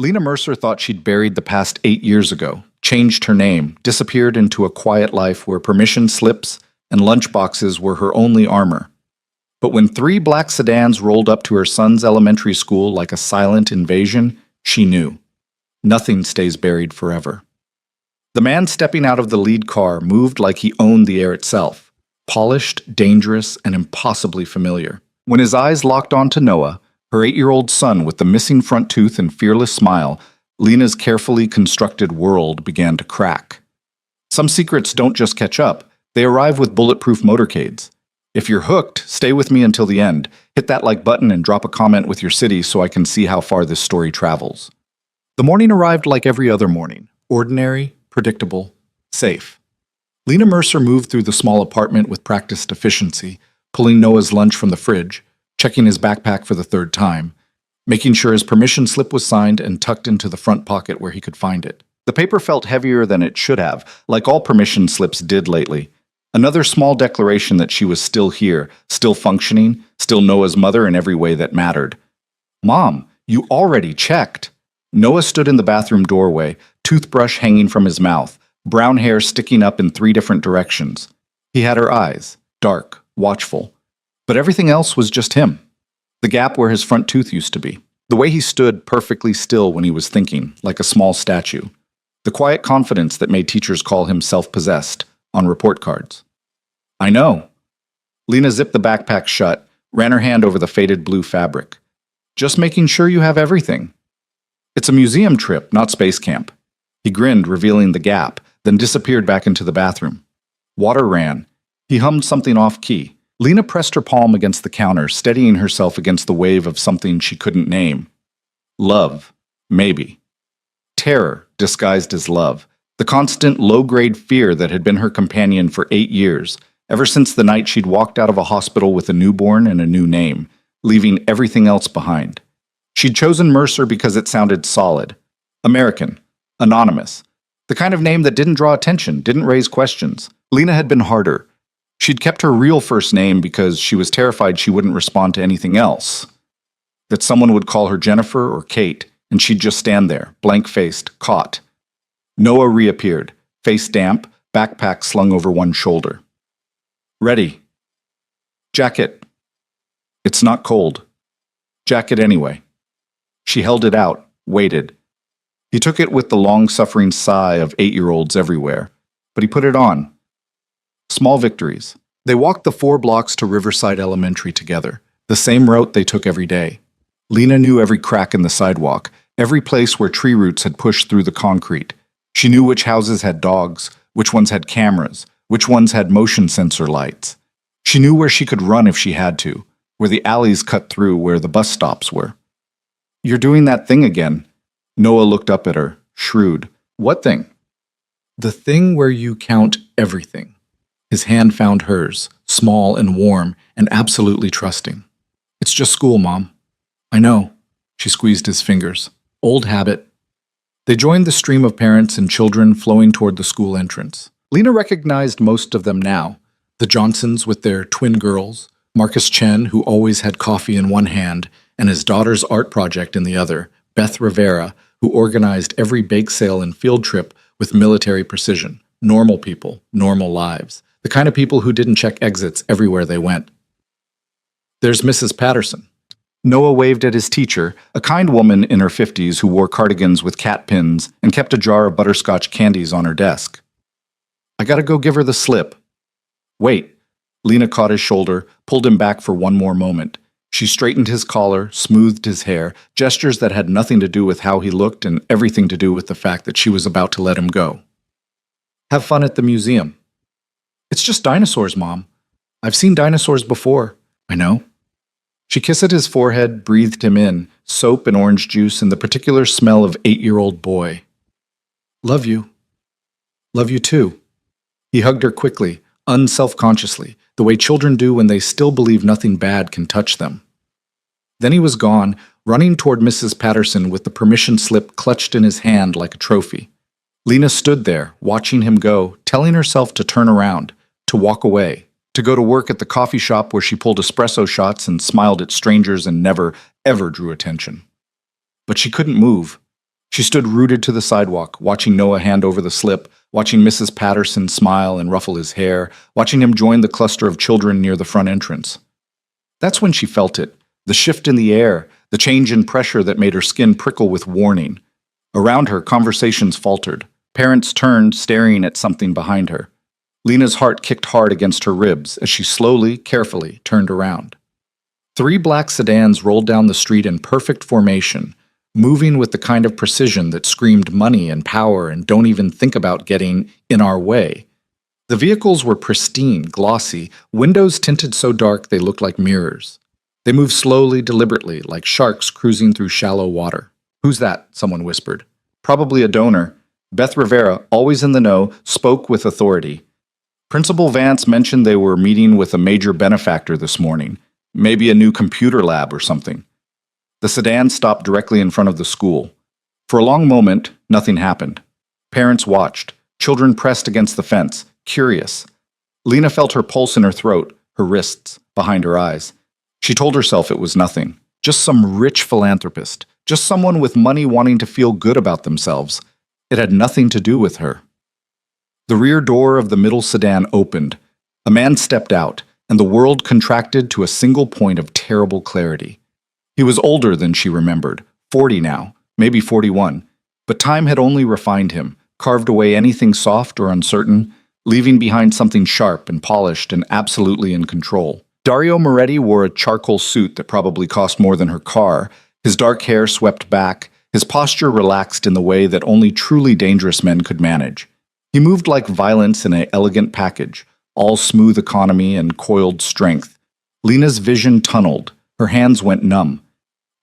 Lena Mercer thought she'd buried the past 8 years ago, changed her name, disappeared into a quiet life where permission slips and lunchboxes were her only armor. But when 3 black sedans rolled up to her son's elementary school like a silent invasion, she knew. Nothing stays buried forever. The man stepping out of the lead car moved like he owned the air itself, polished, dangerous, and impossibly familiar. When his eyes locked onto Noah, her 8-year-old son with the missing front tooth and fearless smile, Lena's carefully constructed world began to crack. Some secrets don't just catch up, they arrive with bulletproof motorcades. If you're hooked, stay with me until the end. Hit that like button and drop a comment with your city so I can see how far this story travels. The morning arrived like every other morning. Ordinary, predictable, safe. Lena Mercer moved through the small apartment with practiced efficiency, pulling Noah's lunch from the fridge, checking his backpack for the 3rd time, making sure his permission slip was signed and tucked into the front pocket where he could find it. The paper felt heavier than it should have, like all permission slips did lately. Another small declaration that she was still here, still functioning, still Noah's mother in every way that mattered. "Mom, you already checked." Noah stood in the bathroom doorway, toothbrush hanging from his mouth, brown hair sticking up in 3 different directions. He had her eyes, dark, watchful. But everything else was just him. The gap where his front tooth used to be. The way he stood perfectly still when he was thinking, like a small statue. The quiet confidence that made teachers call him self-possessed on report cards. "I know." Lena zipped the backpack shut, ran her hand over the faded blue fabric. "Just making sure you have everything." "It's a museum trip, not space camp." He grinned, revealing the gap, then disappeared back into the bathroom. Water ran. He hummed something off-key. Lena pressed her palm against the counter, steadying herself against the wave of something she couldn't name. Love. Maybe. Terror, disguised as love. The constant, low-grade fear that had been her companion for 8 years, ever since the night she'd walked out of a hospital with a newborn and a new name, leaving everything else behind. She'd chosen Mercer because it sounded solid. American. Anonymous. The kind of name that didn't draw attention, didn't raise questions. Lena had been harder. She'd kept her real first name because she was terrified she wouldn't respond to anything else. That someone would call her Jennifer or Kate, and she'd just stand there, blank-faced, caught. Noah reappeared, face damp, backpack slung over one shoulder. "Ready." "Jacket." "It's not cold." "Jacket anyway." She held it out, waited. He took it with the long-suffering sigh of 8-year-olds everywhere, but he put it on. Small victories. They walked the 4 blocks to Riverside Elementary together, the same route they took every day. Lena knew every crack in the sidewalk, every place where tree roots had pushed through the concrete. She knew which houses had dogs, which ones had cameras, which ones had motion sensor lights. She knew where she could run if she had to, where the alleys cut through, where the bus stops were. "You're doing that thing again." Noah looked up at her, shrewd. "What thing?" "The thing where you count everything." His hand found hers, small and warm and absolutely trusting. "It's just school, Mom." "I know." She squeezed his fingers. Old habit. They joined the stream of parents and children flowing toward the school entrance. Lena recognized most of them now. The Johnsons with their twin girls, Marcus Chen, who always had coffee in one hand, and his daughter's art project in the other, Beth Rivera, who organized every bake sale and field trip with military precision. Normal people, normal lives. The kind of people who didn't check exits everywhere they went. "There's Mrs. Patterson." Noah waved at his teacher, a kind woman in her 50s who wore cardigans with cat pins and kept a jar of butterscotch candies on her desk. "I gotta go give her the slip." "Wait." Lena caught his shoulder, pulled him back for one more moment. She straightened his collar, smoothed his hair, gestures that had nothing to do with how he looked and everything to do with the fact that she was about to let him go. "Have fun at the museum." "It's just dinosaurs, Mom." "I've seen dinosaurs before." "I know." She kissed at his forehead, breathed him in, soap and orange juice and the particular smell of 8-year-old boy. "Love you." "Love you too." He hugged her quickly, unself-consciously, the way children do when they still believe nothing bad can touch them. Then he was gone, running toward Mrs. Patterson with the permission slip clutched in his hand like a trophy. Lena stood there, watching him go, telling herself to turn around, to walk away, to go to work at the coffee shop where she pulled espresso shots and smiled at strangers and never, ever drew attention. But she couldn't move. She stood rooted to the sidewalk, watching Noah hand over the slip, watching Mrs. Patterson smile and ruffle his hair, watching him join the cluster of children near the front entrance. That's when she felt it, the shift in the air, the change in pressure that made her skin prickle with warning. Around her, conversations faltered. Parents turned, staring at something behind her. Lena's heart kicked hard against her ribs as she slowly, carefully turned around. 3 black sedans rolled down the street in perfect formation, moving with the kind of precision that screamed money and power and don't even think about getting in our way. The vehicles were pristine, glossy, windows tinted so dark they looked like mirrors. They moved slowly, deliberately, like sharks cruising through shallow water. "Who's that?" someone whispered. "Probably a donor." Beth Rivera, always in the know, spoke with authority. Principal Vance mentioned they were meeting with a major benefactor this morning, maybe a new computer lab or something. The sedan stopped directly in front of the school. For a long moment, nothing happened. Parents watched, children pressed against the fence, curious. Lena felt her pulse in her throat, her wrists, behind her eyes. She told herself it was nothing, just some rich philanthropist, just someone with money wanting to feel good about themselves. It had nothing to do with her. The rear door of the middle sedan opened. A man stepped out, and the world contracted to a single point of terrible clarity. He was older than she remembered, 40 now, maybe 41, but time had only refined him, carved away anything soft or uncertain, leaving behind something sharp and polished and absolutely in control. Dario Moretti wore a charcoal suit that probably cost more than her car, his dark hair swept back, his posture relaxed in the way that only truly dangerous men could manage. He moved like violence in an elegant package, all smooth economy and coiled strength. Lena's vision tunneled, her hands went numb.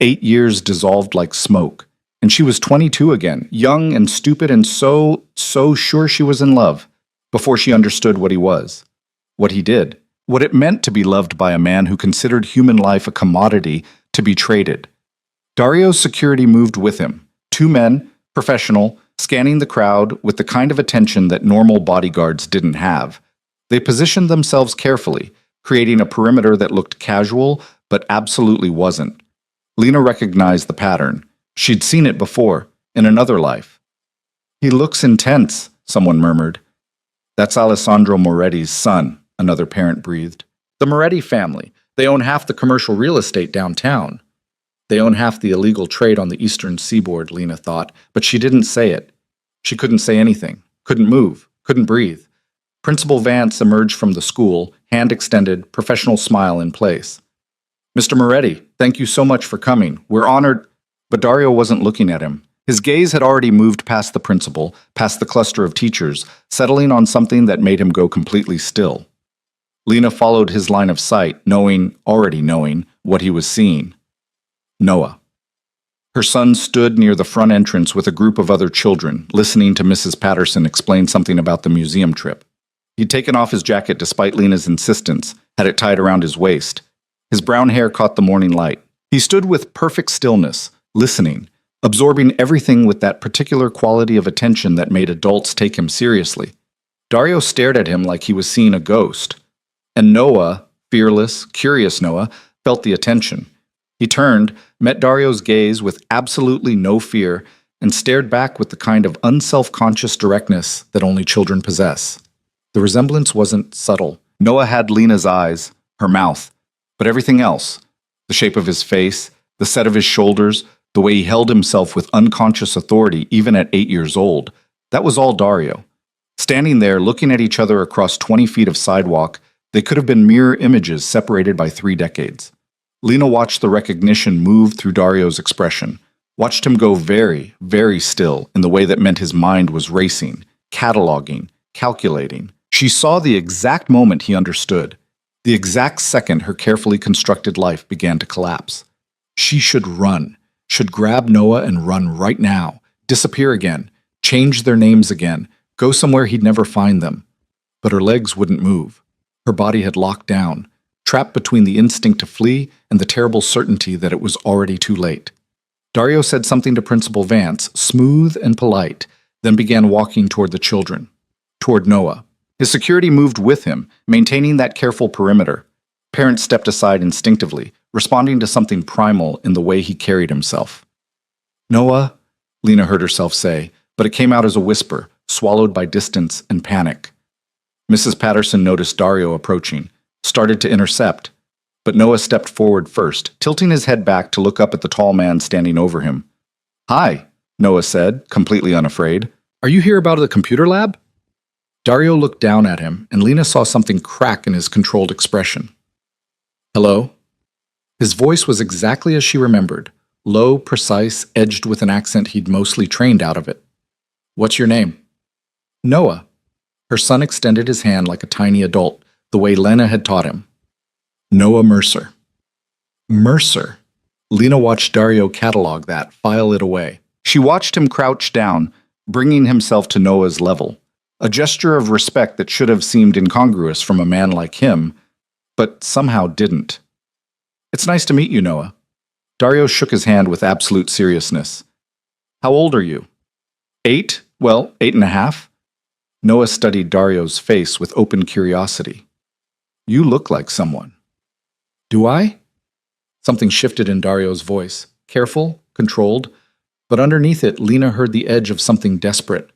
8 years dissolved like smoke, and she was 22 again, young and stupid and so sure she was in love, before she understood what he was, what he did, what it meant to be loved by a man who considered human life a commodity to be traded. Dario's security moved with him, 2 men, professional, scanning the crowd with the kind of attention that normal bodyguards didn't have. They positioned themselves carefully, creating a perimeter that looked casual but absolutely wasn't. Lena recognized the pattern. She'd seen it before, in another life. "He looks intense," someone murmured. "That's Alessandro Moretti's son," another parent breathed. "The Moretti family. They own half the commercial real estate downtown." They own half the illegal trade on the eastern seaboard, Lena thought, but she didn't say it. She couldn't say anything, couldn't move, couldn't breathe. Principal Vance emerged from the school, hand extended, professional smile in place. "Mr. Moretti, thank you so much for coming. We're honored." But Dario wasn't looking at him. His gaze had already moved past the principal, past the cluster of teachers, settling on something that made him go completely still. Lena followed his line of sight, already knowing, what he was seeing. Noah. Her son stood near the front entrance with a group of other children, listening to Mrs. Patterson explain something about the museum trip. He'd taken off his jacket despite Lena's insistence, had it tied around his waist. His brown hair caught the morning light. He stood with perfect stillness, listening, absorbing everything with that particular quality of attention that made adults take him seriously. Dario stared at him like he was seeing a ghost. And Noah, fearless, curious Noah, felt the attention. He turned, met Dario's gaze with absolutely no fear, and stared back with the kind of unself-conscious directness that only children possess. The resemblance wasn't subtle. Noah had Lena's eyes, her mouth, but everything else, the shape of his face, the set of his shoulders, the way he held himself with unconscious authority even at 8 years old, that was all Dario. Standing there, looking at each other across 20 feet of sidewalk, they could have been mirror images separated by 3 decades. Lena watched the recognition move through Dario's expression, watched him go very, very still in the way that meant his mind was racing, cataloging, calculating. She saw the exact moment he understood, the exact second her carefully constructed life began to collapse. She should run, should grab Noah and run right now, disappear again, change their names again, go somewhere he'd never find them. But her legs wouldn't move. Her body had locked down, trapped between the instinct to flee and the terrible certainty that it was already too late. Dario said something to Principal Vance, smooth and polite, then began walking toward the children, toward Noah. His security moved with him, maintaining that careful perimeter. Parents stepped aside instinctively, responding to something primal in the way he carried himself. "Noah," Lena heard herself say, but it came out as a whisper, swallowed by distance and panic. Mrs. Patterson noticed Dario approaching, started to intercept, but Noah stepped forward first, tilting his head back to look up at the tall man standing over him. "Hi," Noah said, completely unafraid. "Are you here about the computer lab?" Dario looked down at him, and Lena saw something crack in his controlled expression. "Hello?" His voice was exactly as she remembered, low, precise, edged with an accent he'd mostly trained out of it. "What's your name?" "Noah." Her son extended his hand like a tiny adult, the way Lena had taught him. "Noah Mercer." Mercer. Lena watched Dario catalog that, file it away. She watched him crouch down, bringing himself to Noah's level, a gesture of respect that should have seemed incongruous from a man like him, but somehow didn't. "It's nice to meet you, Noah." Dario shook his hand with absolute seriousness. "How old are you?" 8? Well, 8.5. Noah studied Dario's face with open curiosity. "You look like someone." "Do I?" Something shifted in Dario's voice, careful, controlled, but underneath it, Lena heard the edge of something desperate.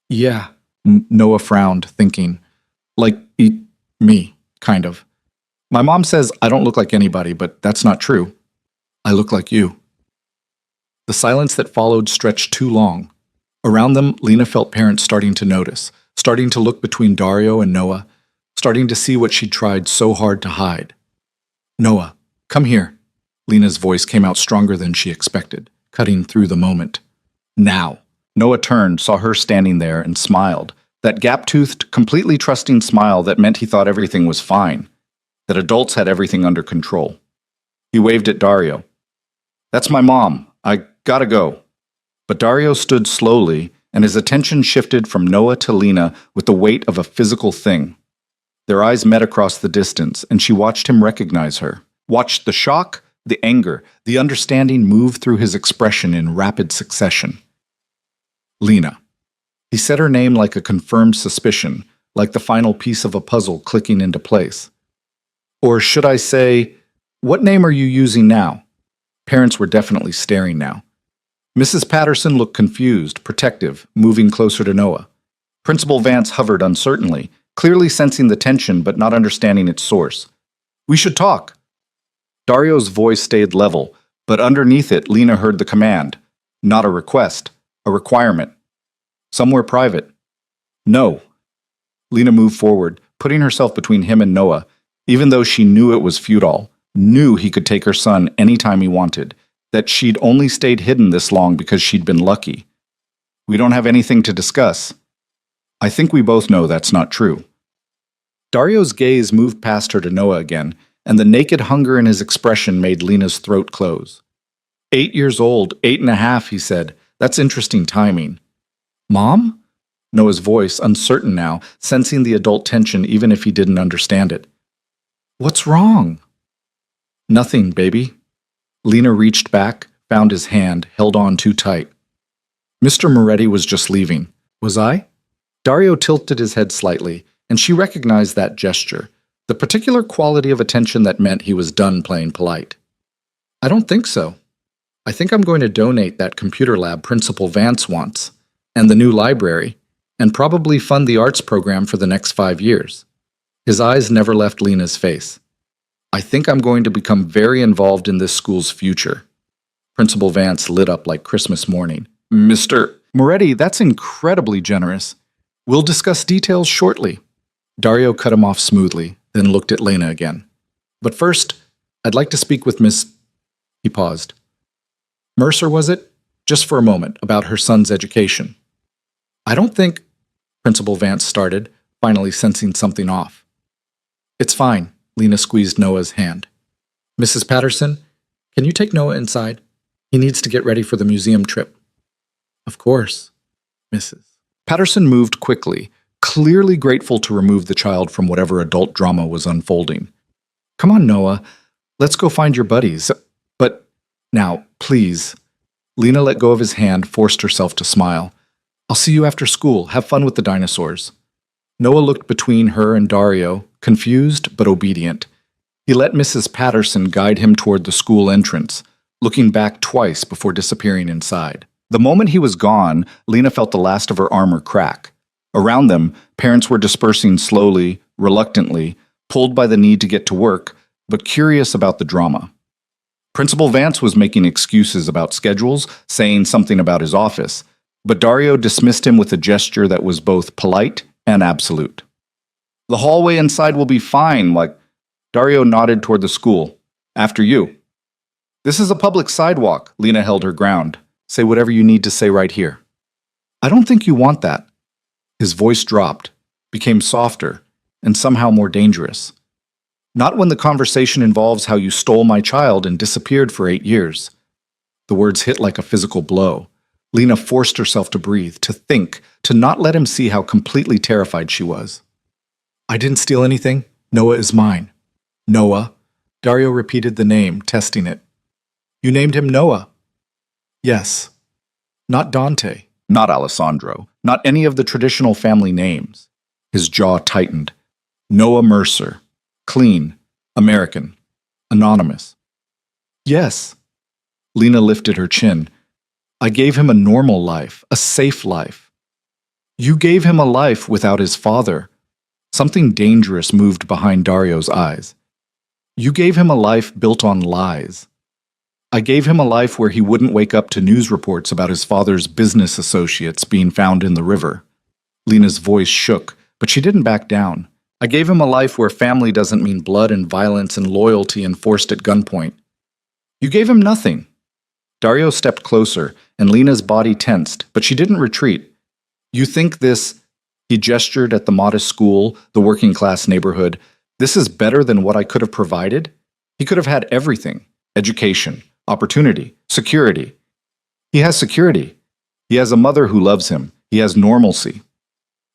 "Yeah," Noah frowned, thinking, "like me, kind of. My mom says I don't look like anybody, but that's not true. I look like you." The silence that followed stretched too long. Around them, Lena felt parents starting to notice, starting to look between Dario and Noah, starting to see what she'd tried so hard to hide. "Noah, come here." Lena's voice came out stronger than she expected, cutting through the moment. "Now." Noah turned, saw her standing there, and smiled, that gap-toothed, completely trusting smile that meant he thought everything was fine, that adults had everything under control. He waved at Dario. "That's my mom. I gotta go." But Dario stood slowly, and his attention shifted from Noah to Lena with the weight of a physical thing. Their eyes met across the distance, and she watched him recognize her, watched the shock, the anger, the understanding move through his expression in rapid succession. "Lena." He said her name like a confirmed suspicion, like the final piece of a puzzle clicking into place. Or should I say, what name are you using now? Parents were definitely staring now. Mrs. Patterson looked confused, protective, moving closer to Noah. Principal Vance hovered uncertainly, clearly sensing the tension but not understanding its source. "We should talk." Dario's voice stayed level, but underneath it Lena heard the command. Not a request, a requirement. Somewhere private. "No." Lena moved forward, putting herself between him and Noah, even though she knew it was futile, knew he could take her son anytime he wanted, that she'd only stayed hidden this long because she'd been lucky. "We don't have anything to discuss." "I think we both know that's not true." Dario's gaze moved past her to Noah again, and the naked hunger in his expression made Lena's throat close. 8 years old, 8.5, he said. "That's interesting timing." "Mom?" Noah's voice, uncertain now, sensing the adult tension even if he didn't understand it. "What's wrong?" "Nothing, baby." Lena reached back, found his hand, held on too tight. "Mr. Moretti was just leaving. Was I?" Dario tilted his head slightly, and she recognized that gesture, the particular quality of attention that meant he was done playing polite. "I don't think so. I think I'm going to donate that computer lab Principal Vance wants, and the new library, and probably fund the arts program for the next 5 years." His eyes never left Lena's face. "I think I'm going to become very involved in this school's future." Principal Vance lit up like Christmas morning. "Mr. Moretti, that's incredibly generous. We'll discuss details shortly." Dario cut him off smoothly, then looked at Lena again. "But first, I'd like to speak with Miss..." He paused. "Mercer, was it? Just for a moment, about her son's education." "I don't think..." Principal Vance started, finally sensing something off. "It's fine." Lena squeezed Noah's hand. "Mrs. Patterson, can you take Noah inside? He needs to get ready for the museum trip." "Of course, Mrs." Patterson moved quickly, clearly grateful to remove the child from whatever adult drama was unfolding. "Come on, Noah. Let's go find your buddies. But now, please." Lena let go of his hand, forced herself to smile. "I'll see you after school. Have fun with the dinosaurs." Noah looked between her and Dario, confused but obedient. He let Mrs. Patterson guide him toward the school entrance, looking back twice before disappearing inside. The moment he was gone, Lena felt the last of her armor crack. Around them, parents were dispersing slowly, reluctantly, pulled by the need to get to work, but curious about the drama. Principal Vance was making excuses about schedules, saying something about his office, but Dario dismissed him with a gesture that was both polite and absolute. The hallway inside will be fine, like Dario nodded toward the school. After you. This is a public sidewalk, Lena held her ground. Say whatever you need to say right here. I don't think you want that. His voice dropped, became softer, and somehow more dangerous. Not when the conversation involves how you stole my child and disappeared for 8 years. The words hit like a physical blow. Lena forced herself to breathe, to think, to not let him see how completely terrified she was. I didn't steal anything. Noah is mine. Noah. Dario repeated the name, testing it. You named him Noah. Yes. Not Dante. Not Alessandro. Not any of the traditional family names. His jaw tightened. Noah Mercer. Clean. American. Anonymous. Yes. Lena lifted her chin. I gave him a normal life, a safe life. You gave him a life without his father. Something dangerous moved behind Dario's eyes. You gave him a life built on lies. I gave him a life where he wouldn't wake up to news reports about his father's business associates being found in the river. Lena's voice shook, but she didn't back down. I gave him a life where family doesn't mean blood and violence and loyalty enforced at gunpoint. You gave him nothing. Dario stepped closer, and Lena's body tensed, but she didn't retreat. You think this, he gestured at the modest school, the working-class neighborhood, this is better than what I could have provided? He could have had everything. Education, opportunity, security. He has security. He has a mother who loves him. He has normalcy.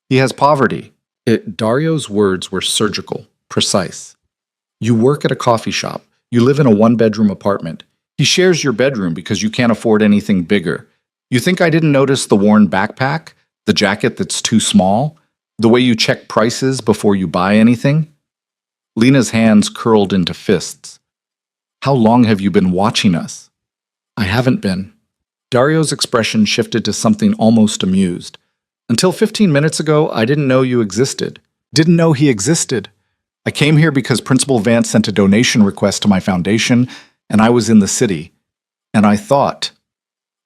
He has poverty. Dario's words were surgical, precise. You work at a coffee shop. You live in a one-bedroom apartment. He shares your bedroom because you can't afford anything bigger. You think I didn't notice the worn backpack? The jacket that's too small? The way you check prices before you buy anything? Lena's hands curled into fists. How long have you been watching us? I haven't been. Dario's expression shifted to something almost amused. Until 15 minutes ago, I didn't know you existed. Didn't know he existed. I came here because Principal Vance sent a donation request to my foundation, and I was in the city. And I thought.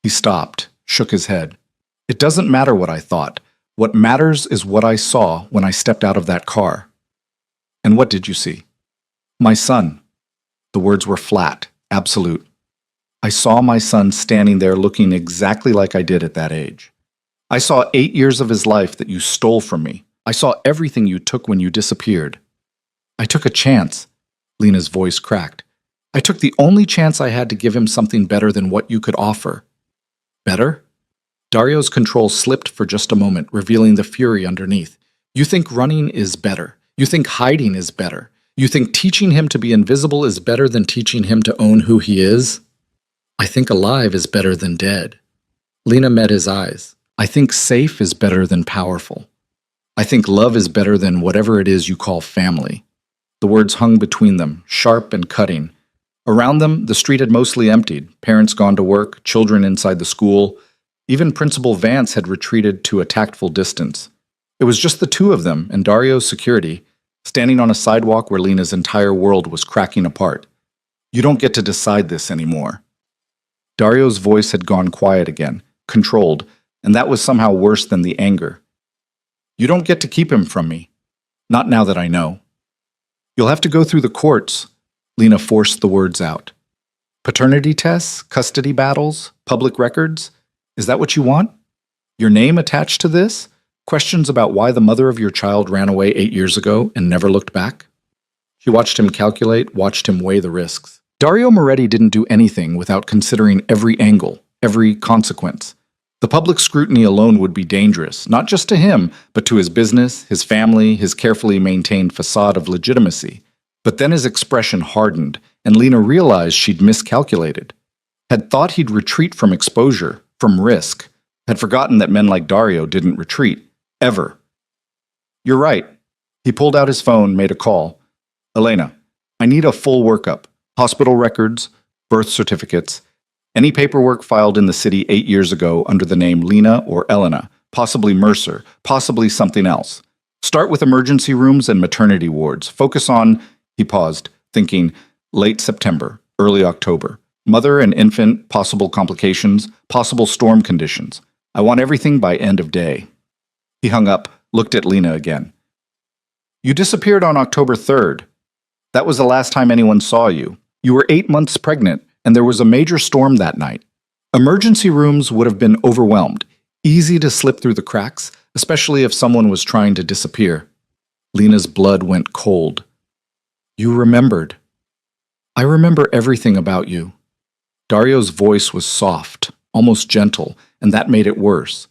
He stopped, shook his head. It doesn't matter what I thought. What matters is what I saw when I stepped out of that car. And what did you see? My son. The words were flat, absolute. I saw my son standing there looking exactly like I did at that age. I saw 8 years of his life that you stole from me. I saw everything you took when you disappeared. I took a chance. Lena's voice cracked. I took the only chance I had to give him something better than what you could offer. Better? Dario's control slipped for just a moment, revealing the fury underneath. You think running is better. You think hiding is better. You think teaching him to be invisible is better than teaching him to own who he is? I think alive is better than dead. Lena met his eyes. I think safe is better than powerful. I think love is better than whatever it is you call family. The words hung between them, sharp and cutting. Around them, the street had mostly emptied, parents gone to work, children inside the school. Even Principal Vance had retreated to a tactful distance. It was just the two of them and Dario's security, standing on a sidewalk where Lena's entire world was cracking apart. You don't get to decide this anymore. Dario's voice had gone quiet again, controlled, and that was somehow worse than the anger. You don't get to keep him from me. Not now that I know. You'll have to go through the courts. Lena forced the words out. Paternity tests, custody battles, public records? Is that what you want? Your name attached to this? Questions about why the mother of your child ran away 8 years ago and never looked back? She watched him calculate, watched him weigh the risks. Dario Moretti didn't do anything without considering every angle, every consequence. The public scrutiny alone would be dangerous, not just to him, but to his business, his family, his carefully maintained facade of legitimacy. But then his expression hardened, and Lena realized she'd miscalculated. Had thought he'd retreat from exposure, from risk. Had forgotten that men like Dario didn't retreat. Ever. You're right. He pulled out his phone, made a call. Elena, I need a full workup. Hospital records, birth certificates. Any paperwork filed in the city 8 years ago under the name Lena or Elena, possibly Mercer, possibly something else. Start with emergency rooms and maternity wards. Focus on, he paused, thinking, late September, early October. Mother and infant, possible complications, possible storm conditions. I want everything by end of day. He hung up, looked at Lena again. You disappeared on October 3rd. That was the last time anyone saw you. You were 8 months pregnant, and there was a major storm that night. Emergency rooms would have been overwhelmed, easy to slip through the cracks, especially if someone was trying to disappear. Lena's blood went cold. You remembered. I remember everything about you. Dario's voice was soft, almost gentle, and that made it worse.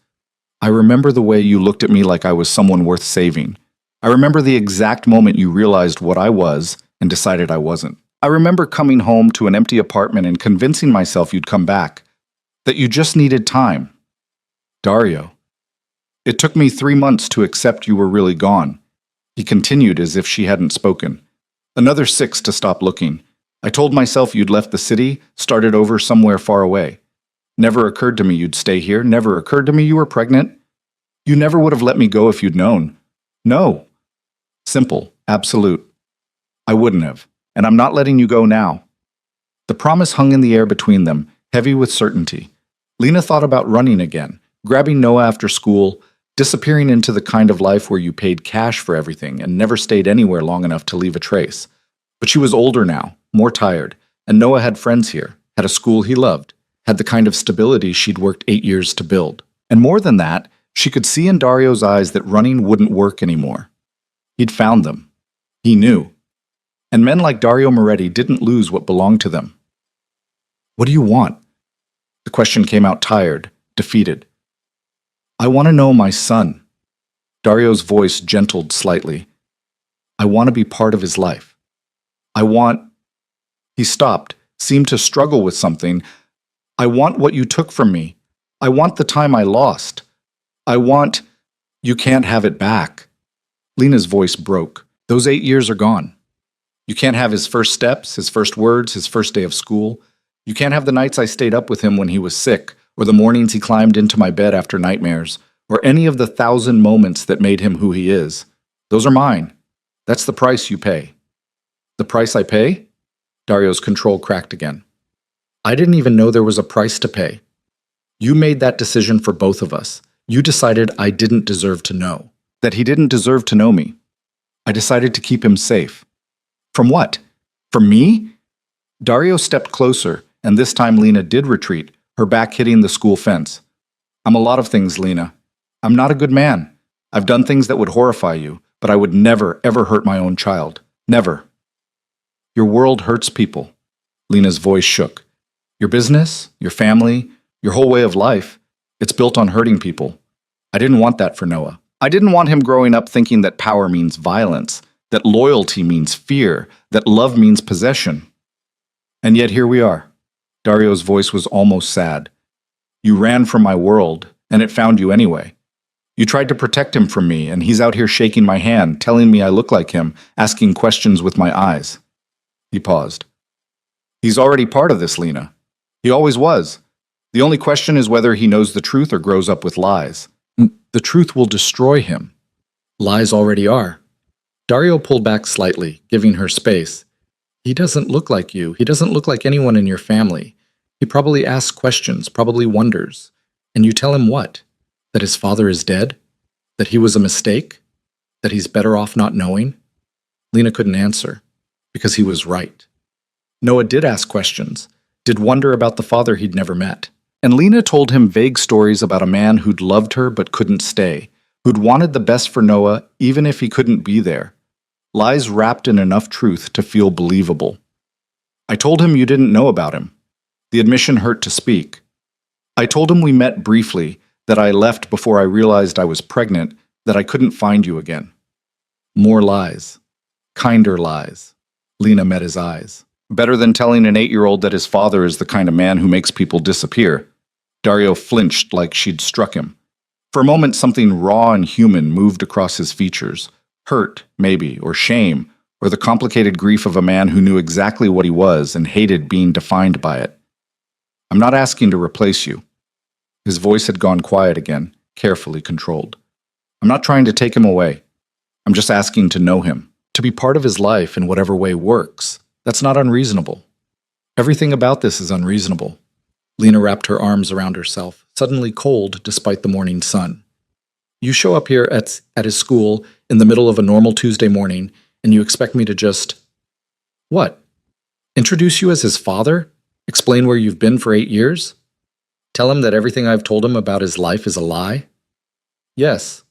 I remember the way you looked at me like I was someone worth saving. I remember the exact moment you realized what I was and decided I wasn't. I remember coming home to an empty apartment and convincing myself you'd come back, that you just needed time. Dario. It took me 3 months to accept you were really gone. He continued as if she hadn't spoken. Another 6 to stop looking. I told myself you'd left the city, started over somewhere far away. Never occurred to me you'd stay here, never occurred to me you were pregnant. You never would have let me go if you'd known. No. Simple, absolute. I wouldn't have, and I'm not letting you go now. The promise hung in the air between them, heavy with certainty. Lena thought about running again, grabbing Noah after school, disappearing into the kind of life where you paid cash for everything and never stayed anywhere long enough to leave a trace. But she was older now, more tired, and Noah had friends here, had a school he loved, had the kind of stability she'd worked 8 years to build. And more than that, she could see in Dario's eyes that running wouldn't work anymore. He'd found them. He knew. And men like Dario Moretti didn't lose what belonged to them. What do you want? The question came out tired, defeated. I want to know my son. Dario's voice gentled slightly. I want to be part of his life. I want... He stopped, seemed to struggle with something. I want what you took from me. I want the time I lost. I want... You can't have it back. Lena's voice broke. Those 8 years are gone. You can't have his first steps, his first words, his first day of school. You can't have the nights I stayed up with him when he was sick, or the mornings he climbed into my bed after nightmares, or any of the 1,000 moments that made him who he is. Those are mine. That's the price you pay. The price I pay? Dario's control cracked again. I didn't even know there was a price to pay. You made that decision for both of us. You decided I didn't deserve to know, that he didn't deserve to know me. I decided to keep him safe. From what? From me? Dario stepped closer, and this time Lena did retreat, her back hitting the school fence. I'm a lot of things, Lena. I'm not a good man. I've done things that would horrify you, but I would never, ever hurt my own child. Never. Your world hurts people. Lena's voice shook. Your business, your family, your whole way of life, it's built on hurting people. I didn't want that for Noah. I didn't want him growing up thinking that power means violence, that loyalty means fear, that love means possession. And yet here we are. Dario's voice was almost sad. You ran from my world, and it found you anyway. You tried to protect him from me, and he's out here shaking my hand, telling me I look like him, asking questions with my eyes. He paused. He's already part of this, Lena. He always was. The only question is whether he knows the truth or grows up with lies. The truth will destroy him. Lies already are. Dario pulled back slightly, giving her space. He doesn't look like you. He doesn't look like anyone in your family. He probably asks questions, probably wonders. And you tell him what? That his father is dead? That he was a mistake? That he's better off not knowing? Lena couldn't answer, because he was right. Noah did ask questions, did wonder about the father he'd never met. And Lena told him vague stories about a man who'd loved her but couldn't stay, who'd wanted the best for Noah even if he couldn't be there. Lies wrapped in enough truth to feel believable. I told him you didn't know about him. The admission hurt to speak. I told him we met briefly, that I left before I realized I was pregnant, that I couldn't find you again. More lies. Kinder lies. Lena met his eyes. Better than telling an 8-year-old that his father is the kind of man who makes people disappear. Dario flinched like she'd struck him. For a moment, something raw and human moved across his features. Hurt, maybe, or shame, or the complicated grief of a man who knew exactly what he was and hated being defined by it. I'm not asking to replace you. His voice had gone quiet again, carefully controlled. I'm not trying to take him away. I'm just asking to know him, to be part of his life in whatever way works. That's not unreasonable. Everything about this is unreasonable. Lena wrapped her arms around herself, suddenly cold despite the morning sun. You show up here at his school in the middle of a normal Tuesday morning, and you expect me to just... What? Introduce you as his father? Explain where you've been for 8 years? Tell him that everything I've told him about his life is a lie? Yes.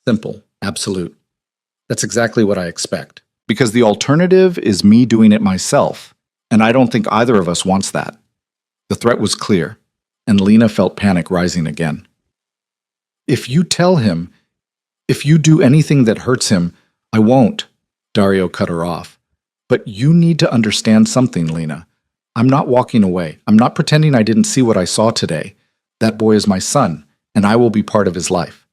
Simple. Absolute. That's exactly what I expect. Because the alternative is me doing it myself, and I don't think either of us wants that. The threat was clear, and Lena felt panic rising again. If you tell him, if you do anything that hurts him, I won't, Dario cut her off. But you need to understand something, Lena. I'm not walking away. I'm not pretending I didn't see what I saw today. That boy is my son, and I will be part of his life.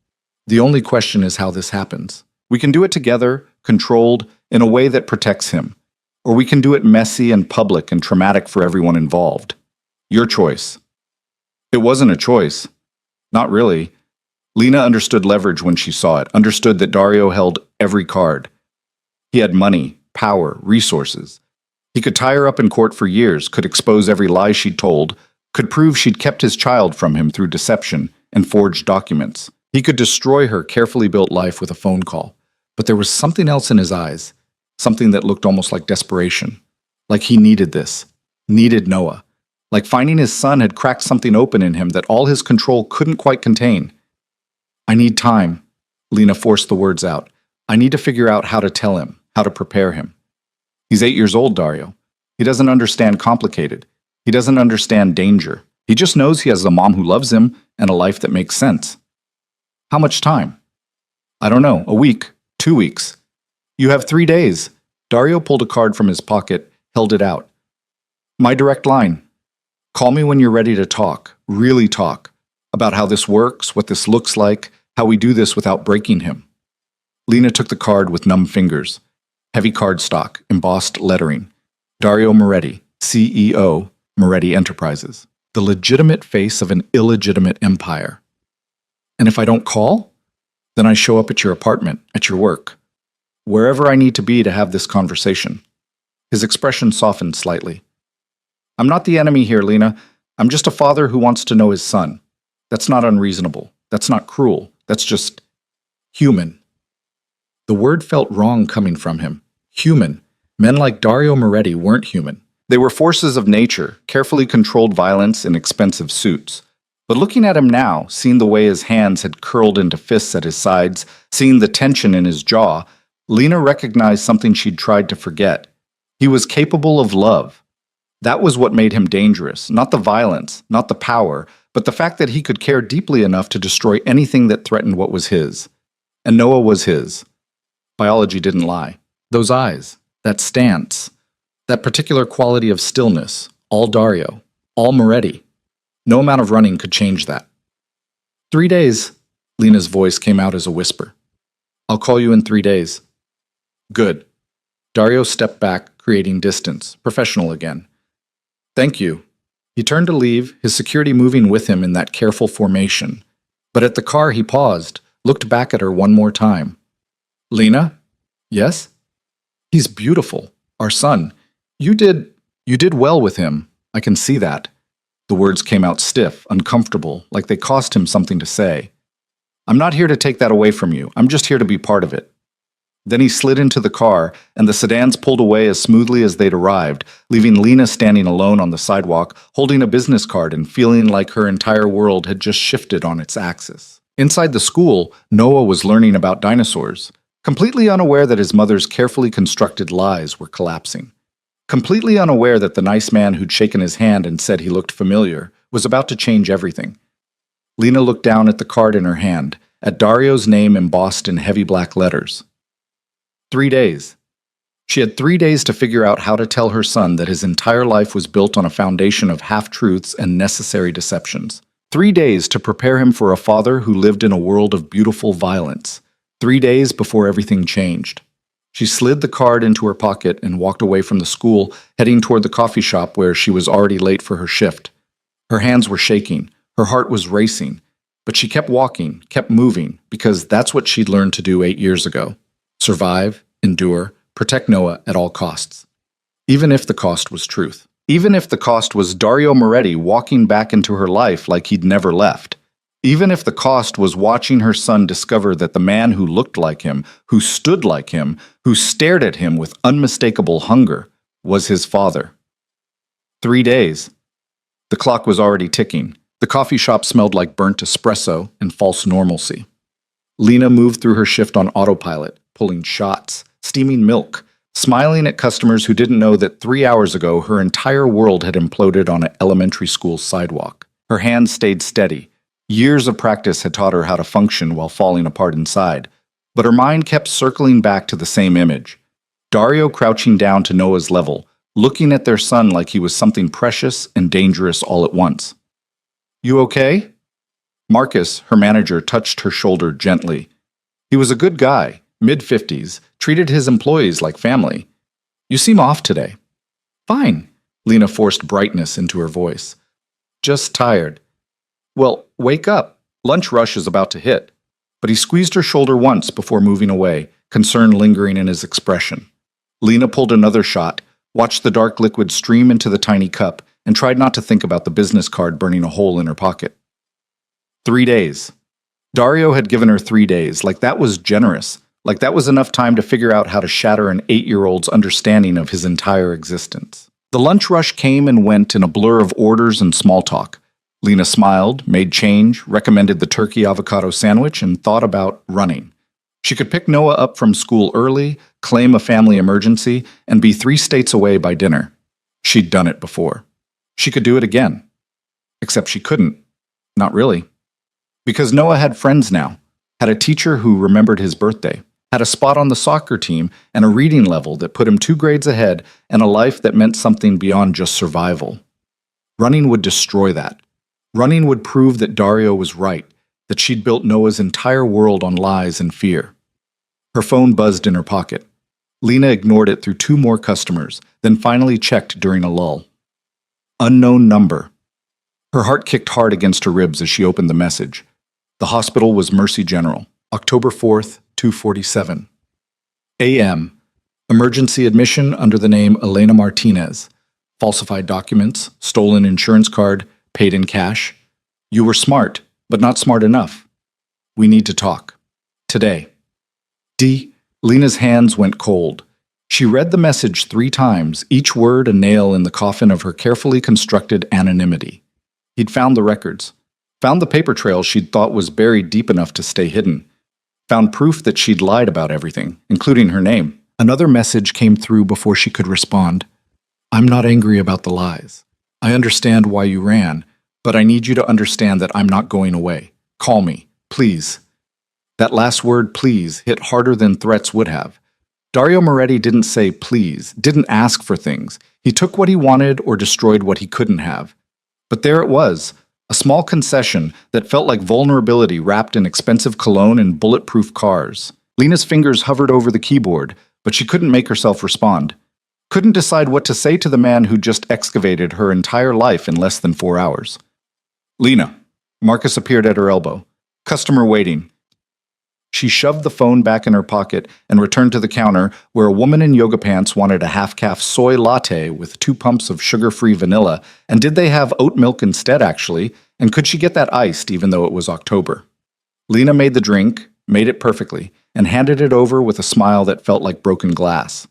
The only question is how this happens. We can do it together, controlled, in a way that protects him. Or we can do it messy and public and traumatic for everyone involved. Your choice. It wasn't a choice. Not really. Lena understood leverage when she saw it, understood that Dario held every card. He had money, power, resources. He could tie her up in court for years, could expose every lie she'd told, could prove she'd kept his child from him through deception and forged documents. He could destroy her carefully built life with a phone call. But there was something else in his eyes, something that looked almost like desperation. Like he needed this, needed Noah. Like finding his son had cracked something open in him that all his control couldn't quite contain. I need time, Lena forced the words out. I need to figure out how to tell him, how to prepare him. He's 8 years old, Dario. He doesn't understand complicated. He doesn't understand danger. He just knows he has a mom who loves him and a life that makes sense. How much time? I don't know, a week, 2 weeks. You have 3 days. Dario pulled a card from his pocket, held it out. My direct line. Call me when you're ready to talk, really talk, about how this works, what this looks like, how we do this without breaking him. Lena took the card with numb fingers. Heavy cardstock, embossed lettering. Dario Moretti, CEO, Moretti Enterprises. The legitimate face of an illegitimate empire. And if I don't call, then I show up at your apartment, at your work, wherever I need to be to have this conversation. His expression softened slightly. I'm not the enemy here, Lena. I'm just a father who wants to know his son. That's not unreasonable. That's not cruel. That's just human. The word felt wrong coming from him. Human. Men like Dario Moretti weren't human. They were forces of nature, carefully controlled violence in expensive suits. But looking at him now, seeing the way his hands had curled into fists at his sides, seeing the tension in his jaw, Lena recognized something she'd tried to forget. He was capable of love. That was what made him dangerous, not the violence, not the power, but the fact that he could care deeply enough to destroy anything that threatened what was his. And Noah was his. Biology didn't lie. Those eyes, that stance, that particular quality of stillness, all Dario, all Moretti. No amount of running could change that. 3 days, Lena's voice came out as a whisper. I'll call you in 3 days. Good. Dario stepped back, creating distance, professional again. Thank you. He turned to leave, his security moving with him in that careful formation. But at the car he paused, looked back at her one more time. Lena? Yes? He's beautiful. Our son. You did well with him. I can see that. The words came out stiff, uncomfortable, like they cost him something to say. I'm not here to take that away from you. I'm just here to be part of it. Then he slid into the car, and the sedans pulled away as smoothly as they'd arrived, leaving Lena standing alone on the sidewalk, holding a business card and feeling like her entire world had just shifted on its axis. Inside the school, Noah was learning about dinosaurs, completely unaware that his mother's carefully constructed lies were collapsing. Completely unaware that the nice man who'd shaken his hand and said he looked familiar was about to change everything. Lena looked down at the card in her hand, at Dario's name embossed in heavy black letters. 3 days. She had 3 days to figure out how to tell her son that his entire life was built on a foundation of half-truths and necessary deceptions. 3 days to prepare him for a father who lived in a world of beautiful violence. 3 days before everything changed. She slid the card into her pocket and walked away from the school, heading toward the coffee shop where she was already late for her shift. Her hands were shaking, her heart was racing, but she kept walking, kept moving, because that's what she'd learned to do 8 years ago. Survive, endure, protect Noah at all costs. Even if the cost was truth. Even if the cost was Dario Moretti walking back into her life like he'd never left. Even if the cost was watching her son discover that the man who looked like him, who stood like him, who stared at him with unmistakable hunger, was his father. 3 days. The clock was already ticking. The coffee shop smelled like burnt espresso and false normalcy. Lena moved through her shift on autopilot, pulling shots, steaming milk, smiling at customers who didn't know that 3 hours ago her entire world had imploded on an elementary school sidewalk. Her hands stayed steady. Years of practice had taught her how to function while falling apart inside, but her mind kept circling back to the same image. Dario crouching down to Noah's level, looking at their son like he was something precious and dangerous all at once. "You okay?" Marcus, her manager, touched her shoulder gently. He was a good guy, mid-50s, treated his employees like family. "You seem off today." "Fine." Lena forced brightness into her voice. "Just tired." "Well, wake up. Lunch rush is about to hit." But he squeezed her shoulder once before moving away, concern lingering in his expression. Lena pulled another shot, watched the dark liquid stream into the tiny cup, and tried not to think about the business card burning a hole in her pocket. 3 days. Dario had given her 3 days, like that was generous, like that was enough time to figure out how to shatter an 8-year-old's understanding of his entire existence. The lunch rush came and went in a blur of orders and small talk. Lena smiled, made change, recommended the turkey avocado sandwich, and thought about running. She could pick Noah up from school early, claim a family emergency, and be 3 states away by dinner. She'd done it before. She could do it again. Except she couldn't. Not really. Because Noah had friends now, had a teacher who remembered his birthday, had a spot on the soccer team and a reading level that put him 2 grades ahead, and a life that meant something beyond just survival. Running would destroy that. Running would prove that Dario was right, that she'd built Noah's entire world on lies and fear. Her phone buzzed in her pocket. Lena ignored it through 2 more customers, then finally checked during a lull. Unknown number. Her heart kicked hard against her ribs as she opened the message. The hospital was Mercy General, October 4th, 2:47. A.M. Emergency admission under the name Elena Martinez. Falsified documents, stolen insurance card, paid in cash. You were smart, but not smart enough. We need to talk. Today. D. Lena's hands went cold. She read the message 3 times, each word a nail in the coffin of her carefully constructed anonymity. He'd found the records. Found the paper trail she'd thought was buried deep enough to stay hidden. Found proof that she'd lied about everything, including her name. Another message came through before she could respond. "I'm not angry about the lies. I understand why you ran, but I need you to understand that I'm not going away. Call me, please." That last word, please, hit harder than threats would have. Dario Moretti didn't say please, didn't ask for things. He took what he wanted or destroyed what he couldn't have. But there it was, a small concession that felt like vulnerability wrapped in expensive cologne and bulletproof cars. Lena's fingers hovered over the keyboard, but she couldn't make herself respond. Couldn't decide what to say to the man who just excavated her entire life in less than 4 hours. "Lena." Marcus appeared at her elbow. "Customer waiting." She shoved the phone back in her pocket and returned to the counter where a woman in yoga pants wanted a half-calf soy latte with 2 pumps of sugar-free vanilla, and did they have oat milk instead actually, and could she get that iced even though it was October? Lena made the drink, made it perfectly, and handed it over with a smile that felt like broken glass.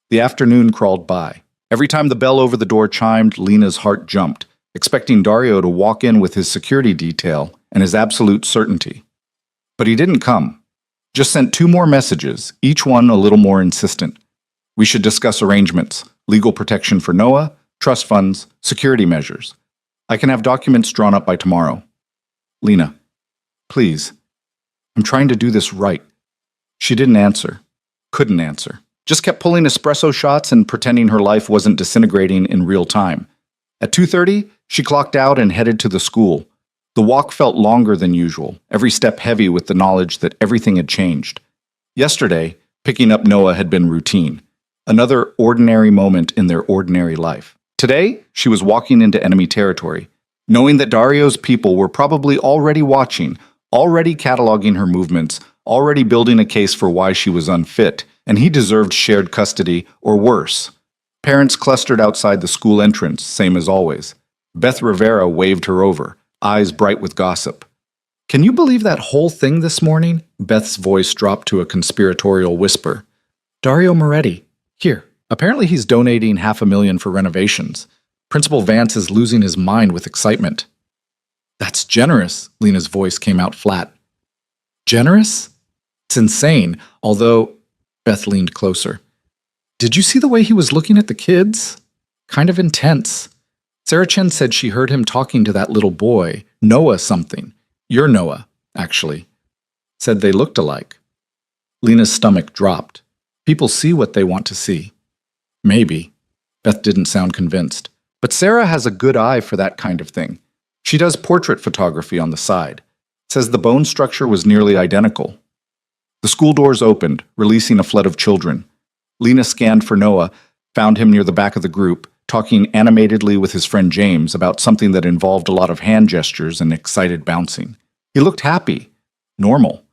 The afternoon crawled by. Every time the bell over the door chimed, Lena's heart jumped, expecting Dario to walk in with his security detail and his absolute certainty. But he didn't come. Just sent 2 more messages, each one a little more insistent. We should discuss arrangements, legal protection for Noah, trust funds, security measures. I can have documents drawn up by tomorrow. Lena, please. I'm trying to do this right. She didn't answer. Couldn't answer. Just kept pulling espresso shots and pretending her life wasn't disintegrating in real time. At 2:30, she clocked out and headed to the school. The walk felt longer than usual, every step heavy with the knowledge that everything had changed. Yesterday, picking up Noah had been routine, another ordinary moment in their ordinary life. Today, she was walking into enemy territory, knowing that Dario's people were probably already watching, already cataloging her movements, already building a case for why she was unfit, and he deserved shared custody, or worse. Parents clustered outside the school entrance, same as always. Beth Rivera waved her over, eyes bright with gossip. "Can you believe that whole thing this morning?" Beth's voice dropped to a conspiratorial whisper. "Dario Moretti. Here. Apparently he's donating $500,000 for renovations. Principal Vance is losing his mind with excitement." "That's generous," Lena's voice came out flat. "Generous? It's insane, although—" Beth leaned closer. "Did you see the way he was looking at the kids? Kind of intense. Sarah Chen said she heard him talking to that little boy, Noah something. Your Noah, actually. Said they looked alike." Lena's stomach dropped. People see what they want to see. Maybe. Beth didn't sound convinced. But Sarah has a good eye for that kind of thing. She does portrait photography on the side. Says the bone structure was nearly identical. The school doors opened, releasing a flood of children. Lena scanned for Noah, found him near the back of the group, talking animatedly with his friend James about something that involved a lot of hand gestures and excited bouncing. He looked happy, normal,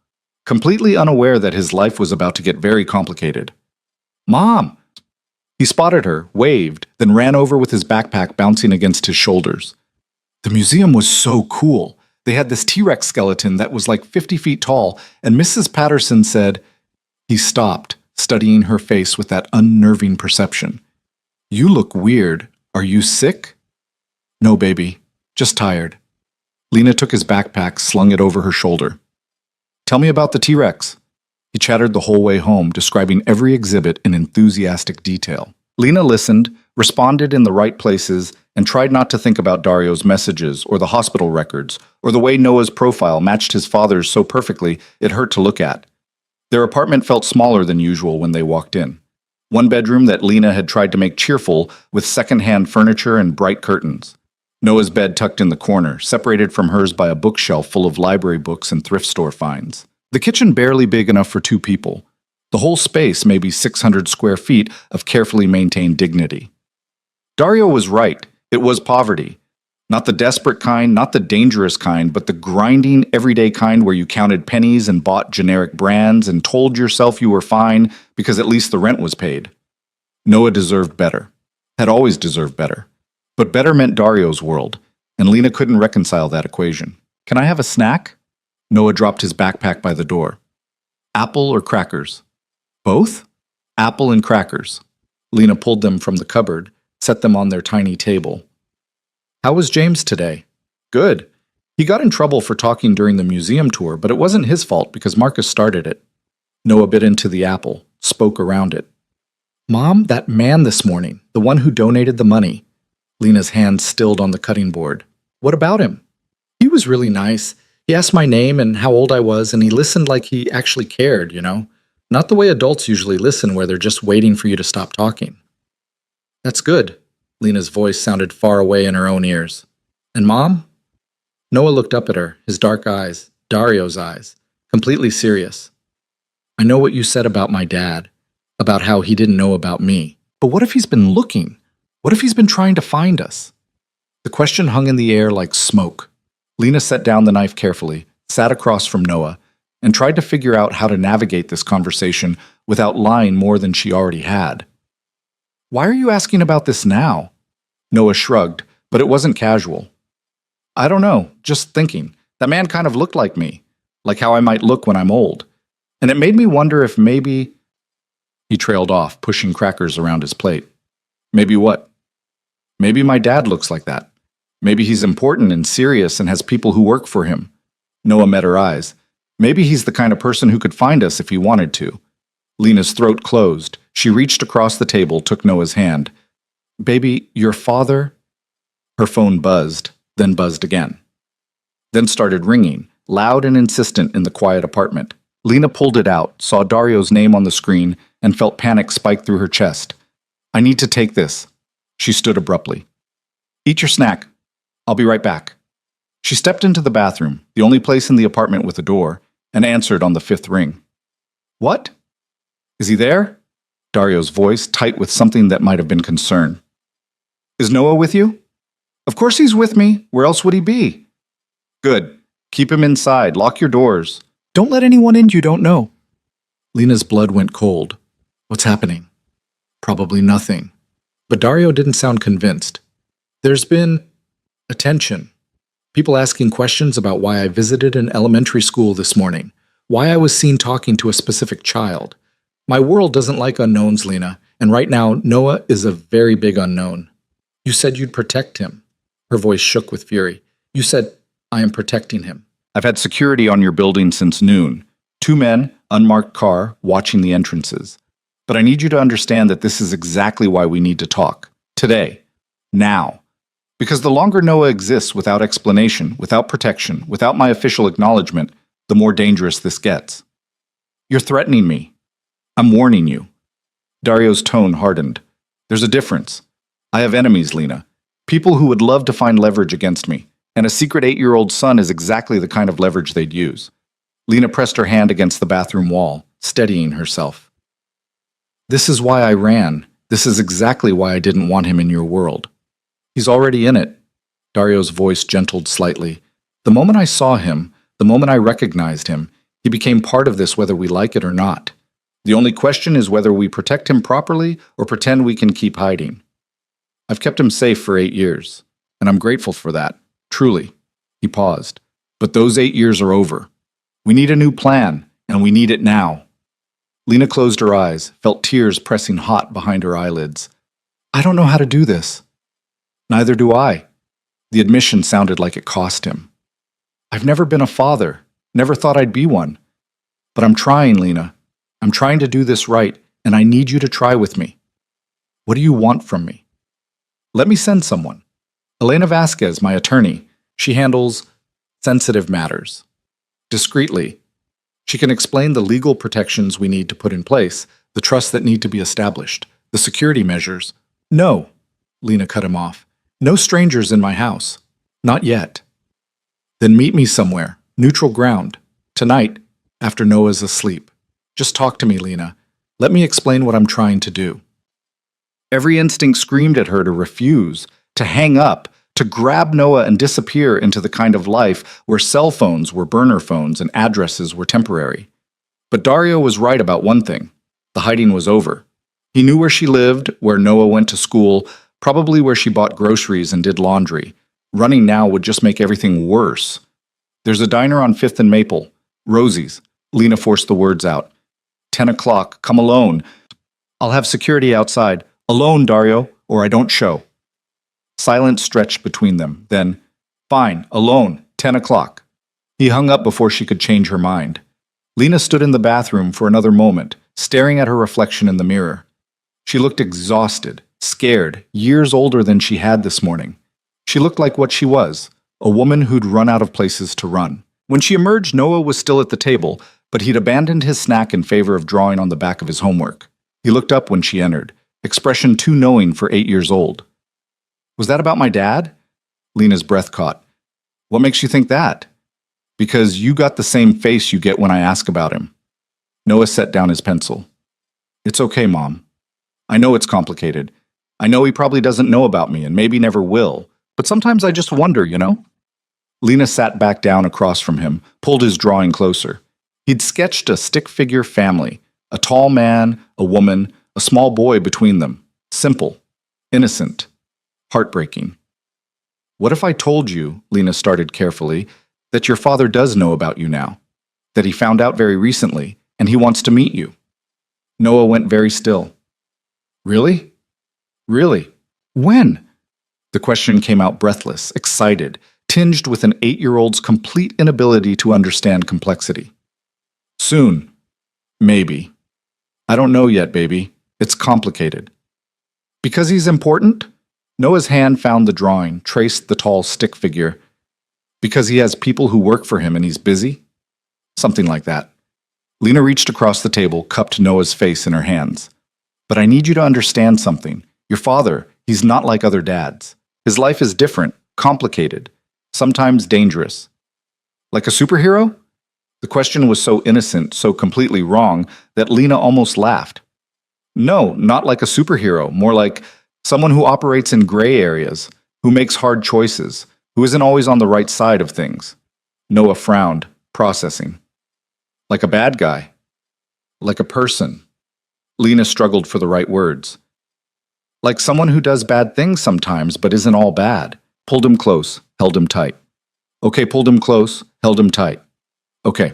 completely unaware that his life was about to get very complicated. "Mom!" He spotted her, waved, then ran over with his backpack bouncing against his shoulders. The museum was so cool. They had this T-Rex skeleton that was like 50 feet tall, and Mrs. Patterson said— He stopped, studying her face with that unnerving perception. "You look weird. Are you sick?" "No, baby. Just tired." Lena took his backpack, slung it over her shoulder. "Tell me about the T-Rex." He chattered the whole way home, describing every exhibit in enthusiastic detail. Lena listened, responded in the right places, and tried not to think about Dario's messages or the hospital records or the way Noah's profile matched his father's so perfectly it hurt to look at. Their apartment felt smaller than usual when they walked in. One bedroom that Lena had tried to make cheerful with second-hand furniture and bright curtains. Noah's bed tucked in the corner, separated from hers by a bookshelf full of library books and thrift store finds. The kitchen barely big enough for 2 people. The whole space maybe 600 square feet of carefully maintained dignity. Dario was right. It was poverty. Not the desperate kind, not the dangerous kind, but the grinding, everyday kind where you counted pennies and bought generic brands and told yourself you were fine because at least the rent was paid. Noah deserved better. Had always deserved better. But better meant Dario's world, and Lena couldn't reconcile that equation. "Can I have a snack?" Noah dropped his backpack by the door. "Apple or crackers?" "Both?" "Apple and crackers." Lena pulled them from the cupboard, set them on their tiny table. "How was James today?" "Good. He got in trouble for talking during the museum tour, but it wasn't his fault because Marcus started it." Noah bit into the apple, spoke around it. "Mom, that man this morning, the one who donated the money." Lena's hand stilled on the cutting board. "What about him?" "He was really nice. He asked my name and how old I was, and he listened like he actually cared, you know? Not the way adults usually listen where they're just waiting for you to stop talking." "That's good." Lena's voice sounded far away in her own ears. "And Mom?" Noah looked up at her, his dark eyes, Dario's eyes, completely serious. "I know what you said about my dad, about how he didn't know about me. But what if he's been looking? What if he's been trying to find us?" The question hung in the air like smoke. Lena set down the knife carefully, sat across from Noah, and tried to figure out how to navigate this conversation without lying more than she already had. "Why are you asking about this now?" Noah shrugged, but it wasn't casual. "I don't know, just thinking. That man kind of looked like me, like how I might look when I'm old. And it made me wonder if maybe—" He trailed off, pushing crackers around his plate. "Maybe what?" "Maybe my dad looks like that. Maybe he's important and serious and has people who work for him." Noah met her eyes. "Maybe he's the kind of person who could find us if he wanted to." Lena's throat closed. She reached across the table, took Noah's hand. "Baby, your father—" Her phone buzzed, then buzzed again. Then started ringing, loud and insistent in the quiet apartment. Lena pulled it out, saw Dario's name on the screen, and felt panic spike through her chest. "I need to take this." She stood abruptly. "Eat your snack. I'll be right back." She stepped into the bathroom, the only place in the apartment with a door, and answered on the 5th ring. "What? Is he there?" Dario's voice tight with something that might have been concern. "Is Noah with you?" Of course he's with me. Where else would he be? Good. Keep him inside. Lock your doors. Don't let anyone in you don't know. Lena's blood went cold. What's happening? Probably nothing. But Dario didn't sound convinced. There's been attention. People asking questions about why I visited an elementary school this morning, why I was seen talking to a specific child. My world doesn't like unknowns, Lena, and right now Noah is a very big unknown. You said you'd protect him. Her voice shook with fury. You said, I am protecting him. I've had security on your building since noon. 2 men, unmarked car, watching the entrances. But I need you to understand that this is exactly why we need to talk. Today. Now. Because the longer Noah exists without explanation, without protection, without my official acknowledgement, the more dangerous this gets. You're threatening me. I'm warning you. Dario's tone hardened. There's a difference. I have enemies, Lena. People who would love to find leverage against me. And a secret 8-year-old son is exactly the kind of leverage they'd use. Lena pressed her hand against the bathroom wall, steadying herself. This is why I ran. This is exactly why I didn't want him in your world. He's already in it. Dario's voice gentled slightly. The moment I saw him, the moment I recognized him, he became part of this whether we like it or not. The only question is whether we protect him properly or pretend we can keep hiding. I've kept him safe for 8 years, and I'm grateful for that, truly. He paused. But those 8 years are over. We need a new plan, and we need it now. Lena closed her eyes, felt tears pressing hot behind her eyelids. I don't know how to do this. Neither do I. The admission sounded like it cost him. I've never been a father, never thought I'd be one. But I'm trying, Lena. I'm trying to do this right, and I need you to try with me. What do you want from me? Let me send someone. Elena Vasquez, my attorney. She handles sensitive matters. Discreetly. She can explain the legal protections we need to put in place, the trusts that need to be established, the security measures. No, Lena cut him off. No strangers in my house. Not yet. Then meet me somewhere, neutral ground, tonight, after Noah's asleep. Just talk to me, Lena. Let me explain what I'm trying to do. Every instinct screamed at her to refuse, to hang up, to grab Noah and disappear into the kind of life where cell phones were burner phones and addresses were temporary. But Dario was right about one thing. The hiding was over. He knew where she lived, where Noah went to school, probably where she bought groceries and did laundry. Running now would just make everything worse. There's a diner on 5th and Maple. Rosie's. Lena forced the words out. 10 o'clock. Come alone. I'll have security outside. Alone, Dario, or I don't show. Silence stretched between them. Then, fine, alone, 10 o'clock. He hung up before she could change her mind. Lena stood in the bathroom for another moment, staring at her reflection in the mirror. She looked exhausted, scared, years older than she had this morning. She looked like what she was, a woman who'd run out of places to run. When she emerged, Noah was still at the table, but he'd abandoned his snack in favor of drawing on the back of his homework. He looked up when she entered, expression too knowing for 8 years old. Was that about my dad? Lena's breath caught. What makes you think that? Because you got the same face you get when I ask about him. Noah set down his pencil. It's okay, Mom. I know it's complicated. I know he probably doesn't know about me and maybe never will, but sometimes I just wonder, you know? Lena sat back down across from him, pulled his drawing closer. He'd sketched a stick-figure family, a tall man, a woman, a small boy between them. Simple, innocent, heartbreaking. What if I told you, Lena started carefully, that your father does know about you now, that he found out very recently, and he wants to meet you? Noah went very still. Really? Really? When? The question came out breathless, excited, tinged with an 8-year-old's complete inability to understand complexity. Soon. Maybe. I don't know yet, baby. It's complicated. Because he's important? Noah's hand found the drawing, traced the tall stick figure. Because he has people who work for him and he's busy? Something like that. Lena reached across the table, cupped Noah's face in her hands. But I need you to understand something. Your father, he's not like other dads. His life is different, complicated, sometimes dangerous. Like a superhero? The question was so innocent, so completely wrong, that Lena almost laughed. No, not like a superhero, more like someone who operates in gray areas, Who makes hard choices? Who isn't always on the right side of things? Noah frowned, processing. Like a bad guy. Like a person. Lena struggled for the right words. Like someone who does bad things sometimes, but isn't all bad. Pulled him close, held him tight. Okay, pulled him close, held him tight. Okay.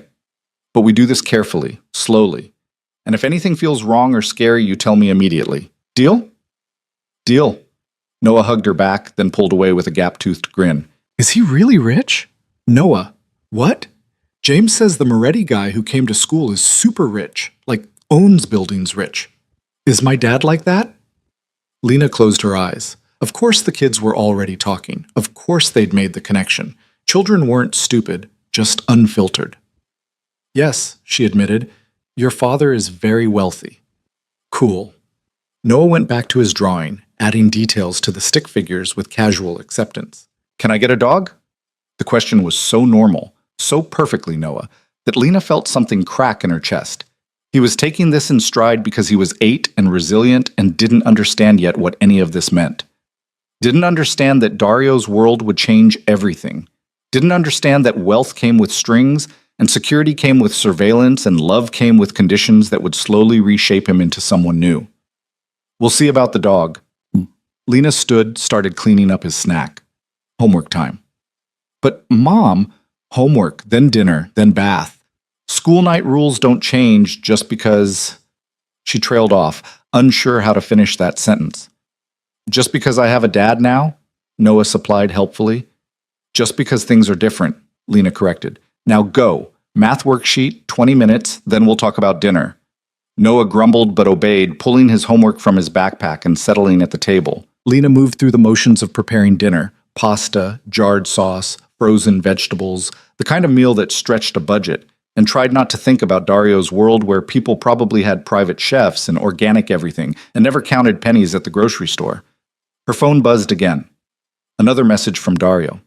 But we do this carefully, slowly. And if anything feels wrong or scary, you tell me immediately. Deal? Deal. Noah hugged her back, then pulled away with a gap-toothed grin. Is he really rich? Noah, what? James says the Moretti guy who came to school is super rich, like owns buildings rich. Is my dad like that? Lena closed her eyes. Of course the kids were already talking. Of course they'd made the connection. Children weren't stupid, just unfiltered. Yes, she admitted, your father is very wealthy. Cool. Noah went back to his drawing, adding details to the stick figures with casual acceptance. Can I get a dog? The question was so normal, so perfectly Noah, that Lena felt something crack in her chest. He was taking this in stride because he was 8 and resilient and didn't understand yet what any of this meant. Didn't understand that Dario's world would change everything. Didn't understand that wealth came with strings, and security came with surveillance, and love came with conditions that would slowly reshape him into someone new. We'll see about the dog. Lena stood, started cleaning up his snack. Homework time. But, Mom, homework, then dinner, then bath. School night rules don't change just because... She trailed off, unsure how to finish that sentence. Just because I have a dad now? Noah supplied helpfully. Just because things are different, Lena corrected. Now go. Math worksheet, 20 minutes, then we'll talk about dinner. Noah grumbled but obeyed, pulling his homework from his backpack and settling at the table. Lena moved through the motions of preparing dinner. Pasta, jarred sauce, frozen vegetables, the kind of meal that stretched a budget, and tried not to think about Dario's world where people probably had private chefs and organic everything and never counted pennies at the grocery store. Her phone buzzed again. Another message from Dario.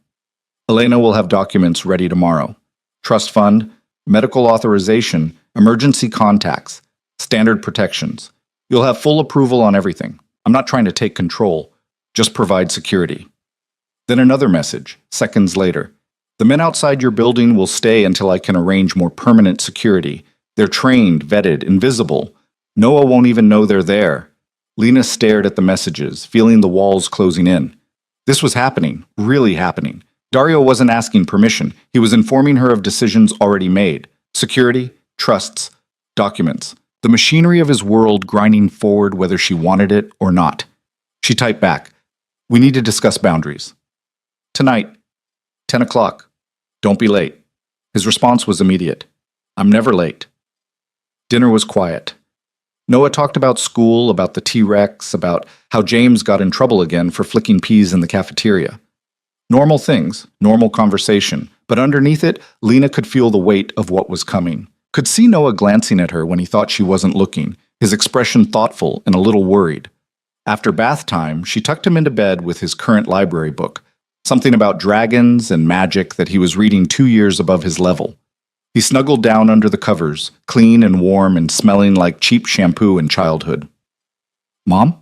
Elena will have documents ready tomorrow. Trust fund, medical authorization, emergency contacts, standard protections. You'll have full approval on everything. I'm not trying to take control, just provide security. Then another message, seconds later. The men outside your building will stay until I can arrange more permanent security. They're trained, vetted, invisible. Noah won't even know they're there. Lena stared at the messages, feeling the walls closing in. This was happening, really happening. Dario wasn't asking permission. He was informing her of decisions already made. Security, trusts, documents. The machinery of his world grinding forward whether she wanted it or not. She typed back, "We need to discuss boundaries. Tonight, 10 o'clock. Don't be late." His response was immediate. "I'm never late." Dinner was quiet. Noah talked about school, about the T-Rex, about how James got in trouble again for flicking peas in the cafeteria. Normal things, normal conversation, but underneath it, Lena could feel the weight of what was coming. Could see Noah glancing at her when he thought she wasn't looking, his expression thoughtful and a little worried. After bath time, she tucked him into bed with his current library book, something about dragons and magic that he was reading 2 years above his level. He snuggled down under the covers, clean and warm and smelling like cheap shampoo in childhood. "Mom?"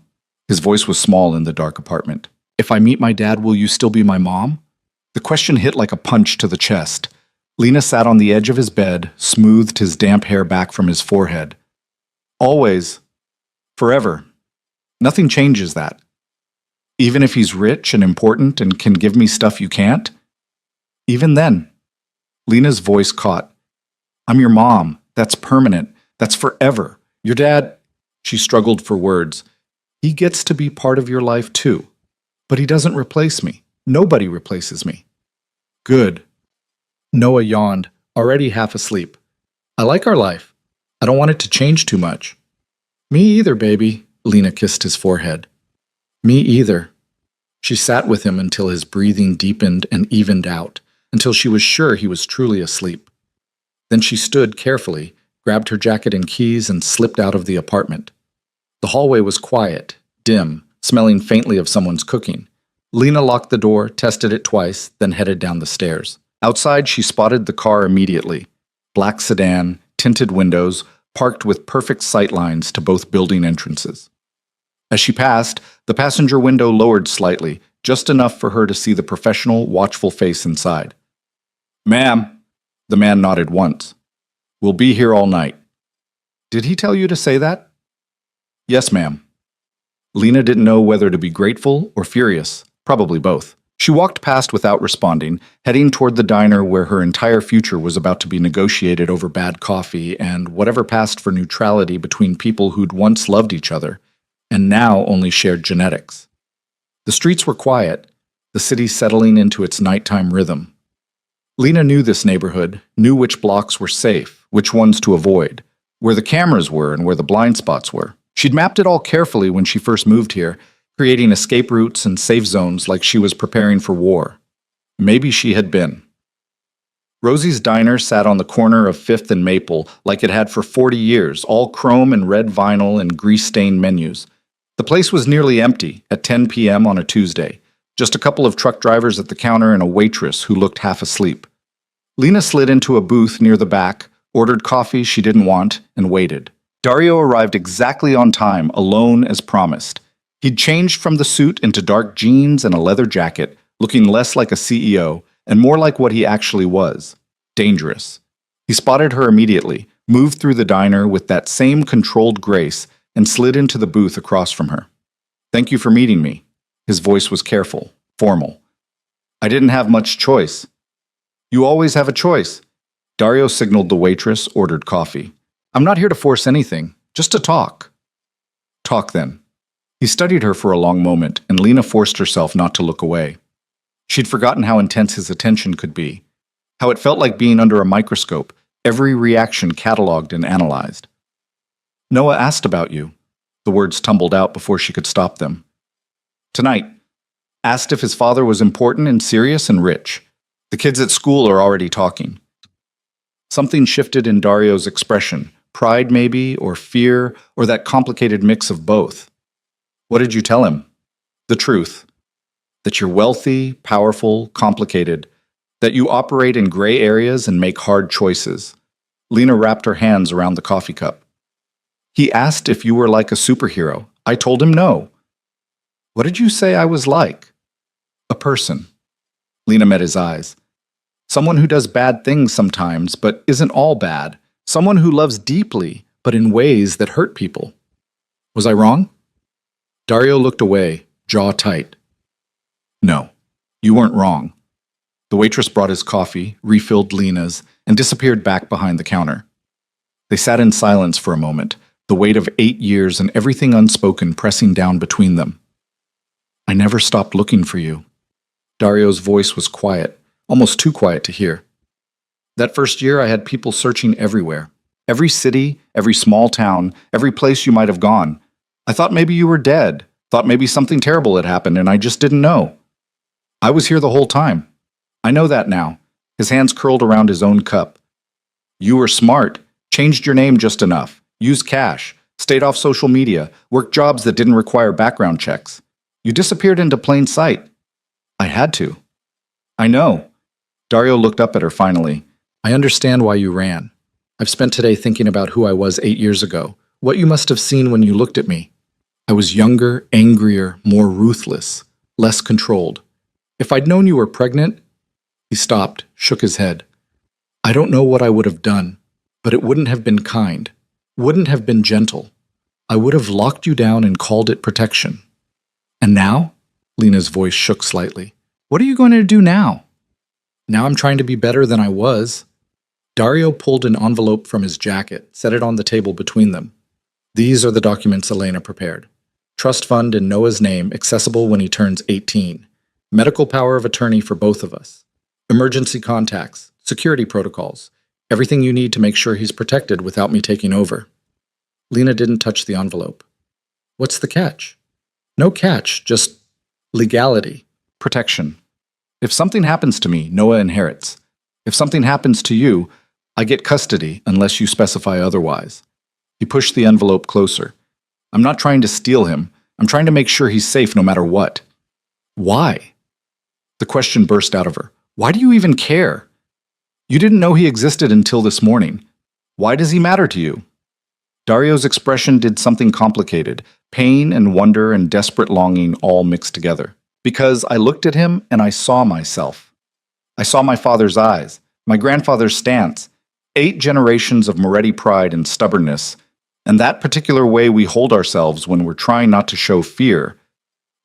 His voice was small in the dark apartment. "If I meet my dad, will you still be my mom?" The question hit like a punch to the chest. Lena sat on the edge of his bed, smoothed his damp hair back from his forehead. "Always. Forever. Nothing changes that. Even if he's rich and important and can give me stuff you can't? Even then." Lena's voice caught. "I'm your mom. That's permanent. That's forever. Your dad..." She struggled for words. "He gets to be part of your life too. But he doesn't replace me. Nobody replaces me." "Good." Noah yawned, already half asleep. "I like our life. I don't want it to change too much." "Me either, baby." Lena kissed his forehead. "Me either." She sat with him until his breathing deepened and evened out, until she was sure he was truly asleep. Then she stood carefully, grabbed her jacket and keys, and slipped out of the apartment. The hallway was quiet, dim, smelling faintly of someone's cooking. Lena locked the door, tested it twice, then headed down the stairs. Outside, she spotted the car immediately. Black sedan, tinted windows, parked with perfect sight lines to both building entrances. As she passed, the passenger window lowered slightly, just enough for her to see the professional, watchful face inside. "Ma'am," the man nodded once. "We'll be here all night." "Did he tell you to say that?" "Yes, ma'am." Lena didn't know whether to be grateful or furious, probably both. She walked past without responding, heading toward the diner where her entire future was about to be negotiated over bad coffee and whatever passed for neutrality between people who'd once loved each other and now only shared genetics. The streets were quiet, the city settling into its nighttime rhythm. Lena knew this neighborhood, knew which blocks were safe, which ones to avoid, where the cameras were and where the blind spots were. She'd mapped it all carefully when she first moved here, creating escape routes and safe zones like she was preparing for war. Maybe she had been. Rosie's Diner sat on the corner of 5th and Maple like it had for 40 years, all chrome and red vinyl and grease-stained menus. The place was nearly empty at 10 p.m. on a Tuesday, just a couple of truck drivers at the counter and a waitress who looked half asleep. Lena slid into a booth near the back, ordered coffee she didn't want, and waited. Dario arrived exactly on time, alone as promised. He'd changed from the suit into dark jeans and a leather jacket, looking less like a CEO and more like what he actually was, dangerous. He spotted her immediately, moved through the diner with that same controlled grace, and slid into the booth across from her. "Thank you for meeting me." His voice was careful, formal. "I didn't have much choice." "You always have a choice." Dario signaled the waitress, ordered coffee. "I'm not here to force anything, just to talk." "Talk then." He studied her for a long moment, and Lena forced herself not to look away. She'd forgotten how intense his attention could be, how it felt like being under a microscope, every reaction cataloged and analyzed. "Noah asked about you." The words tumbled out before she could stop them. "Tonight. Asked if his father was important and serious and rich. The kids at school are already talking." Something shifted in Dario's expression, pride maybe, or fear, or that complicated mix of both. "What did you tell him?" "The truth. That you're wealthy, powerful, complicated. That you operate in gray areas and make hard choices." Lena wrapped her hands around the coffee cup. "He asked if you were like a superhero. I told him no." "What did you say I was like?" "A person." Lena met his eyes. "Someone who does bad things sometimes, but isn't all bad. Someone who loves deeply, but in ways that hurt people." "Was I wrong?" Dario looked away, jaw tight. "No, you weren't wrong." The waitress brought his coffee, refilled Lena's, and disappeared back behind the counter. They sat in silence for a moment, the weight of 8 years and everything unspoken pressing down between them. "I never stopped looking for you." Dario's voice was quiet, almost too quiet to hear. "That first year I had people searching everywhere. Every city, every small town, every place you might have gone. I thought maybe you were dead, thought maybe something terrible had happened and I just didn't know. I was here the whole time. I know that now." His hands curled around his own cup. "You were smart, changed your name just enough, used cash, stayed off social media, worked jobs that didn't require background checks. You disappeared into plain sight." "I had to." "I know." Dario looked up at her finally. "I understand why you ran. I've spent today thinking about who I was 8 years ago, what you must have seen when you looked at me. I was younger, angrier, more ruthless, less controlled. If I'd known you were pregnant—" He stopped, shook his head. "I don't know what I would have done, but it wouldn't have been kind, wouldn't have been gentle. I would have locked you down and called it protection. And now?" Lena's voice shook slightly. "What are you going to do now?" "Now I'm trying to be better than I was." Dario pulled an envelope from his jacket, set it on the table between them. "These are the documents Elena prepared. Trust fund in Noah's name, accessible when he turns 18. Medical power of attorney for both of us. Emergency contacts, security protocols, everything you need to make sure he's protected without me taking over." Lena didn't touch the envelope. "What's the catch?" "No catch, just legality. Protection. If something happens to me, Noah inherits. If something happens to you, I get custody unless you specify otherwise." He pushed the envelope closer. "I'm not trying to steal him. I'm trying to make sure he's safe no matter what." "Why?" The question burst out of her. "Why do you even care? You didn't know he existed until this morning. Why does he matter to you?" Dario's expression did something complicated, pain and wonder and desperate longing all mixed together. Because I looked at him and I saw myself. I saw my father's eyes, my grandfather's stance, 8 generations of Moretti pride and stubbornness, and that particular way we hold ourselves when we're trying not to show fear.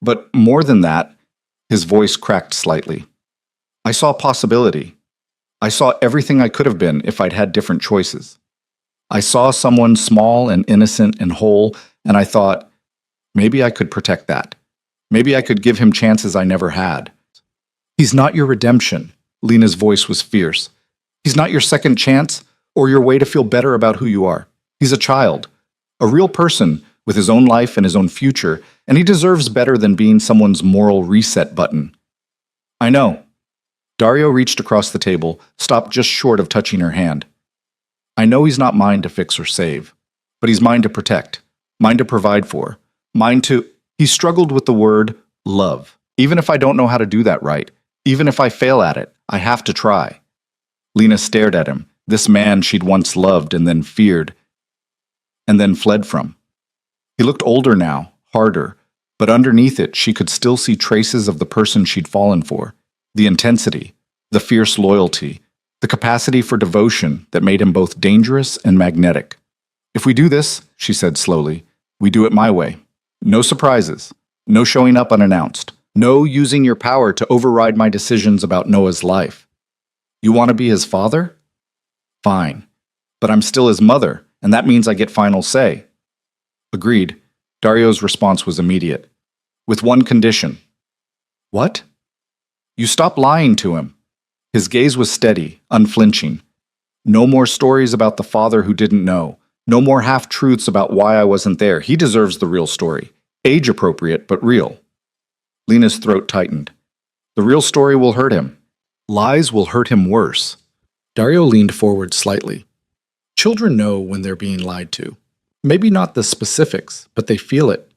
But more than that, his voice cracked slightly. I saw possibility. I saw everything I could have been if I'd had different choices. I saw someone small and innocent and whole, and I thought, maybe I could protect that. Maybe I could give him chances I never had. He's not your redemption. Lena's voice was fierce. He's not your second chance or your way to feel better about who you are. He's a child, a real person with his own life and his own future, and he deserves better than being someone's moral reset button. I know. Dario reached across the table, stopped just short of touching her hand. I know he's not mine to fix or save, but he's mine to protect, mine to provide for, mine to... He struggled with the word love. Even if I don't know how to do that right, even if I fail at it, I have to try. Lena stared at him, this man she'd once loved and then feared, and then fled from. He looked older now, harder, but underneath it she could still see traces of the person she'd fallen for, the intensity, the fierce loyalty, the capacity for devotion that made him both dangerous and magnetic. If we do this, she said slowly, we do it my way. No surprises, no showing up unannounced, no using your power to override my decisions about Noah's life. You want to be his father? Fine. But I'm still his mother, and that means I get final say. Agreed. Dario's response was immediate. With one condition. What? You stop lying to him. His gaze was steady, unflinching. No more stories about the father who didn't know. No more half-truths about why I wasn't there. He deserves the real story. Age-appropriate, but real. Lena's throat tightened. The real story will hurt him. Lies will hurt him worse. Dario leaned forward slightly. Children know when they're being lied to. Maybe not the specifics, but they feel it.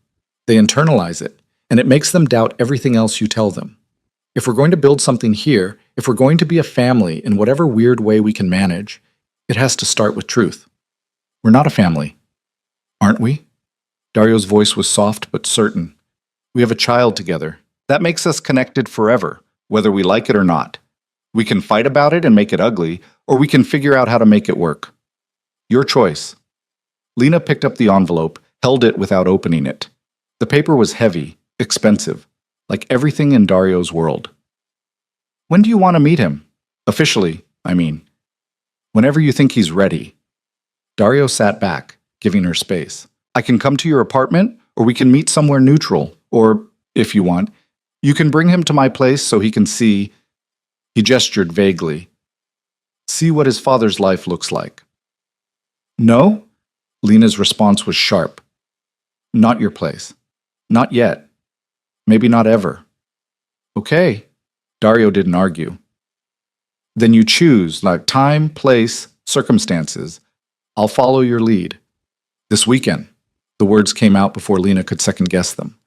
They internalize it, and it makes them doubt everything else you tell them. If we're going to build something here, if we're going to be a family in whatever weird way we can manage, it has to start with truth. We're not a family, aren't we? Dario's voice was soft but certain. We have a child together. That makes us connected forever, whether we like it or not. We can fight about it and make it ugly, or we can figure out how to make it work. Your choice. Lena picked up the envelope, held it without opening it. The paper was heavy, expensive, like everything in Dario's world. When do you want to meet him? Officially, I mean. Whenever you think he's ready. Dario sat back, giving her space. I can come to your apartment, or we can meet somewhere neutral, or, if you want, you can bring him to my place so he can see... He gestured vaguely. See what his father's life looks like. No? Lena's response was sharp. Not your place. Not yet. Maybe not ever. Okay. Dario didn't argue. Then you choose, like time, place, circumstances. I'll follow your lead. This weekend. The words came out before Lena could second-guess them.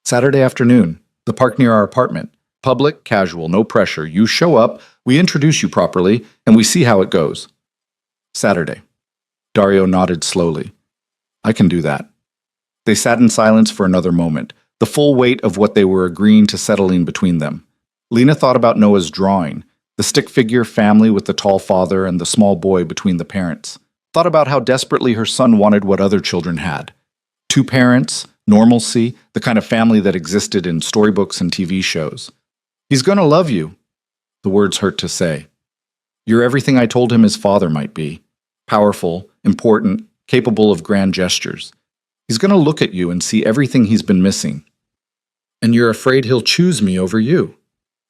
Saturday afternoon. The park near our apartment. Public, casual, no pressure. You show up, we introduce you properly, and we see how it goes. Saturday. Dario nodded slowly. I can do that. They sat in silence for another moment, the full weight of what they were agreeing to settling between them. Lena thought about Noah's drawing, the stick figure family with the tall father and the small boy between the parents. Thought about how desperately her son wanted what other children had. 2 parents, normalcy, the kind of family that existed in storybooks and TV shows. He's gonna love you. The words hurt to say. You're everything I told him his father might be. Powerful, important, capable of grand gestures. He's gonna look at you and see everything he's been missing. And you're afraid he'll choose me over you.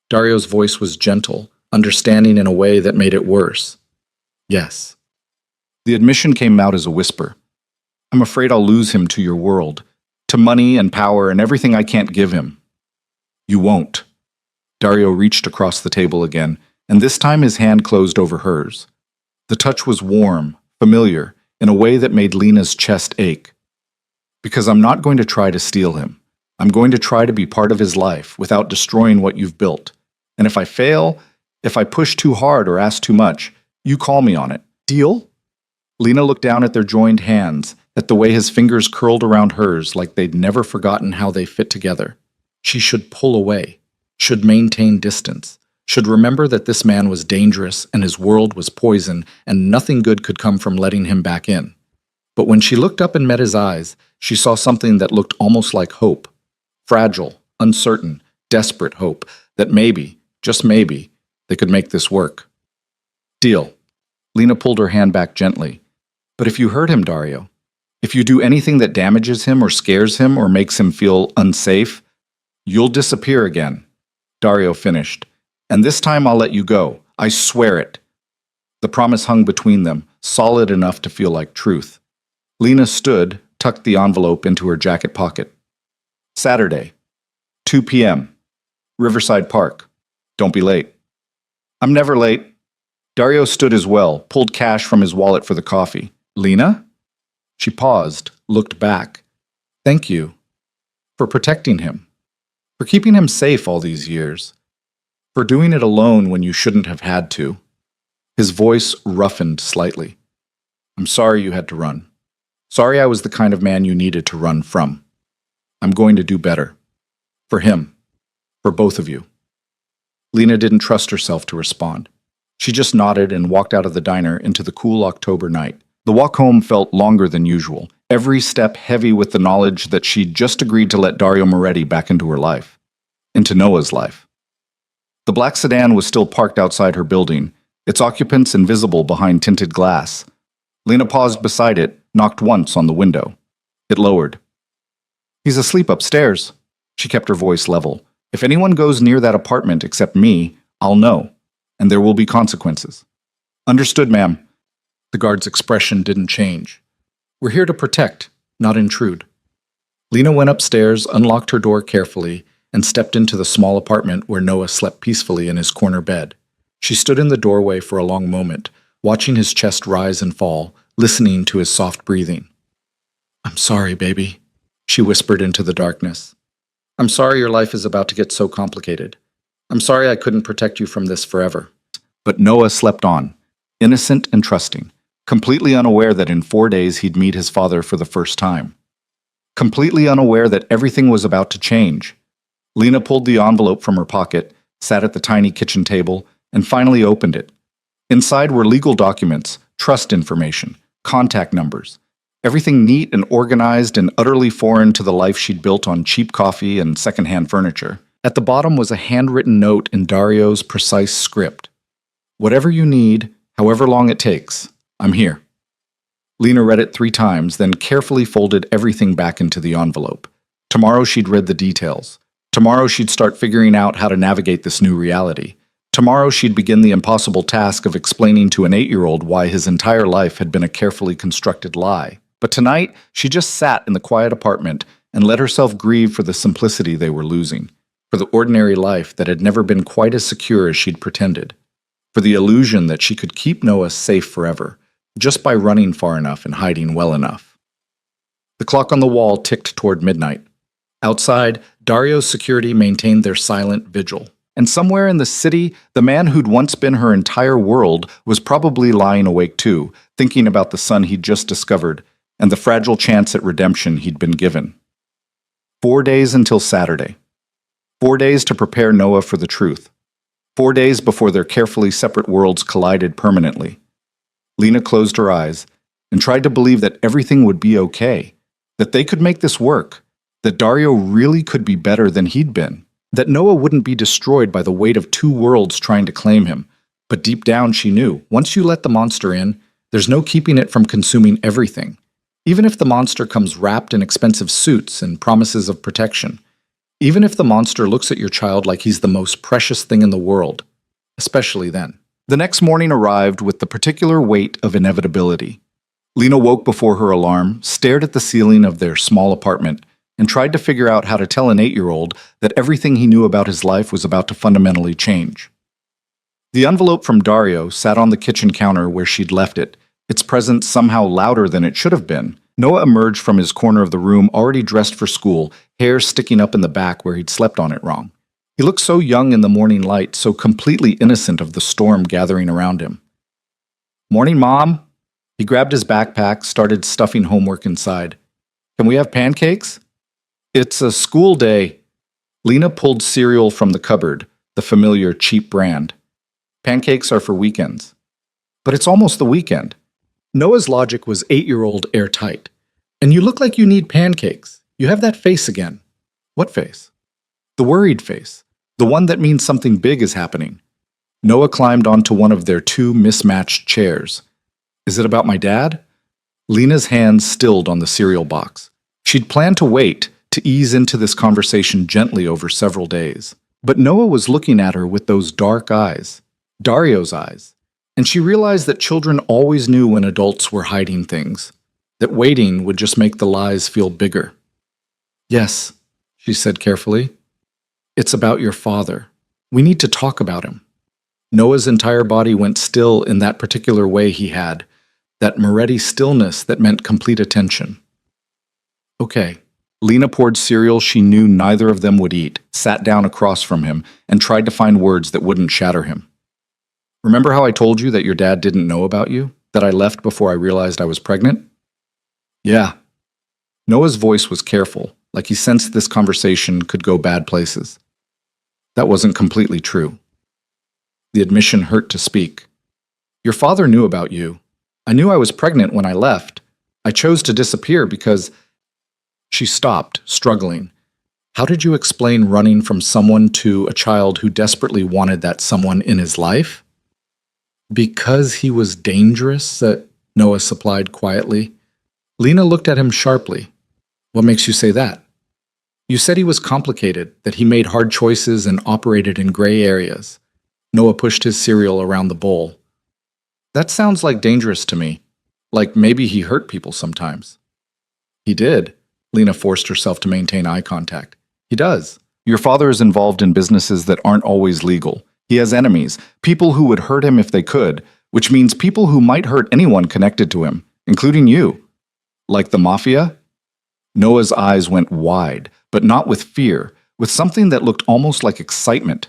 Dario's voice was gentle, understanding in a way that made it worse. Yes. The admission came out as a whisper. I'm afraid I'll lose him to your world, to money and power and everything I can't give him. You won't. Dario reached across the table again, and this time his hand closed over hers. The touch was warm, familiar, in a way that made Lena's chest ache. Because I'm not going to try to steal him. I'm going to try to be part of his life without destroying what you've built. And if I fail, if I push too hard or ask too much, you call me on it. Deal? Lena looked down at their joined hands, at the way his fingers curled around hers like they'd never forgotten how they fit together. She should pull away, should maintain distance, should remember that this man was dangerous and his world was poison and nothing good could come from letting him back in. But when she looked up and met his eyes, she saw something that looked almost like hope. Fragile, uncertain, desperate hope that maybe, just maybe, they could make this work. Deal. Lena pulled her hand back gently. But if you hurt him, Dario, if you do anything that damages him or scares him or makes him feel unsafe, you'll disappear again. Dario finished. And this time I'll let you go. I swear it. The promise hung between them, solid enough to feel like truth. Lena stood, tucked the envelope into her jacket pocket. Saturday, 2 p.m., Riverside Park. Don't be late. I'm never late. Dario stood as well, pulled cash from his wallet for the coffee. Lena? She paused, looked back. Thank you. For protecting him. For keeping him safe all these years. For doing it alone when you shouldn't have had to. His voice roughened slightly. I'm sorry you had to run. Sorry I was the kind of man you needed to run from. I'm going to do better. For him. For both of you. Lena didn't trust herself to respond. She just nodded and walked out of the diner into the cool October night. The walk home felt longer than usual, every step heavy with the knowledge that she'd just agreed to let Dario Moretti back into her life. Into Noah's life. The black sedan was still parked outside her building, its occupants invisible behind tinted glass. Lena paused beside it, knocked once on the window. It lowered. He's asleep upstairs. She kept her voice level. If anyone goes near that apartment except me, I'll know, and there will be consequences. Understood, ma'am. The guard's expression didn't change. We're here to protect, not intrude. Lena went upstairs, unlocked her door carefully, and stepped into the small apartment where Noah slept peacefully in his corner bed. She stood in the doorway for a long moment, watching his chest rise and fall, listening to his soft breathing. I'm sorry, baby, she whispered into the darkness. I'm sorry your life is about to get so complicated. I'm sorry I couldn't protect you from this forever. But Noah slept on, innocent and trusting, completely unaware that in 4 days he'd meet his father for the first time. Completely unaware that everything was about to change. Lena pulled the envelope from her pocket, sat at the tiny kitchen table, and finally opened it. Inside were legal documents, trust information, contact numbers, everything neat and organized and utterly foreign to the life she'd built on cheap coffee and secondhand furniture. At the bottom was a handwritten note in Dario's precise script. Whatever you need, however long it takes, I'm here. Lena read it 3 times, then carefully folded everything back into the envelope. Tomorrow she'd read the details. Tomorrow she'd start figuring out how to navigate this new reality. Tomorrow she'd begin the impossible task of explaining to an 8-year-old why his entire life had been a carefully constructed lie. But tonight, she just sat in the quiet apartment and let herself grieve for the simplicity they were losing, for the ordinary life that had never been quite as secure as she'd pretended, for the illusion that she could keep Noah safe forever, just by running far enough and hiding well enough. The clock on the wall ticked toward midnight. Outside, Dario's security maintained their silent vigil. And somewhere in the city, the man who'd once been her entire world was probably lying awake too, thinking about the son he'd just discovered and the fragile chance at redemption he'd been given. 4 days until Saturday. 4 days to prepare Noah for the truth. 4 days before their carefully separate worlds collided permanently. Lena closed her eyes and tried to believe that everything would be okay, that they could make this work, that Dario really could be better than he'd been, that Noah wouldn't be destroyed by the weight of 2 worlds trying to claim him. But deep down she knew, once you let the monster in, there's no keeping it from consuming everything. Even if the monster comes wrapped in expensive suits and promises of protection. Even if the monster looks at your child like he's the most precious thing in the world. Especially then. The next morning arrived with the particular weight of inevitability. Lena woke before her alarm, stared at the ceiling of their small apartment, and tried to figure out how to tell an 8-year-old that everything he knew about his life was about to fundamentally change. The envelope from Dario sat on the kitchen counter where she'd left it, its presence somehow louder than it should have been. Noah emerged from his corner of the room already dressed for school, hair sticking up in the back where he'd slept on it wrong. He looked so young in the morning light, so completely innocent of the storm gathering around him. "Morning, Mom," He grabbed his backpack, started stuffing homework inside. Can we have pancakes? It's a school day. Lena pulled cereal from the cupboard, the familiar cheap brand. Pancakes are for weekends. But it's almost the weekend. Noah's logic was 8-year-old airtight. And you look like you need pancakes. You have that face again. What face? The worried face. The one that means something big is happening. Noah climbed onto one of their 2 mismatched chairs. Is it about my dad? Lena's hands stilled on the cereal box. She'd planned to wait, to ease into this conversation gently over several days. But Noah was looking at her with those dark eyes, Dario's eyes, and she realized that children always knew when adults were hiding things, that waiting would just make the lies feel bigger. Yes, she said carefully. It's about your father. We need to talk about him. Noah's entire body went still in that particular way he had, that Moretti stillness that meant complete attention. Okay. Lena poured cereal she knew neither of them would eat, sat down across from him, and tried to find words that wouldn't shatter him. Remember how I told you that your dad didn't know about you? That I left before I realized I was pregnant? Yeah. Noah's voice was careful, like he sensed this conversation could go bad places. That wasn't completely true. The admission hurt to speak. Your father knew about you. I knew I was pregnant when I left. I chose to disappear because... She stopped, struggling. How did you explain running from someone to a child who desperately wanted that someone in his life? Because he was dangerous, Noah supplied quietly. Lena looked at him sharply. What makes you say that? You said he was complicated, that he made hard choices and operated in gray areas. Noah pushed his cereal around the bowl. That sounds like dangerous to me. Like maybe he hurt people sometimes. He did. Lena forced herself to maintain eye contact. He does. Your father is involved in businesses that aren't always legal. He has enemies, people who would hurt him if they could, which means people who might hurt anyone connected to him, including you. Like the Mafia? Noah's eyes went wide, but not with fear, with something that looked almost like excitement.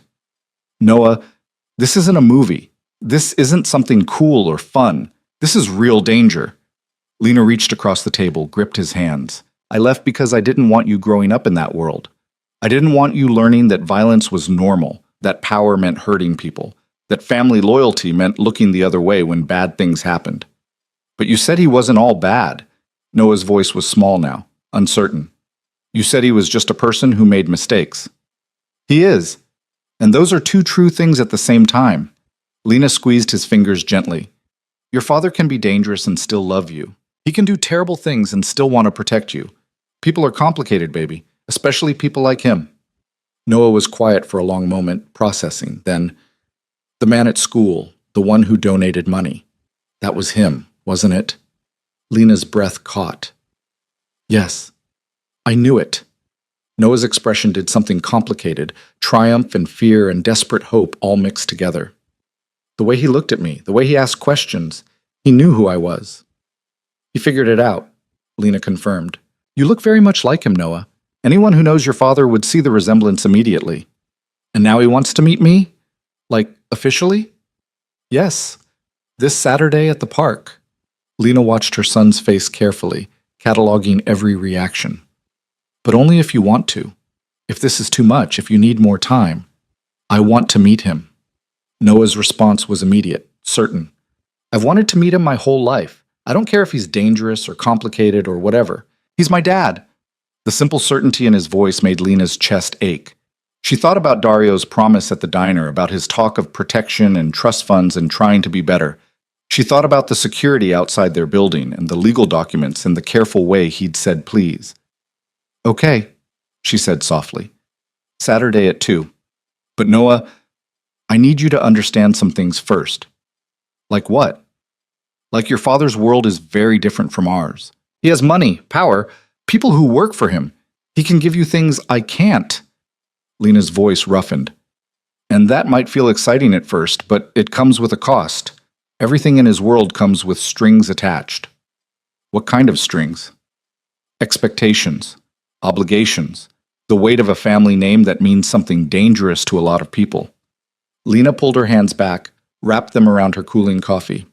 Noah, this isn't a movie. This isn't something cool or fun. This is real danger. Lena reached across the table, gripped his hands. I left because I didn't want you growing up in that world. I didn't want you learning that violence was normal, that power meant hurting people, that family loyalty meant looking the other way when bad things happened. But you said he wasn't all bad. Noah's voice was small now, uncertain. You said he was just a person who made mistakes. He is. And those are 2 true things at the same time. Lena squeezed his fingers gently. Your father can be dangerous and still love you. He can do terrible things and still want to protect you. People are complicated, baby, especially people like him. Noah was quiet for a long moment, processing. Then, the man at school, the one who donated money. That was him, wasn't it? Lena's breath caught. Yes, I knew it. Noah's expression did something complicated, triumph and fear and desperate hope all mixed together. The way he looked at me, the way he asked questions, he knew who I was. He figured it out, Lena confirmed. You look very much like him, Noah. Anyone who knows your father would see the resemblance immediately. And now he wants to meet me? Like, officially? Yes. This Saturday at the park. Lena watched her son's face carefully, cataloging every reaction. But only if you want to. If this is too much, if you need more time. I want to meet him. Noah's response was immediate, certain. I've wanted to meet him my whole life. I don't care if he's dangerous or complicated or whatever. He's my dad. The simple certainty in his voice made Lena's chest ache. She thought about Dario's promise at the diner, about his talk of protection and trust funds and trying to be better. She thought about the security outside their building and the legal documents and the careful way he'd said please. Okay, she said softly. Saturday at 2. But Noah, I need you to understand some things first. Like what? Like your father's world is very different from ours. He has money, power, people who work for him. He can give you things I can't. Lena's voice roughened. And that might feel exciting at first, but it comes with a cost. Everything in his world comes with strings attached. What kind of strings? Expectations, obligations, the weight of a family name that means something dangerous to a lot of people. Lena pulled her hands back, wrapped them around her cooling coffee.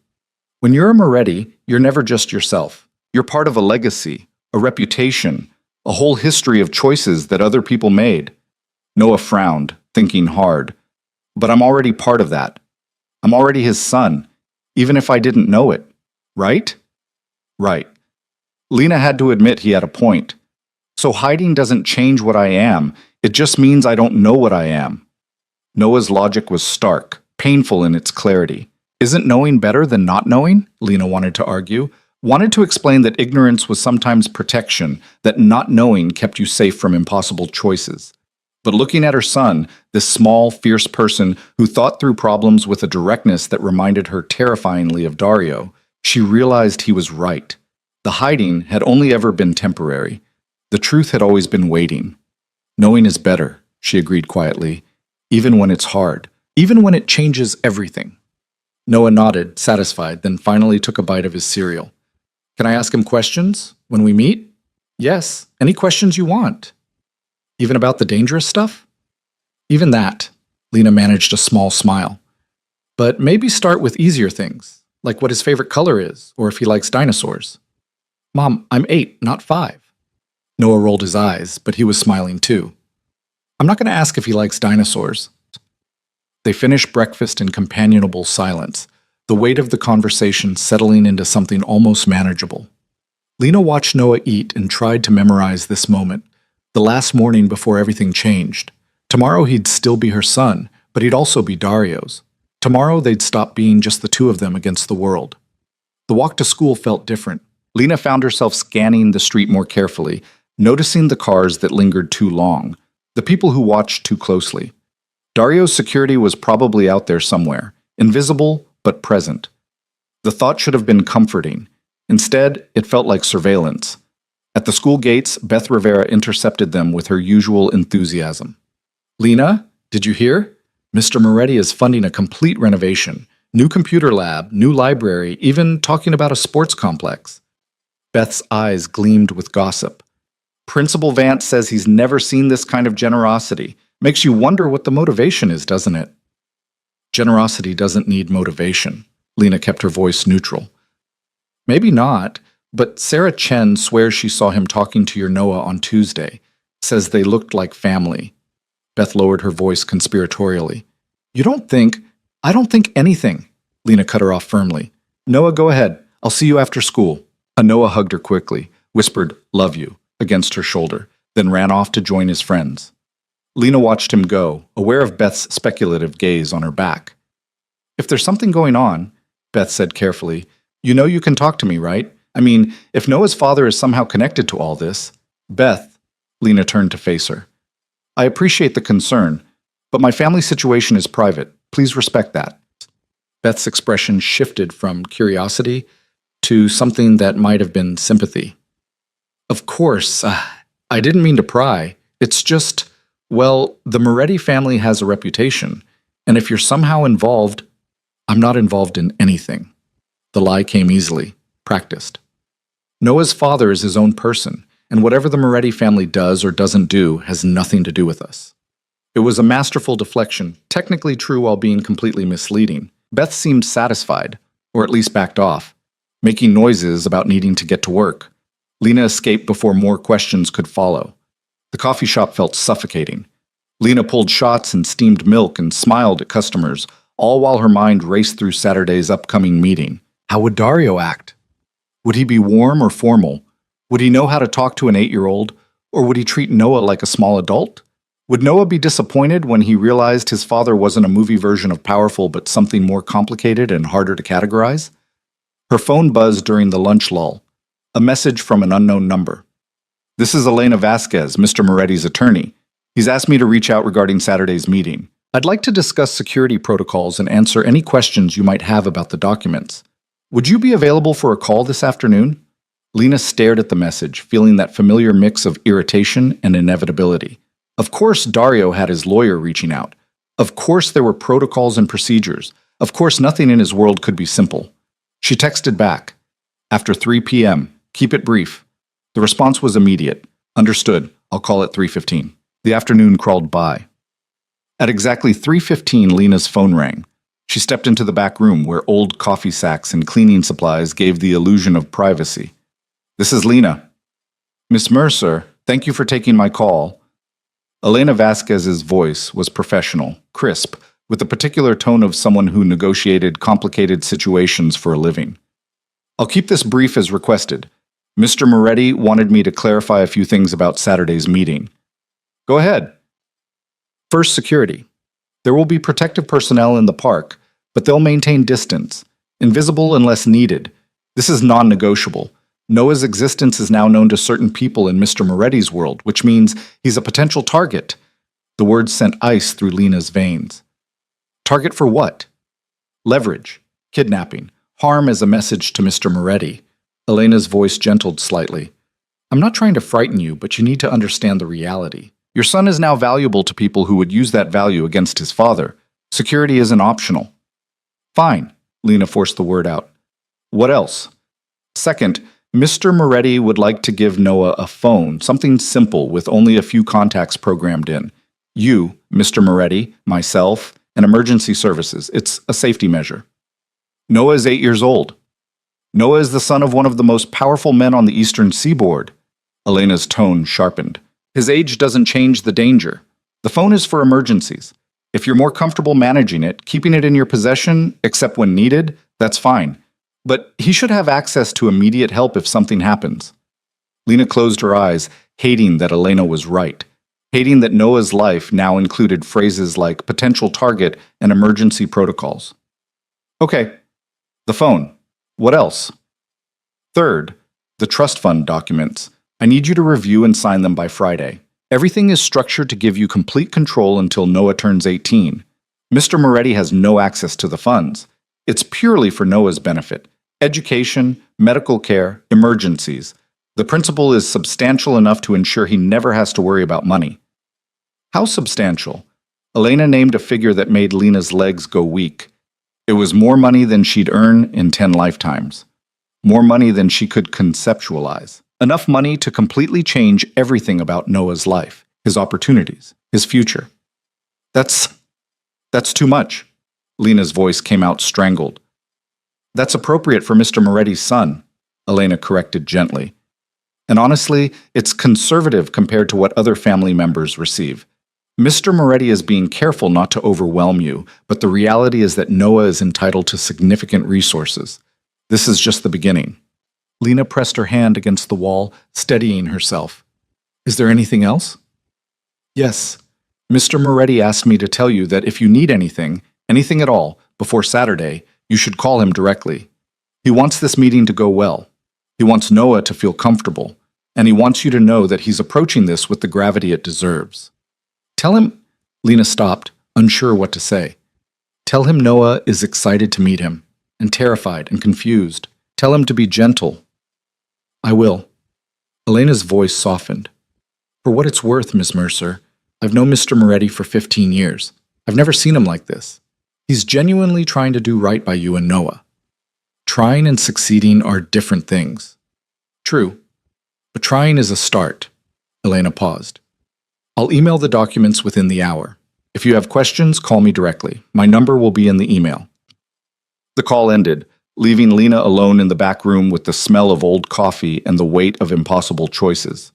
When you're a Moretti, you're never just yourself. You're part of a legacy, a reputation, a whole history of choices that other people made. Noah frowned, thinking hard. But I'm already part of that. I'm already his son, even if I didn't know it. Right? Right. Lena had to admit he had a point. So hiding doesn't change what I am. It just means I don't know what I am. Noah's logic was stark, painful in its clarity. Isn't knowing better than not knowing? Lena wanted to argue. Wanted to explain that ignorance was sometimes protection, that not knowing kept you safe from impossible choices. But looking at her son, this small, fierce person who thought through problems with a directness that reminded her terrifyingly of Dario, she realized he was right. The hiding had only ever been temporary. The truth had always been waiting. Knowing is better, she agreed quietly, even when it's hard, even when it changes everything. Noah nodded, satisfied, then finally took a bite of his cereal. Can I ask him questions when we meet? Yes, any questions you want. Even about the dangerous stuff? Even that. Lena managed a small smile. But maybe start with easier things, like what his favorite color is, or if he likes dinosaurs. Mom, I'm 8, not 5. Noah rolled his eyes, but he was smiling too. I'm not going to ask if he likes dinosaurs. They finished breakfast in companionable silence, the weight of the conversation settling into something almost manageable. Lena watched Noah eat and tried to memorize this moment, the last morning before everything changed. Tomorrow he'd still be her son, but he'd also be Dario's. Tomorrow they'd stop being just the two of them against the world. The walk to school felt different. Lena found herself scanning the street more carefully, noticing the cars that lingered too long, the people who watched too closely. Dario's security was probably out there somewhere, invisible but present. The thought should have been comforting. Instead, it felt like surveillance. At the school gates, Beth Rivera intercepted them with her usual enthusiasm. Lena, did you hear? Mr. Moretti is funding a complete renovation. New computer lab, new library, even talking about a sports complex. Beth's eyes gleamed with gossip. Principal Vance says he's never seen this kind of generosity. Makes you wonder what the motivation is, doesn't it? Generosity doesn't need motivation. Lena kept her voice neutral. Maybe not, but Sarah Chen swears she saw him talking to your Noah on Tuesday. Says they looked like family. Beth lowered her voice conspiratorially. I don't think anything. Lena cut her off firmly. Noah, go ahead. I'll see you after school. Noah hugged her quickly, whispered, love you, against her shoulder, then ran off to join his friends. Lena watched him go, aware of Beth's speculative gaze on her back. If there's something going on, Beth said carefully, you know you can talk to me, right? I mean, if Noah's father is somehow connected to all this. Beth, Lena turned to face her. I appreciate the concern, but my family situation is private. Please respect that. Beth's expression shifted from curiosity to something that might have been sympathy. Of course, I didn't mean to pry. It's just, well, the Moretti family has a reputation, and if you're somehow involved, I'm not involved in anything. The lie came easily, practiced. Noah's father is his own person, and whatever the Moretti family does or doesn't do has nothing to do with us. It was a masterful deflection, technically true while being completely misleading. Beth seemed satisfied, or at least backed off, making noises about needing to get to work. Lena escaped before more questions could follow. The coffee shop felt suffocating. Lena pulled shots and steamed milk and smiled at customers, all while her mind raced through Saturday's upcoming meeting. How would Dario act? Would he be warm or formal? Would he know how to talk to an 8-year-old? Or would he treat Noah like a small adult? Would Noah be disappointed when he realized his father wasn't a movie version of powerful but something more complicated and harder to categorize? Her phone buzzed during the lunch lull. A message from an unknown number. This is Elena Vasquez, Mr. Moretti's attorney. He's asked me to reach out regarding Saturday's meeting. I'd like to discuss security protocols and answer any questions you might have about the documents. Would you be available for a call this afternoon? Lena stared at the message, feeling that familiar mix of irritation and inevitability. Of course Dario had his lawyer reaching out. Of course there were protocols and procedures. Of course nothing in his world could be simple. She texted back. After 3 p.m., keep it brief. The response was immediate. Understood. I'll call at 3:15. The afternoon crawled by. At exactly 3:15, Lena's phone rang. She stepped into the back room where old coffee sacks and cleaning supplies gave the illusion of privacy. "This is Lena." "Miss Mercer, thank you for taking my call." Elena Vasquez's voice was professional, crisp, with the particular tone of someone who negotiated complicated situations for a living. "I'll keep this brief as requested. Mr. Moretti wanted me to clarify a few things about Saturday's meeting." "Go ahead." "First, security. There will be protective personnel in the park, but they'll maintain distance, invisible unless needed. This is non-negotiable. Noah's existence is now known to certain people in Mr. Moretti's world, which means he's a potential target." The words sent ice through Lena's veins. "Target for what?" "Leverage, kidnapping, harm as a message to Mr. Moretti." Elena's voice gentled slightly. "I'm not trying to frighten you, but you need to understand the reality. Your son is now valuable to people who would use that value against his father. Security isn't optional." "Fine," Lena forced the word out. "What else?" "Second, Mr. Moretti would like to give Noah a phone, something simple with only a few contacts programmed in. You, Mr. Moretti, myself, and emergency services. It's a safety measure." "Noah is 8 years old." "Noah is the son of one of the most powerful men on the eastern seaboard." Elena's tone sharpened. "His age doesn't change the danger. The phone is for emergencies. If you're more comfortable managing it, keeping it in your possession, except when needed, that's fine. But he should have access to immediate help if something happens." Lena closed her eyes, hating that Elena was right, hating that Noah's life now included phrases like potential target and emergency protocols. "Okay, the phone. What else?" "Third, the trust fund documents. I need you to review and sign them by Friday. Everything is structured to give you complete control until Noah turns 18. Mr. Moretti has no access to the funds. It's purely for Noah's benefit. Education, medical care, emergencies. The principal is substantial enough to ensure he never has to worry about money." "How substantial?" Elena named a figure that made Lena's legs go weak. It was more money than she'd earn in 10 lifetimes. More money than she could conceptualize. Enough money to completely change everything about Noah's life, his opportunities, his future. That's too much." Lena's voice came out strangled. "That's appropriate for Mr. Moretti's son," Elena corrected gently. "And honestly, it's conservative compared to what other family members receive. Mr. Moretti is being careful not to overwhelm you, but the reality is that Noah is entitled to significant resources. This is just the beginning." Lena pressed her hand against the wall, steadying herself. "Is there anything else?" "Yes. Mr. Moretti asked me to tell you that if you need anything at all, before Saturday, you should call him directly. He wants this meeting to go well. He wants Noah to feel comfortable, and he wants you to know that he's approaching this with the gravity it deserves. Tell him—" Lena stopped, unsure what to say. "Tell him Noah is excited to meet him, and terrified and confused. Tell him to be gentle." "I will." Elena's voice softened. "For what it's worth, Miss Mercer, I've known Mr. Moretti for 15 years. I've never seen him like this. He's genuinely trying to do right by you and Noah. Trying and succeeding are different things." "True, but trying is a start." Elena paused. "I'll email the documents within the hour. If you have questions, call me directly. My number will be in the email." The call ended, leaving Lena alone in the back room with the smell of old coffee and the weight of impossible choices.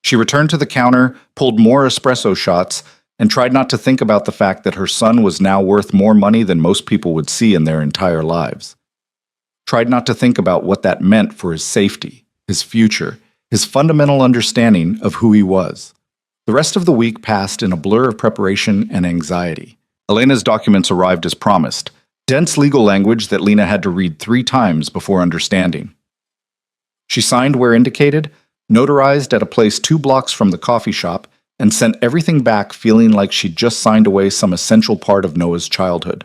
She returned to the counter, pulled more espresso shots, and tried not to think about the fact that her son was now worth more money than most people would see in their entire lives. Tried not to think about what that meant for his safety, his future, his fundamental understanding of who he was. The rest of the week passed in a blur of preparation and anxiety. Elena's documents arrived as promised, dense legal language that Lena had to read 3 times before understanding. She signed where indicated, notarized at a place 2 blocks from the coffee shop, and sent everything back feeling like she'd just signed away some essential part of Noah's childhood.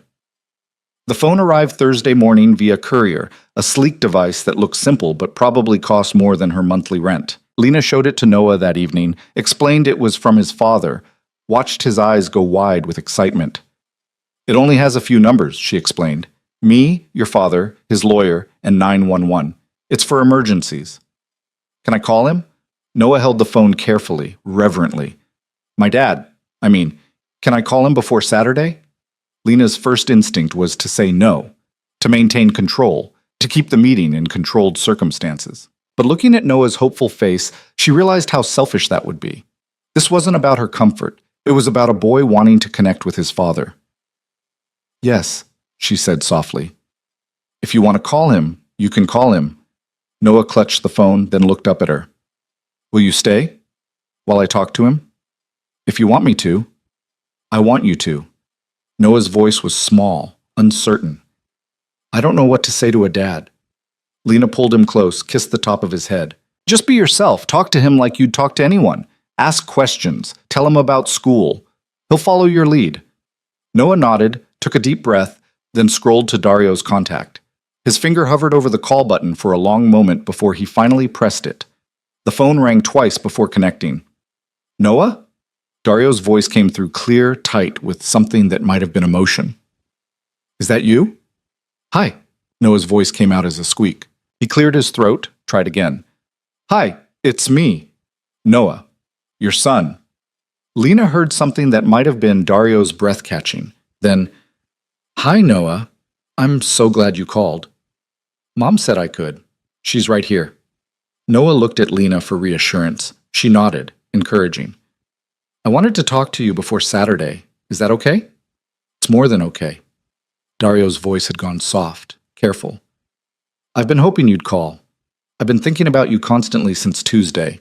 The phone arrived Thursday morning via courier, a sleek device that looked simple but probably cost more than her monthly rent. Lena showed it to Noah that evening, explained it was from his father, watched his eyes go wide with excitement. "It only has a few numbers," she explained. "Me, your father, his lawyer, and 911. It's for emergencies." "Can I call him?" Noah held the phone carefully, reverently. Can I call him before Saturday?" Lena's first instinct was to say no, to maintain control, to keep the meeting in controlled circumstances. But looking at Noah's hopeful face, she realized how selfish that would be. This wasn't about her comfort. It was about a boy wanting to connect with his father. Yes, she said softly. If you want to call him, you can call him. Noah clutched the phone, then looked up at her. Will you stay while I talk to him? If you want me to. I want you to. Noah's voice was small, uncertain. I don't know what to say to a dad. Lena pulled him close, kissed the top of his head. Just be yourself. Talk to him like you'd talk to anyone. Ask questions. Tell him about school. He'll follow your lead. Noah nodded, took a deep breath, then scrolled to Dario's contact. His finger hovered over the call button for a long moment before he finally pressed it. The phone rang twice before connecting. Noah? Dario's voice came through clear, tight, with something that might have been emotion. Is that you? Hi. Noah's voice came out as a squeak. He cleared his throat, tried again. Hi, it's me. Noah. Your son. Lena heard something that might have been Dario's breath catching. Then, Hi, Noah. I'm so glad you called. Mom said I could. She's right here. Noah looked at Lena for reassurance. She nodded, encouraging. I wanted to talk to you before Saturday. Is that okay? It's more than okay. Dario's voice had gone soft, careful. I've been hoping you'd call. I've been thinking about you constantly since Tuesday.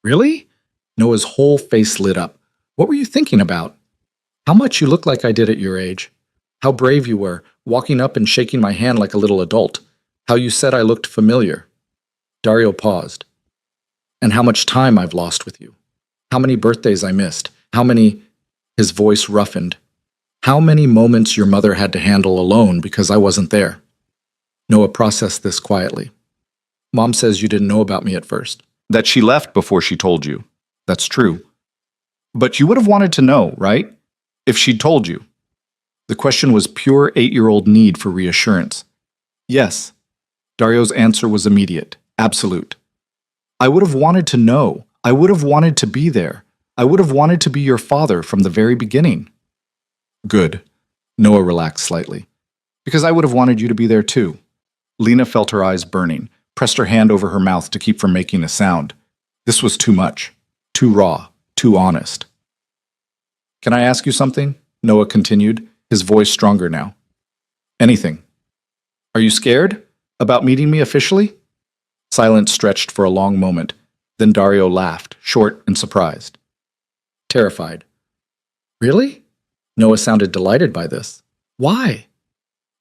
Really? Noah's whole face lit up. What were you thinking about? How much you look like I did at your age. How brave you were, walking up and shaking my hand like a little adult. How you said I looked familiar. Dario paused. And how much time I've lost with you. How many birthdays I missed. How many... His voice roughened. How many moments your mother had to handle alone because I wasn't there. Noah processed this quietly. Mom says you didn't know about me at first. That she left before she told you. That's true. But you would have wanted to know, right? If she'd told you. The question was pure 8-year-old need for reassurance. Yes. Dario's answer was immediate, absolute. I would have wanted to know. I would have wanted to be there. I would have wanted to be your father from the very beginning. Good. Noah relaxed slightly. Because I would have wanted you to be there too. Lena felt her eyes burning, pressed her hand over her mouth to keep from making a sound. This was too much. Too raw. Too honest. Can I ask you something? Noah continued, his voice stronger now. Anything. Are you scared? About meeting me officially? Silence stretched for a long moment. Then Dario laughed, short and surprised. Terrified. Really? Noah sounded delighted by this. Why?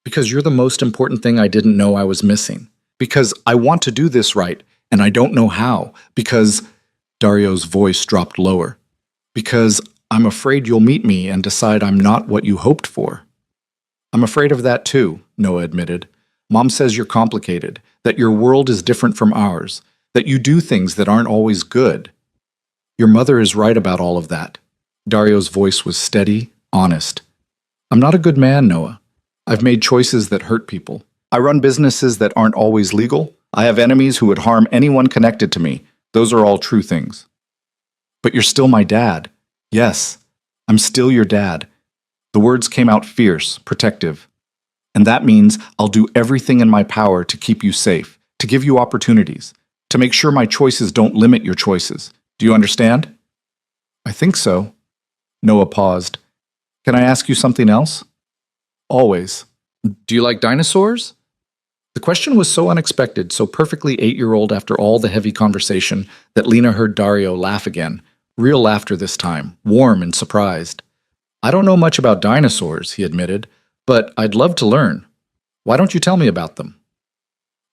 Because you're the most important thing I didn't know I was missing. Because I want to do this right, and I don't know how. Because... Dario's voice dropped lower. Because I'm afraid you'll meet me and decide I'm not what you hoped for. I'm afraid of that too, Noah admitted. Mom says you're complicated, that your world is different from ours, that you do things that aren't always good. Your mother is right about all of that. Dario's voice was steady, honest. I'm not a good man, Noah. I've made choices that hurt people. I run businesses that aren't always legal. I have enemies who would harm anyone connected to me. Those are all true things. But you're still my dad. Yes, I'm still your dad. The words came out fierce, protective. And that means I'll do everything in my power to keep you safe, to give you opportunities, to make sure my choices don't limit your choices. Do you understand? I think so. Noah paused. Can I ask you something else? Always. Do you like dinosaurs? The question was so unexpected, so perfectly 8-year-old after all the heavy conversation, that Lena heard Dario laugh again. Real laughter this time, warm and surprised. I don't know much about dinosaurs, he admitted, but I'd love to learn. Why don't you tell me about them?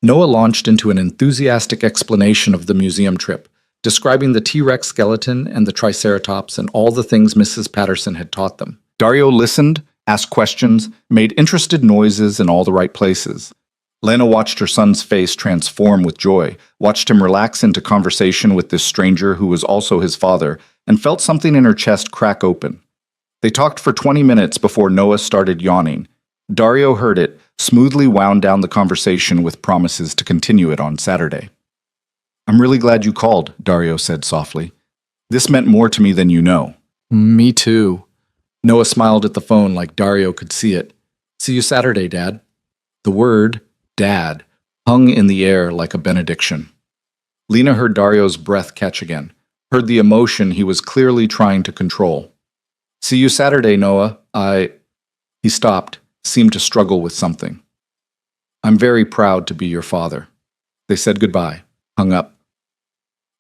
Noah launched into an enthusiastic explanation of the museum trip, describing the T-Rex skeleton and the Triceratops and all the things Mrs. Patterson had taught them. Dario listened, asked questions, made interested noises in all the right places. Lena watched her son's face transform with joy, watched him relax into conversation with this stranger who was also his father, and felt something in her chest crack open. They talked for 20 minutes before Noah started yawning. Dario heard it, smoothly wound down the conversation with promises to continue it on Saturday. I'm really glad you called, Dario said softly. This meant more to me than you know. Me too. Noah smiled at the phone like Dario could see it. See you Saturday, Dad. The word, Dad, hung in the air like a benediction. Lena heard Dario's breath catch again, heard the emotion he was clearly trying to control. See you Saturday, Noah. He stopped, seemed to struggle with something. I'm very proud to be your father. They said goodbye, hung up.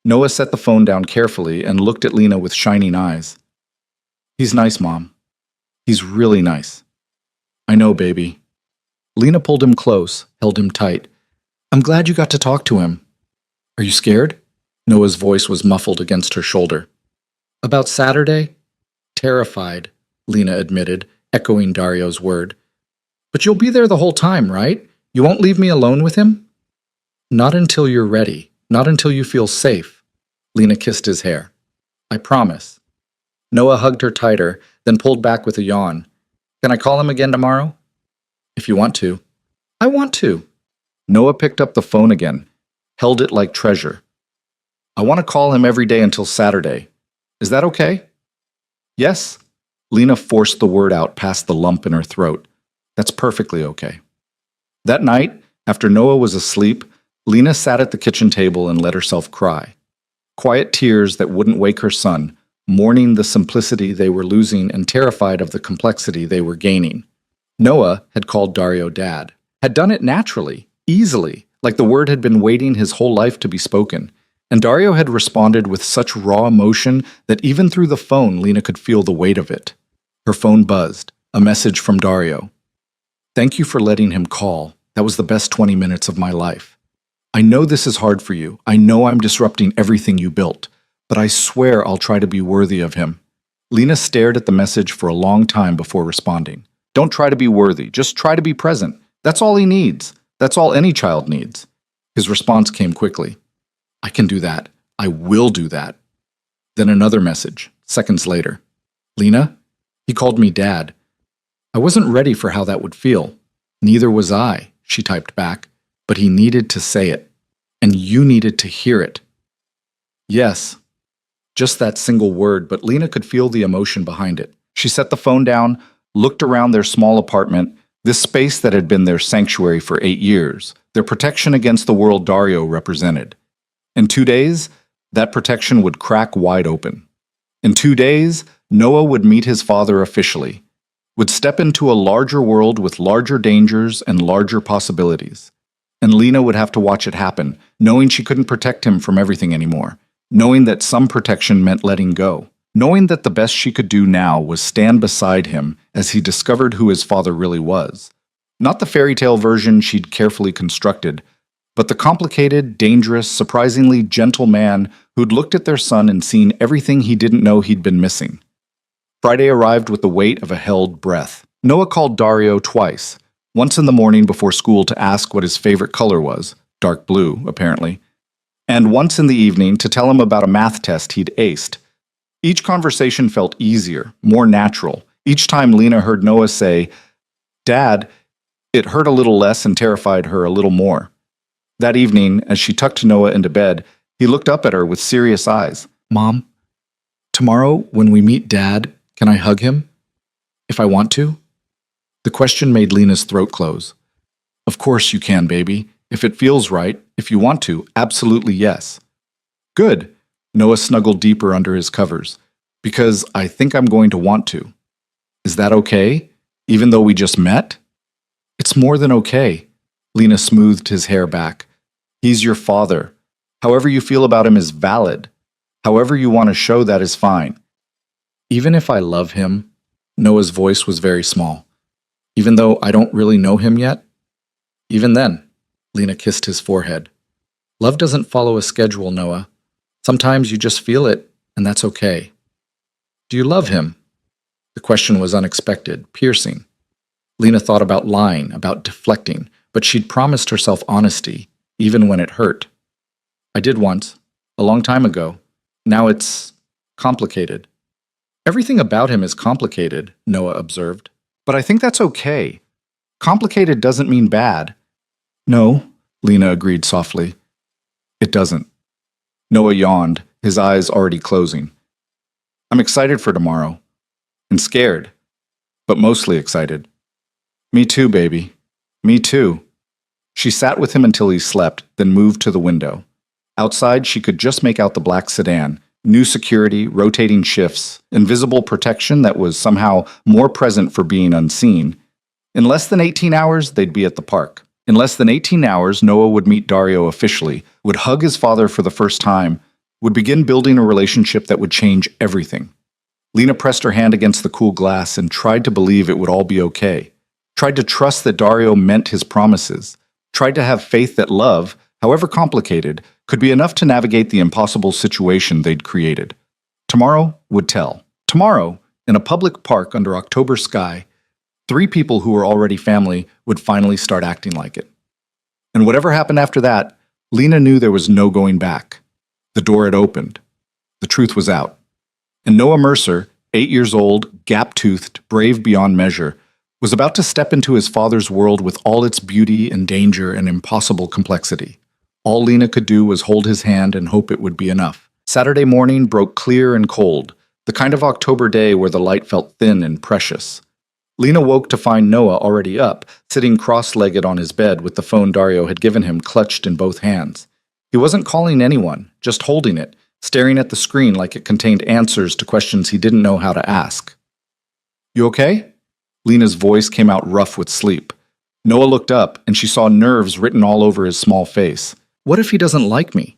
Noah set the phone down carefully and looked at Lena with shining eyes. He's nice, Mom. He's really nice. I know, baby. Lena pulled him close, held him tight. I'm glad you got to talk to him. Are you scared? Noah's voice was muffled against her shoulder. About Saturday? Terrified, Lena admitted, echoing Dario's word. But you'll be there the whole time, right? You won't leave me alone with him? Not until you're ready. Not until you feel safe. Lena kissed his hair. I promise. Noah hugged her tighter, then pulled back with a yawn. Can I call him again tomorrow? If you want to. I want to. Noah picked up the phone again, held it like treasure. I want to call him every day until Saturday. Is that okay? Yes. Lena forced the word out past the lump in her throat. That's perfectly okay. That night, after Noah was asleep, Lena sat at the kitchen table and let herself cry. Quiet tears that wouldn't wake her son, mourning the simplicity they were losing and terrified of the complexity they were gaining. Noah had called Dario Dad, had done it naturally, easily, like the word had been waiting his whole life to be spoken. And Dario had responded with such raw emotion that even through the phone, Lena could feel the weight of it. Her phone buzzed, a message from Dario. Thank you for letting him call. That was the best 20 minutes of my life. I know this is hard for you. I know I'm disrupting everything you built, but I swear I'll try to be worthy of him. Lena stared at the message for a long time before responding. Don't try to be worthy. Just try to be present. That's all he needs. That's all any child needs. His response came quickly. I can do that. I will do that. Then another message, seconds later. Lena, he called me Dad. I wasn't ready for how that would feel. Neither was I, she typed back, but he needed to say it, and you needed to hear it. Yes, just that single word, but Lena could feel the emotion behind it. She set the phone down, looked around their small apartment, this space that had been their sanctuary for 8 years, their protection against the world Dario represented. In 2 days, that protection would crack wide open. In 2 days, Noah would meet his father officially, would step into a larger world with larger dangers and larger possibilities. And Lena would have to watch it happen, knowing she couldn't protect him from everything anymore, knowing that some protection meant letting go, knowing that the best she could do now was stand beside him as he discovered who his father really was. Not the fairy tale version she'd carefully constructed, but the complicated, dangerous, surprisingly gentle man who'd looked at their son and seen everything he didn't know he'd been missing. Friday arrived with the weight of a held breath. Noah called Dario twice, once in the morning before school to ask what his favorite color was, dark blue, apparently, and once in the evening to tell him about a math test he'd aced. Each conversation felt easier, more natural. Each time Lena heard Noah say, Dad, it hurt a little less and terrified her a little more. That evening, as she tucked Noah into bed, he looked up at her with serious eyes. Mom, tomorrow when we meet Dad, can I hug him? If I want to? The question made Lena's throat close. Of course you can, baby. If it feels right, if you want to, absolutely yes. Good. Noah snuggled deeper under his covers. Because I think I'm going to want to. Is that okay? Even though we just met? It's more than okay. Lena smoothed his hair back. He's your father. However you feel about him is valid. However you want to show that is fine. Even if I love him, Noah's voice was very small. Even though I don't really know him yet? Even then, Lena kissed his forehead. Love doesn't follow a schedule, Noah. Sometimes you just feel it, and that's okay. Do you love him? The question was unexpected, piercing. Lena thought about lying, about deflecting, but she'd promised herself honesty, even when it hurt. I did once, a long time ago. Now it's complicated. Everything about him is complicated, Noah observed. But I think that's okay. Complicated doesn't mean bad. No, Lena agreed softly. It doesn't. Noah yawned, his eyes already closing. I'm excited for tomorrow. and scared, but mostly excited. Me too, baby. Me too. She sat with him until he slept, then moved to the window. Outside, she could just make out the black sedan, new security, rotating shifts, invisible protection that was somehow more present for being unseen. In less than 18 hours, they'd be at the park. In less than 18 hours, Noah would meet Dario officially, would hug his father for the first time, would begin building a relationship that would change everything. Lena pressed her hand against the cool glass and tried to believe it would all be okay. Tried to trust that Dario meant his promises. Tried to have faith that love, however complicated, could be enough to navigate the impossible situation they'd created. Tomorrow would tell. Tomorrow, in a public park under October sky, 3 people who were already family would finally start acting like it. And whatever happened after that, Lena knew there was no going back. The door had opened. The truth was out. And Noah Mercer, 8 years old, gap-toothed, brave beyond measure, was about to step into his father's world with all its beauty and danger and impossible complexity. All Lena could do was hold his hand and hope it would be enough. Saturday morning broke clear and cold, the kind of October day where the light felt thin and precious. Lena woke to find Noah already up, sitting cross-legged on his bed with the phone Dario had given him clutched in both hands. He wasn't calling anyone, just holding it, staring at the screen like it contained answers to questions he didn't know how to ask. "You okay?" Lena's voice came out rough with sleep. Noah looked up, and she saw nerves written all over his small face. What if he doesn't like me?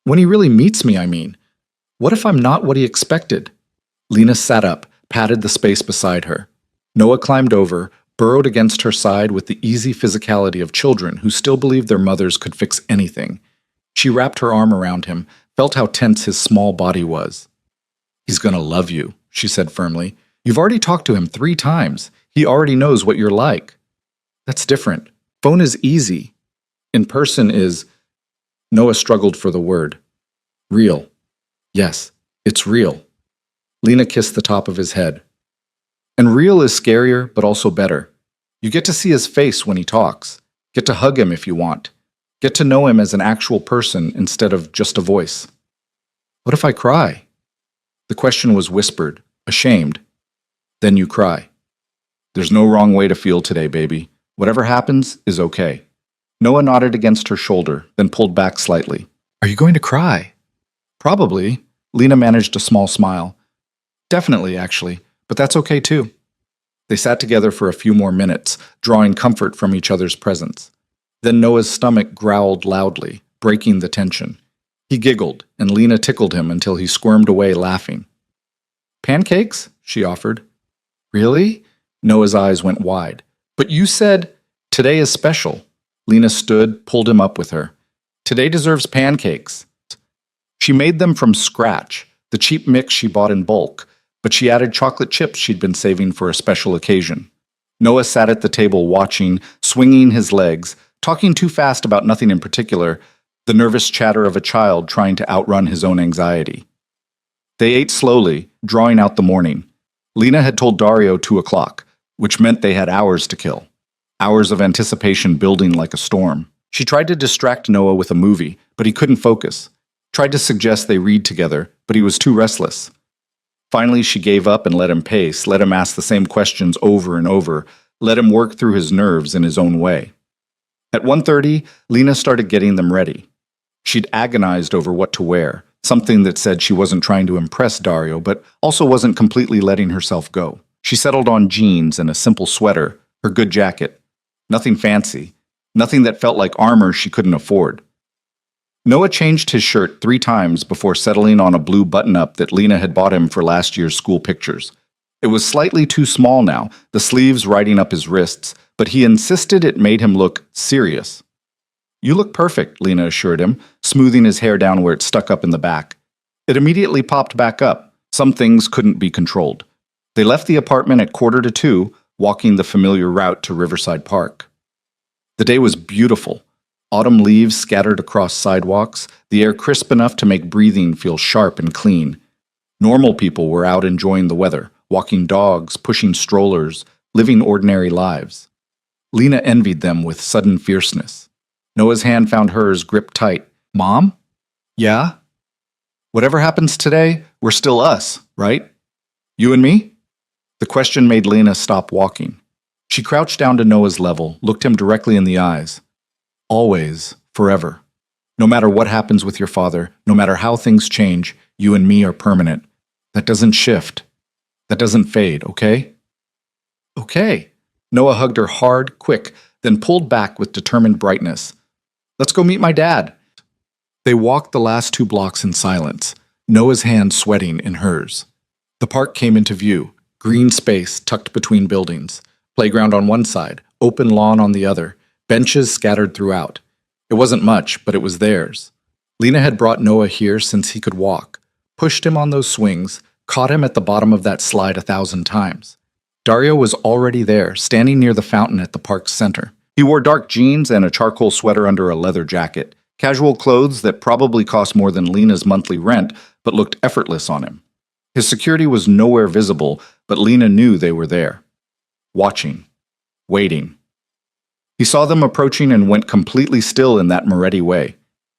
When he really meets me, I mean. What if I'm not what he expected? Lena sat up, patted the space beside her. Noah climbed over, burrowed against her side with the easy physicality of children who still believed their mothers could fix anything. She wrapped her arm around him, felt how tense his small body was. "He's gonna love you," she said firmly. "You've already talked to him 3 times. He already knows what you're like." "That's different. Phone is easy. In person is—" Noah struggled for the word. "Real. Yes, it's real." Lena kissed the top of his head. "And real is scarier, but also better. You get to see his face when he talks. Get to hug him if you want. Get to know him as an actual person instead of just a voice." "What if I cry?" The question was whispered, ashamed. "Then you cry. There's no wrong way to feel today, baby. Whatever happens is okay." Noah nodded against her shoulder, then pulled back slightly. "Are you going to cry?" "Probably." Lena managed a small smile. "Definitely, actually, but that's okay too." They sat together for a few more minutes, drawing comfort from each other's presence. Then Noah's stomach growled loudly, breaking the tension. He giggled, and Lena tickled him until he squirmed away laughing. "Pancakes?" she offered. "Really?" Noah's eyes went wide. "But you said, today is special." Lena stood, pulled him up with her. "Today deserves pancakes." She made them from scratch, the cheap mix she bought in bulk, but she added chocolate chips she'd been saving for a special occasion. Noah sat at the table watching, swinging his legs, talking too fast about nothing in particular, the nervous chatter of a child trying to outrun his own anxiety. They ate slowly, drawing out the morning. Lena had told Dario 2 o'clock, which meant they had hours to kill. Hours of anticipation building like a storm. She tried to distract Noah with a movie, but he couldn't focus. Tried to suggest they read together, but he was too restless. Finally, she gave up and let him pace, let him ask the same questions over and over, let him work through his nerves in his own way. At 1:30, Lena started getting them ready. She'd agonized over what to wear, something that said she wasn't trying to impress Dario, but also wasn't completely letting herself go. She settled on jeans and a simple sweater, her good jacket. Nothing fancy, nothing that felt like armor she couldn't afford. Noah changed his shirt 3 times before settling on a blue button-up that Lena had bought him for last year's school pictures. It was slightly too small now, the sleeves riding up his wrists, but he insisted it made him look serious. "You look perfect," Lena assured him, smoothing his hair down where it stuck up in the back. It immediately popped back up. Some things couldn't be controlled. They left the apartment at 1:45, walking the familiar route to Riverside Park. The day was beautiful. Autumn leaves scattered across sidewalks, the air crisp enough to make breathing feel sharp and clean. Normal people were out enjoying the weather, walking dogs, pushing strollers, living ordinary lives. Lena envied them with sudden fierceness. Noah's hand found hers gripped tight. "Mom?" "Yeah?" "Whatever happens today, we're still us, right? You and me?" The question made Lena stop walking. She crouched down to Noah's level, looked him directly in the eyes. Always, forever. No matter what happens with your father, no matter how things change, you and me are permanent. That doesn't shift. That doesn't fade, okay? Okay. Noah hugged her hard, quick, then pulled back with determined brightness. Let's go meet my dad. They walked the last 2 blocks in silence, Noah's hand sweating in hers. The park came into view, green space tucked between buildings, playground on one side, open lawn on the other, benches scattered throughout. It wasn't much, but it was theirs. Lena had brought Noah here since he could walk, pushed him on those swings, caught him at the bottom of that slide 1,000 times. Dario was already there, standing near the fountain at the park's center. He wore dark jeans and a charcoal sweater under a leather jacket, casual clothes that probably cost more than Lena's monthly rent, but looked effortless on him. His security was nowhere visible, but Lena knew they were there. Watching. Waiting. He saw them approaching and went completely still in that Moretti way.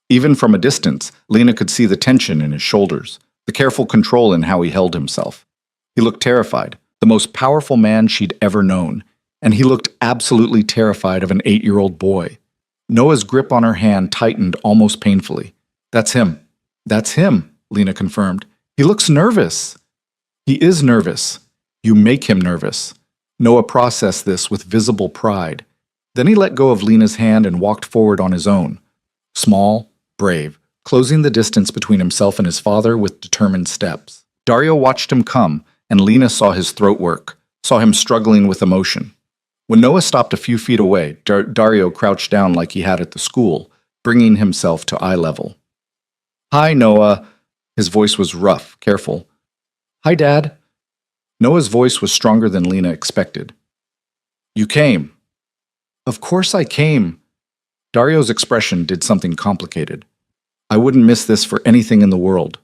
Even from a distance, Lena could see the tension in his shoulders, the careful control in how he held himself. He looked terrified, the most powerful man she'd ever known, and he looked absolutely terrified of an 8-year-old boy. Noah's grip on her hand tightened almost painfully. That's him. That's him, Lena confirmed. He looks nervous. He is nervous. You make him nervous. Noah processed this with visible pride. Then he let go of Lena's hand and walked forward on his own. Small, brave, closing the distance between himself and his father with determined steps. Dario watched him come, and Lena saw his throat work, saw him struggling with emotion. When Noah stopped a few feet away, Dario crouched down like he had at the school, bringing himself to eye level. Hi, Noah. His voice was rough, careful. Hi, Dad. Noah's voice was stronger than Lena expected. You came. Of course I came. Dario's expression did something complicated. I wouldn't miss this for anything in the world.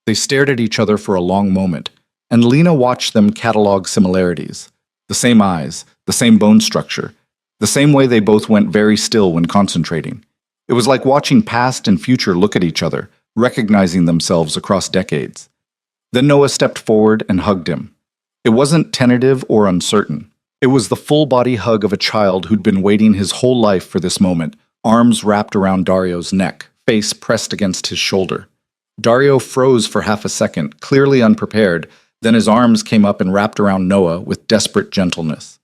They stared at each other for a long moment, and Lena watched them catalog similarities. The same eyes, the same bone structure, the same way they both went very still when concentrating. It was like watching past and future look at each other, recognizing themselves across decades. Then Noah stepped forward and hugged him. It wasn't tentative or uncertain. It was the full-body hug of a child who'd been waiting his whole life for this moment, arms wrapped around Dario's neck, face pressed against his shoulder. Dario froze for half a second, clearly unprepared, then his arms came up and wrapped around Noah with desperate gentleness.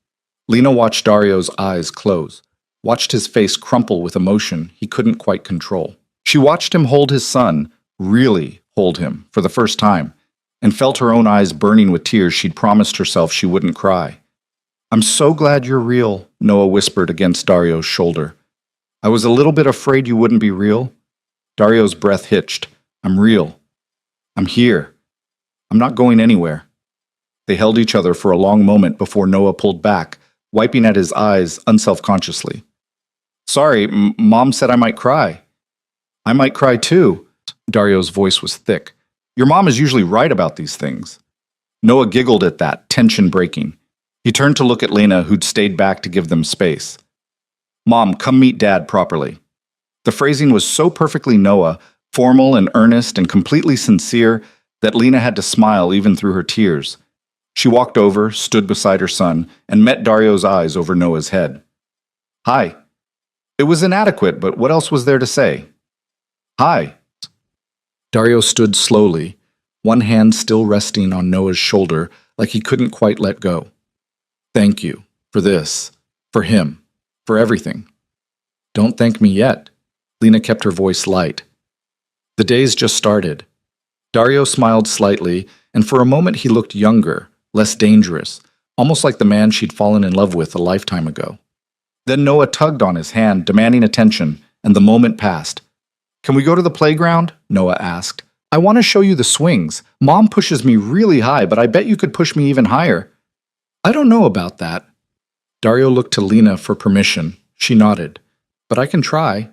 Lena watched Dario's eyes close, watched his face crumple with emotion he couldn't quite control. She watched him hold his son, really hold him, for the first time, and felt her own eyes burning with tears she'd promised herself she wouldn't cry. I'm so glad you're real, Noah whispered against Dario's shoulder. I was a little bit afraid you wouldn't be real. Dario's breath hitched. I'm real. I'm here. I'm not going anywhere. They held each other for a long moment before Noah pulled back, wiping at his eyes unselfconsciously. Sorry, Mom said I might cry. I might cry too. Dario's voice was thick. Your mom is usually right about these things. Noah giggled at that, tension breaking. He turned to look at Lena, who'd stayed back to give them space. Mom, come meet Dad properly. The phrasing was so perfectly Noah, formal and earnest and completely sincere, that Lena had to smile even through her tears. She walked over, stood beside her son, and met Dario's eyes over Noah's head. Hi. It was inadequate, but what else was there to say? Hi. Dario stood slowly, one hand still resting on Noah's shoulder like he couldn't quite let go. Thank you for this, for him, for everything. Don't thank me yet. Lena kept her voice light. The days just started. Dario smiled slightly, and for a moment he looked younger, less dangerous, almost like the man she'd fallen in love with a lifetime ago. Then Noah tugged on his hand, demanding attention, and the moment passed. Can we go to the playground? Noah asked. I want to show you the swings. Mom pushes me really high, but I bet you could push me even higher. I don't know about that. Dario looked to Lena for permission. She nodded. But I can try.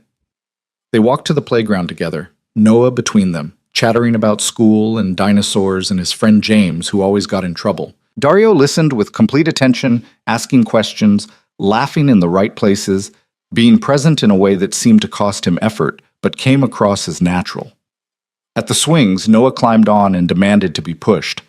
They walked to the playground together, Noah between them, chattering about school and dinosaurs and his friend James, who always got in trouble. Dario listened with complete attention, asking questions, laughing in the right places, being present in a way that seemed to cost him effort, but came across as natural. At the swings, Noah climbed on and demanded to be pushed.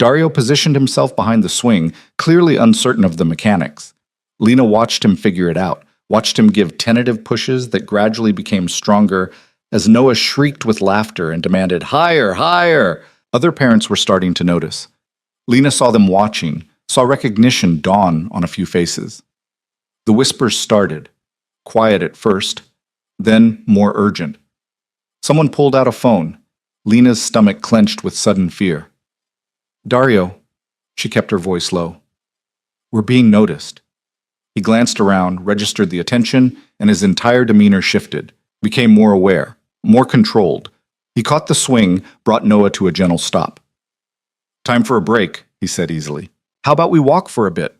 Dario positioned himself behind the swing, clearly uncertain of the mechanics. Lena watched him figure it out, watched him give tentative pushes that gradually became stronger as Noah shrieked with laughter and demanded, "Higher, higher!" Other parents were starting to notice. Lena saw them watching, saw recognition dawn on a few faces. The whispers started, quiet at first, then more urgent. Someone pulled out a phone. Lena's stomach clenched with sudden fear. "Dario," she kept her voice low. "We're being noticed." He glanced around, registered the attention, and his entire demeanor shifted, became more aware, more controlled. He caught the swing, brought Noah to a gentle stop. "Time for a break," he said easily. "How about we walk for a bit?"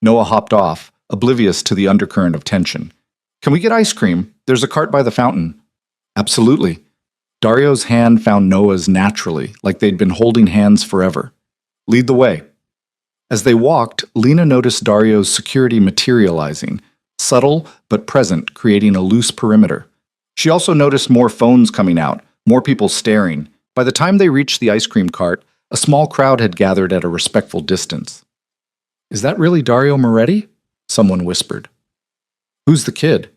Noah hopped off, oblivious to the undercurrent of tension. "Can we get ice cream? There's a cart by the fountain." "Absolutely." Dario's hand found Noah's naturally, like they'd been holding hands forever. "Lead the way." As they walked, Lena noticed Dario's security materializing, subtle but present, creating a loose perimeter. She also noticed more phones coming out, more people staring. By the time they reached the ice cream cart, a small crowd had gathered at a respectful distance. "Is that really Dario Moretti?" someone whispered. "Who's the kid?"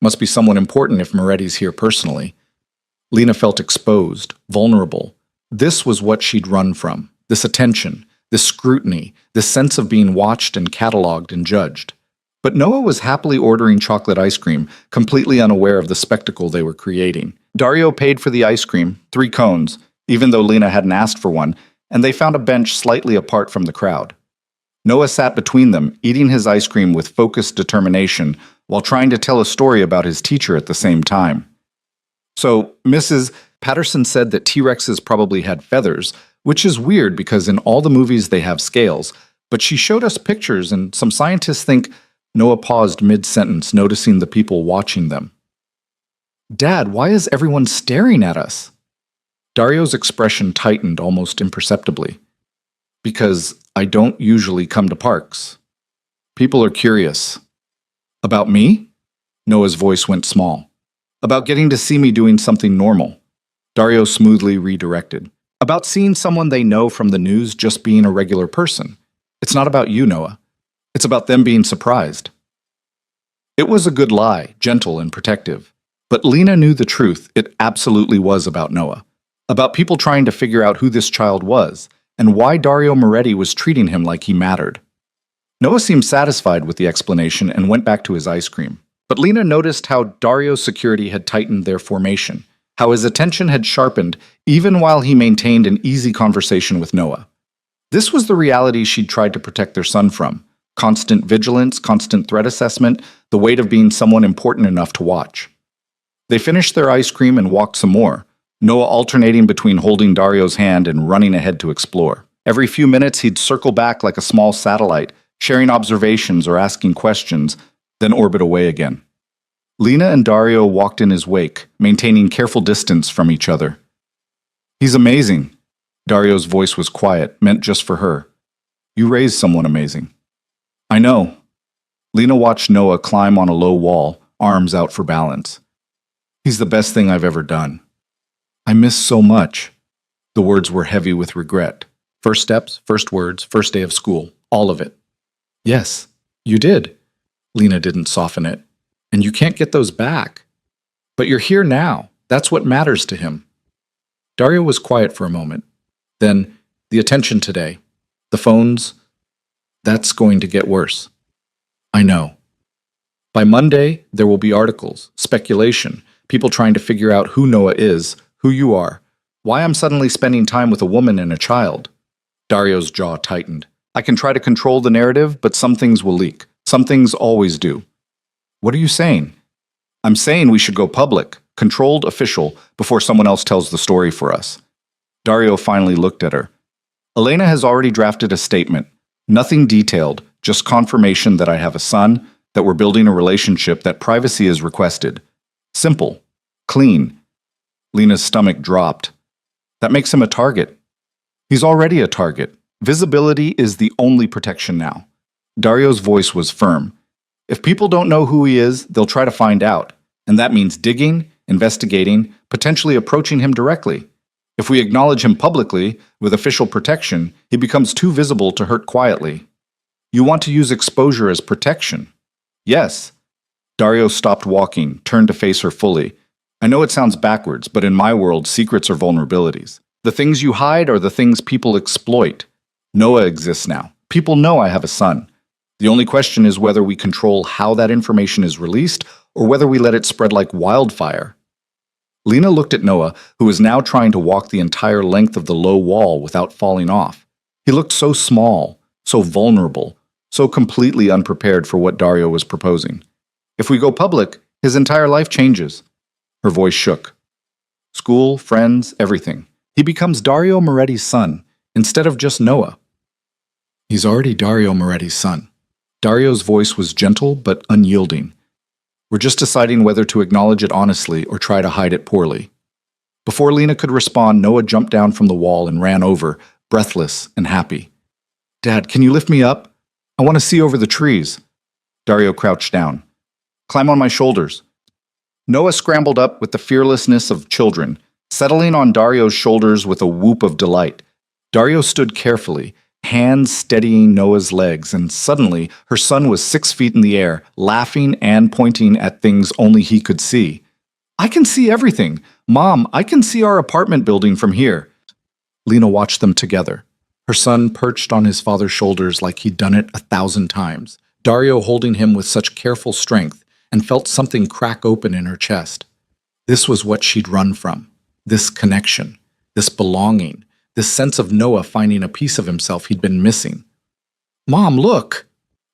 "Must be someone important if Moretti's here personally." Lena felt exposed, vulnerable. This was what she'd run from, this attention, this scrutiny, this sense of being watched and cataloged and judged. But Noah was happily ordering chocolate ice cream, completely unaware of the spectacle they were creating. Dario paid for the ice cream, 3 cones, even though Lena hadn't asked for one, and they found a bench slightly apart from the crowd. Noah sat between them, eating his ice cream with focused determination, while trying to tell a story about his teacher at the same time. "So, Mrs. Patterson said that T-Rexes probably had feathers, which is weird because in all the movies they have scales, but she showed us pictures and some scientists think—" Noah paused mid-sentence, noticing the people watching them. "Dad, why is everyone staring at us?" Dario's expression tightened almost imperceptibly. "Because I don't usually come to parks. People are curious." "About me?" Noah's voice went small. "About getting to see me doing something normal." Dario smoothly redirected. "About seeing someone they know from the news just being a regular person. It's not about you, Noah. It's about them being surprised." It was a good lie, gentle and protective. But Lena knew the truth. It absolutely was about Noah. About people trying to figure out who this child was, and why Dario Moretti was treating him like he mattered. Noah seemed satisfied with the explanation and went back to his ice cream. But Lena noticed how Dario's security had tightened their formation, how his attention had sharpened even while he maintained an easy conversation with Noah. This was the reality she'd tried to protect their son from. Constant vigilance, constant threat assessment, the weight of being someone important enough to watch. They finished their ice cream and walked some more, Noah alternating between holding Dario's hand and running ahead to explore. Every few minutes he'd circle back like a small satellite, sharing observations or asking questions, then orbit away again. Lena and Dario walked in his wake, maintaining careful distance from each other. "He's amazing." Dario's voice was quiet, meant just for her. "You raised someone amazing." "I know." Lena watched Noah climb on a low wall, arms out for balance. "He's the best thing I've ever done. I miss so much." The words were heavy with regret. First steps, first words, first day of school, all of it. "Yes, you did." Lena didn't soften it. "And you can't get those back. But you're here now. That's what matters to him." Dario was quiet for a moment. Then, the attention today. The phones. "That's going to get worse." "I know." By Monday, there will be articles, speculation, people trying to figure out who Noah is, who you are, why I'm suddenly spending time with a woman and a child. Dario's jaw tightened. "I can try to control the narrative, but some things will leak. Some things always do." "What are you saying?" "I'm saying we should go public, controlled, official, before someone else tells the story for us." Dario finally looked at her. "Elena has already drafted a statement. Nothing detailed, just confirmation that I have a son, that we're building a relationship, that privacy is requested. Simple. Clean." Lena's stomach dropped. "That makes him a target." "He's already a target. Visibility is the only protection now." Dario's voice was firm. "If people don't know who he is, they'll try to find out. And that means digging, investigating, potentially approaching him directly. If we acknowledge him publicly, with official protection, he becomes too visible to hurt quietly. You want to use exposure as protection. Yes. Dario stopped walking, turned to face her fully. I know it sounds backwards, but in my world, secrets are vulnerabilities. The things you hide are the things people exploit. Noah exists now. People know I have a son. The only question is whether we control how that information is released or whether we let it spread like wildfire. Lena looked at Noah, who was now trying to walk the entire length of the low wall without falling off. He looked so small, so vulnerable, so completely unprepared for what Dario was proposing. If we go public, his entire life changes. Her voice shook. School, friends, everything. He becomes Dario Moretti's son, instead of just Noah. He's already Dario Moretti's son. Dario's voice was gentle but unyielding. We're just deciding whether to acknowledge it honestly or try to hide it poorly. Before Lena could respond, Noah jumped down from the wall and ran over, breathless and happy. Dad, can you lift me up? I want to see over the trees. Dario crouched down. Climb on my shoulders. Noah scrambled up with the fearlessness of children, settling on Dario's shoulders with a whoop of delight. Dario stood carefully, hands steadying Noah's legs, and suddenly her son was 6 feet in the air, laughing and pointing at things only he could see. I can see everything. Mom, I can see our apartment building from here. Lena watched them together. Her son perched on his father's shoulders like he'd done it 1,000 times, Dario holding him with such careful strength, and felt something crack open in her chest. This was what she'd run from. This connection. This belonging. This sense of Noah finding a piece of himself he'd been missing. Mom, look!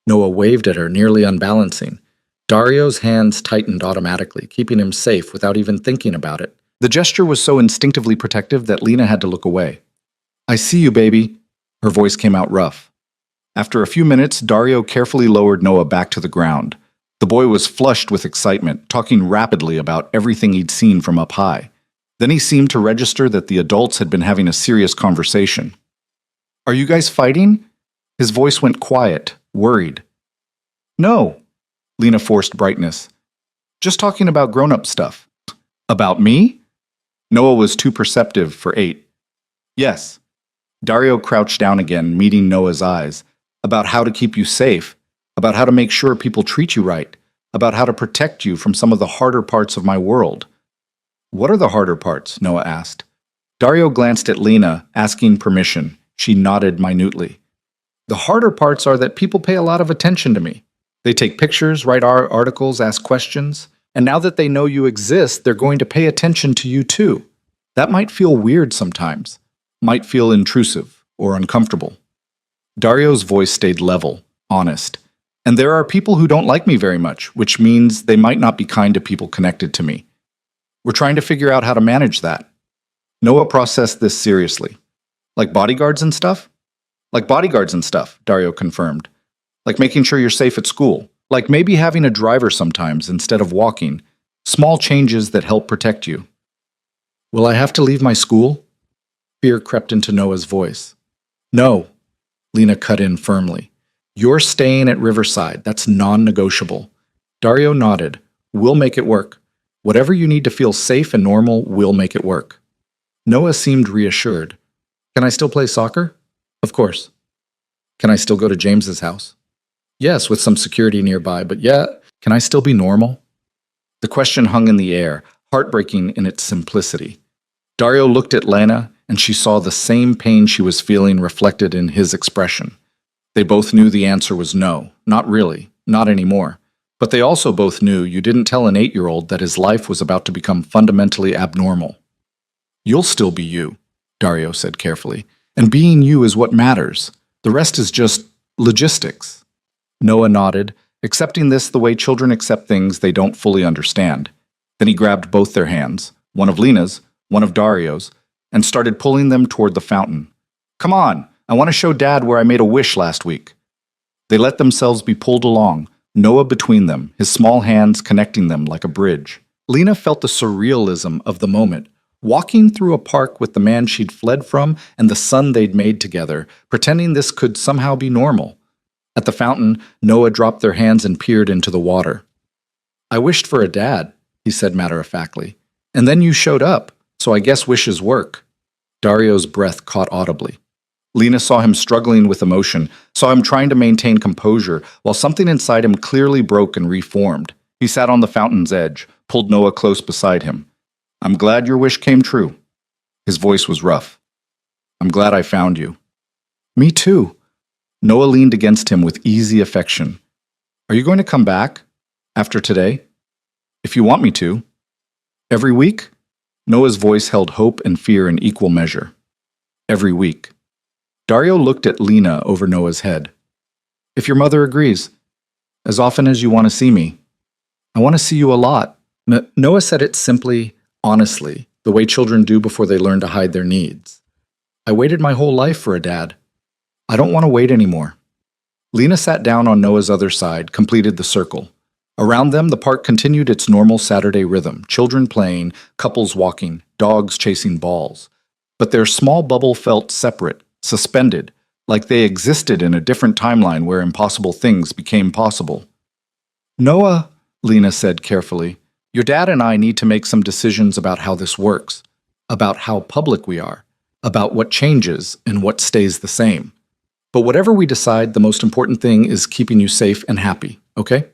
Noah waved at her, nearly unbalancing. Dario's hands tightened automatically, keeping him safe without even thinking about it. The gesture was so instinctively protective that Lena had to look away. I see you, baby. Her voice came out rough. After a few minutes, Dario carefully lowered Noah back to the ground. The boy was flushed with excitement, talking rapidly about everything he'd seen from up high. Then he seemed to register that the adults had been having a serious conversation. Are you guys fighting? His voice went quiet, worried. No. Lena forced brightness. Just talking about grown-up stuff. About me? Noah was too perceptive for 8. Yes. Dario crouched down again, meeting Noah's eyes. About how to keep you safe. About how to make sure people treat you right. About how to protect you from some of the harder parts of my world. What are the harder parts? Noah asked. Dario glanced at Lena, asking permission. She nodded minutely. The harder parts are that people pay a lot of attention to me. They take pictures, write articles, ask questions, and now that they know you exist, they're going to pay attention to you too. That might feel weird sometimes, might feel intrusive or uncomfortable. Dario's voice stayed level, honest. And there are people who don't like me very much, which means they might not be kind to people connected to me. We're trying to figure out how to manage that. Noah processed this seriously. Like bodyguards and stuff? Like bodyguards and stuff, Dario confirmed. Like making sure you're safe at school. Like maybe having a driver sometimes instead of walking. Small changes that help protect you. Will I have to leave my school? Fear crept into Noah's voice. No, Lena cut in firmly. You're staying at Riverside. That's non-negotiable. Dario nodded. We'll make it work. Whatever you need to feel safe and normal, we'll make it work. Noah seemed reassured. Can I still play soccer? Of course. Can I still go to James's house? Yes, with some security nearby, but yeah, can I still be normal? The question hung in the air, heartbreaking in its simplicity. Dario looked at Lena, and she saw the same pain she was feeling reflected in his expression. They both knew the answer was no, not really, not anymore. But they also both knew you didn't tell an 8-year-old that his life was about to become fundamentally abnormal. You'll still be you, Dario said carefully, and being you is what matters. The rest is just logistics. Noah nodded, accepting this the way children accept things they don't fully understand. Then he grabbed both their hands, one of Lena's, one of Dario's, and started pulling them toward the fountain. Come on, I want to show Dad where I made a wish last week. They let themselves be pulled along, Noah between them, his small hands connecting them like a bridge. Lena felt the surrealism of the moment, walking through a park with the man she'd fled from and the son they'd made together, pretending this could somehow be normal. At the fountain, Noah dropped their hands and peered into the water. I wished for a dad, he said matter-of-factly. And then you showed up, so I guess wishes work. Dario's breath caught audibly. Lena saw him struggling with emotion, saw him trying to maintain composure, while something inside him clearly broke and reformed. He sat on the fountain's edge, pulled Noah close beside him. "I'm glad your wish came true." His voice was rough. "I'm glad I found you." "Me too." Noah leaned against him with easy affection. "Are you going to come back? After today? If you want me to." "Every week?" Noah's voice held hope and fear in equal measure. "Every week." Dario looked at Lena over Noah's head. "If your mother agrees. As often as you want to see me." "I want to see you a lot." Noah said it simply, honestly, the way children do before they learn to hide their needs. "I waited my whole life for a dad. I don't want to wait anymore." Lena sat down on Noah's other side, completed the circle. Around them, the park continued its normal Saturday rhythm, children playing, couples walking, dogs chasing balls. But their small bubble felt separate, suspended, like they existed in a different timeline where impossible things became possible. "Noah," Lena said carefully, "your dad and I need to make some decisions about how this works, about how public we are, about what changes and what stays the same. But whatever we decide, the most important thing is keeping you safe and happy, okay?"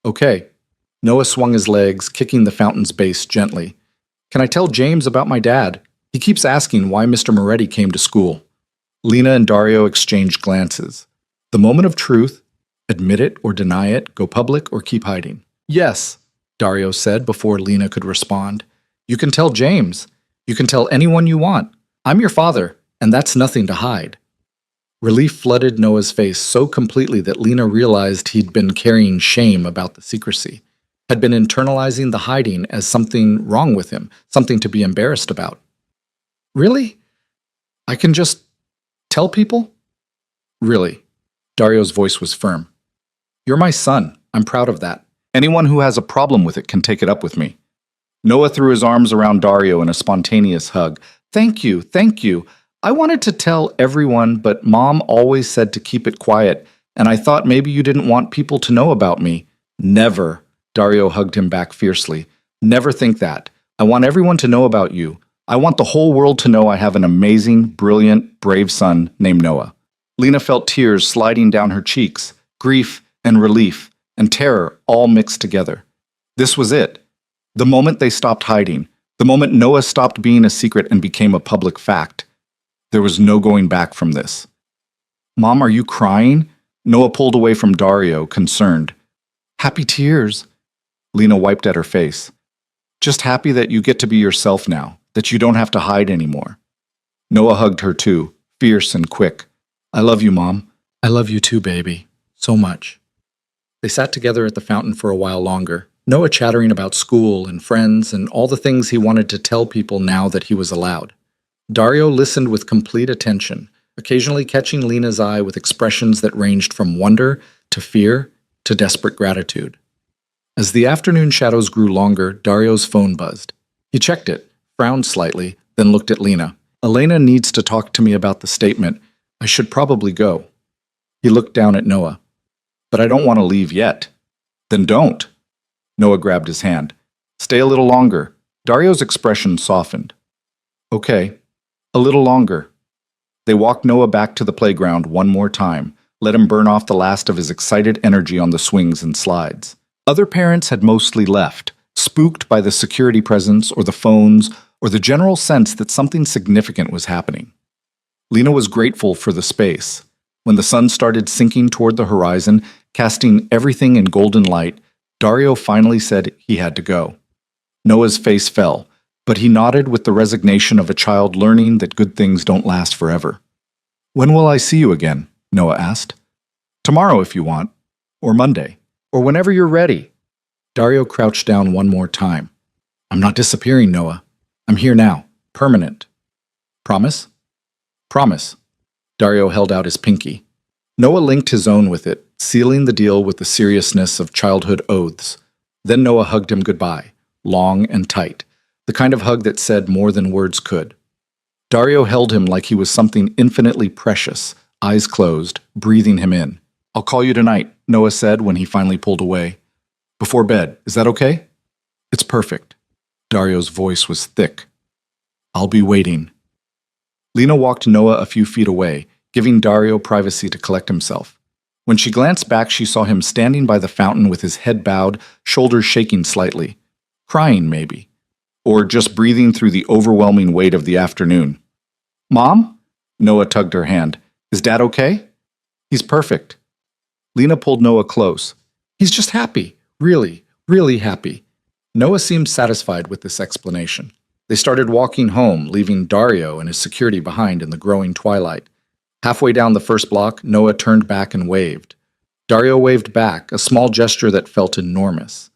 "Okay." Noah swung his legs, kicking the fountain's base gently. "Can I tell James about my dad? He keeps asking why Mr. Moretti came to school." Lena and Dario exchanged glances. The moment of truth, admit it or deny it, go public or keep hiding. "Yes," Dario said before Lena could respond. "You can tell James. You can tell anyone you want. I'm your father, and that's nothing to hide." Relief flooded Noah's face so completely that Lena realized he'd been carrying shame about the secrecy, had been internalizing the hiding as something wrong with him, something to be embarrassed about. "Really? I can just tell people?" "Really." Dario's voice was firm. "You're my son. I'm proud of that. Anyone who has a problem with it can take it up with me." Noah threw his arms around Dario in a spontaneous hug. "Thank you, thank you. I wanted to tell everyone, but Mom always said to keep it quiet, and I thought maybe you didn't want people to know about me." "Never." Dario hugged him back fiercely. "Never think that. I want everyone to know about you. I want the whole world to know I have an amazing, brilliant, brave son named Noah." Lena felt tears sliding down her cheeks, grief and relief and terror all mixed together. This was it. The moment they stopped hiding, the moment Noah stopped being a secret and became a public fact. There was no going back from this. "Mom, are you crying?" Noah pulled away from Dario, concerned. "Happy tears." Lena wiped at her face. "Just happy that you get to be yourself now, that you don't have to hide anymore." Noah hugged her too, fierce and quick. "I love you, Mom." "I love you too, baby. So much." They sat together at the fountain for a while longer, Noah chattering about school and friends and all the things he wanted to tell people now that he was allowed. Dario listened with complete attention, occasionally catching Lena's eye with expressions that ranged from wonder to fear to desperate gratitude. As the afternoon shadows grew longer, Dario's phone buzzed. He checked it, frowned slightly, then looked at Lena. "Elena needs to talk to me about the statement. I should probably go." He looked down at Noah. "But I don't want to leave yet." "Then don't." Noah grabbed his hand. "Stay a little longer." Dario's expression softened. "Okay. A little longer." They walked Noah back to the playground one more time, let him burn off the last of his excited energy on the swings and slides. Other parents had mostly left, spooked by the security presence or the phones or the general sense that something significant was happening. Lena was grateful for the space. When the sun started sinking toward the horizon, casting everything in golden light, Dario finally said he had to go. Noah's face fell, but he nodded with the resignation of a child learning that good things don't last forever. "When will I see you again?" Noah asked. "Tomorrow if you want, or Monday, or whenever you're ready." Dario crouched down one more time. "I'm not disappearing, Noah. I'm here now, permanent." "Promise?" "Promise." Dario held out his pinky. Noah linked his own with it, sealing the deal with the seriousness of childhood oaths. Then Noah hugged him goodbye, long and tight, the kind of hug that said more than words could. Dario held him like he was something infinitely precious, eyes closed, breathing him in. "I'll call you tonight," Noah said when he finally pulled away. "Before bed, is that okay?" "It's perfect." Dario's voice was thick. "I'll be waiting." Lena walked Noah a few feet away, giving Dario privacy to collect himself. When she glanced back, she saw him standing by the fountain with his head bowed, shoulders shaking slightly. Crying, maybe. Or just breathing through the overwhelming weight of the afternoon. "Mom?" Noah tugged her hand. "Is Dad okay?" "He's perfect." Lena pulled Noah close. "He's just happy. Really, really happy." Noah seemed satisfied with this explanation. They started walking home, leaving Dario and his security behind in the growing twilight. Halfway down the first block, Noah turned back and waved. Dario waved back, a small gesture that felt enormous.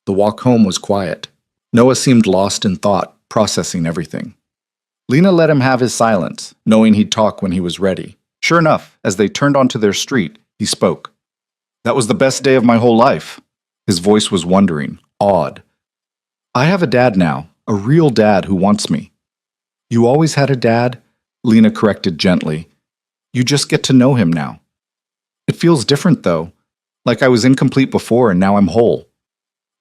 The walk home was quiet. Noah seemed lost in thought, processing everything. Lena let him have his silence, knowing he'd talk when he was ready. Sure enough, as they turned onto their street, he spoke. "That was the best day of my whole life." His voice was wondering, awed. "I have a dad now, a real dad who wants me." "You always had a dad?" Lena corrected gently. "You just get to know him now." "It feels different, though. Like I was incomplete before and now I'm whole."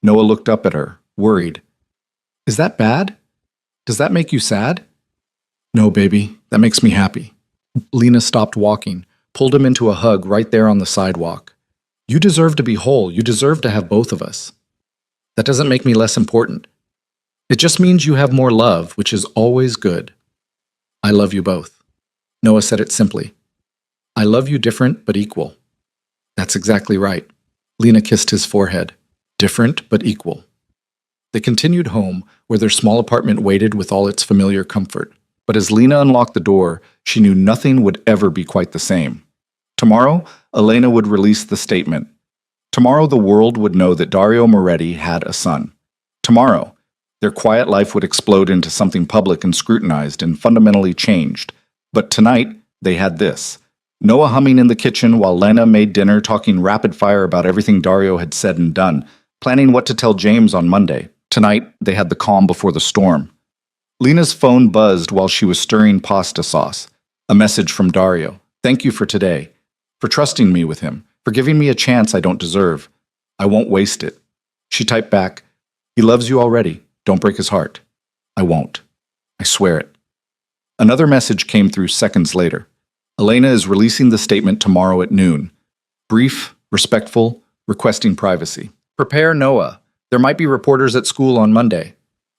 Noah looked up at her, worried. "Is that bad? Does that make you sad?" "No, baby. That makes me happy." Lena stopped walking, pulled him into a hug right there on the sidewalk. "You deserve to be whole. You deserve to have both of us. That doesn't make me less important. It just means you have more love, which is always good. I love you both." Noah said it simply. "I love you different but equal." "That's exactly right." Lena kissed his forehead. "Different but equal." They continued home, where their small apartment waited with all its familiar comfort. But as Lena unlocked the door, she knew nothing would ever be quite the same. Tomorrow, Elena would release the statement. Tomorrow, the world would know that Dario Moretti had a son. Tomorrow, their quiet life would explode into something public and scrutinized and fundamentally changed. But tonight, they had this. Noah humming in the kitchen while Lena made dinner, talking rapid fire about everything Dario had said and done, planning what to tell James on Monday. Tonight, they had the calm before the storm. Lena's phone buzzed while she was stirring pasta sauce. A message from Dario. "Thank you for today. For trusting me with him. For giving me a chance I don't deserve. I won't waste it." She typed back, "He loves you already. Don't break his heart." "I won't. I swear it." Another message came through seconds later. "Elena is releasing the statement tomorrow at noon. Brief, respectful, requesting privacy. Prepare Noah. There might be reporters at school on Monday."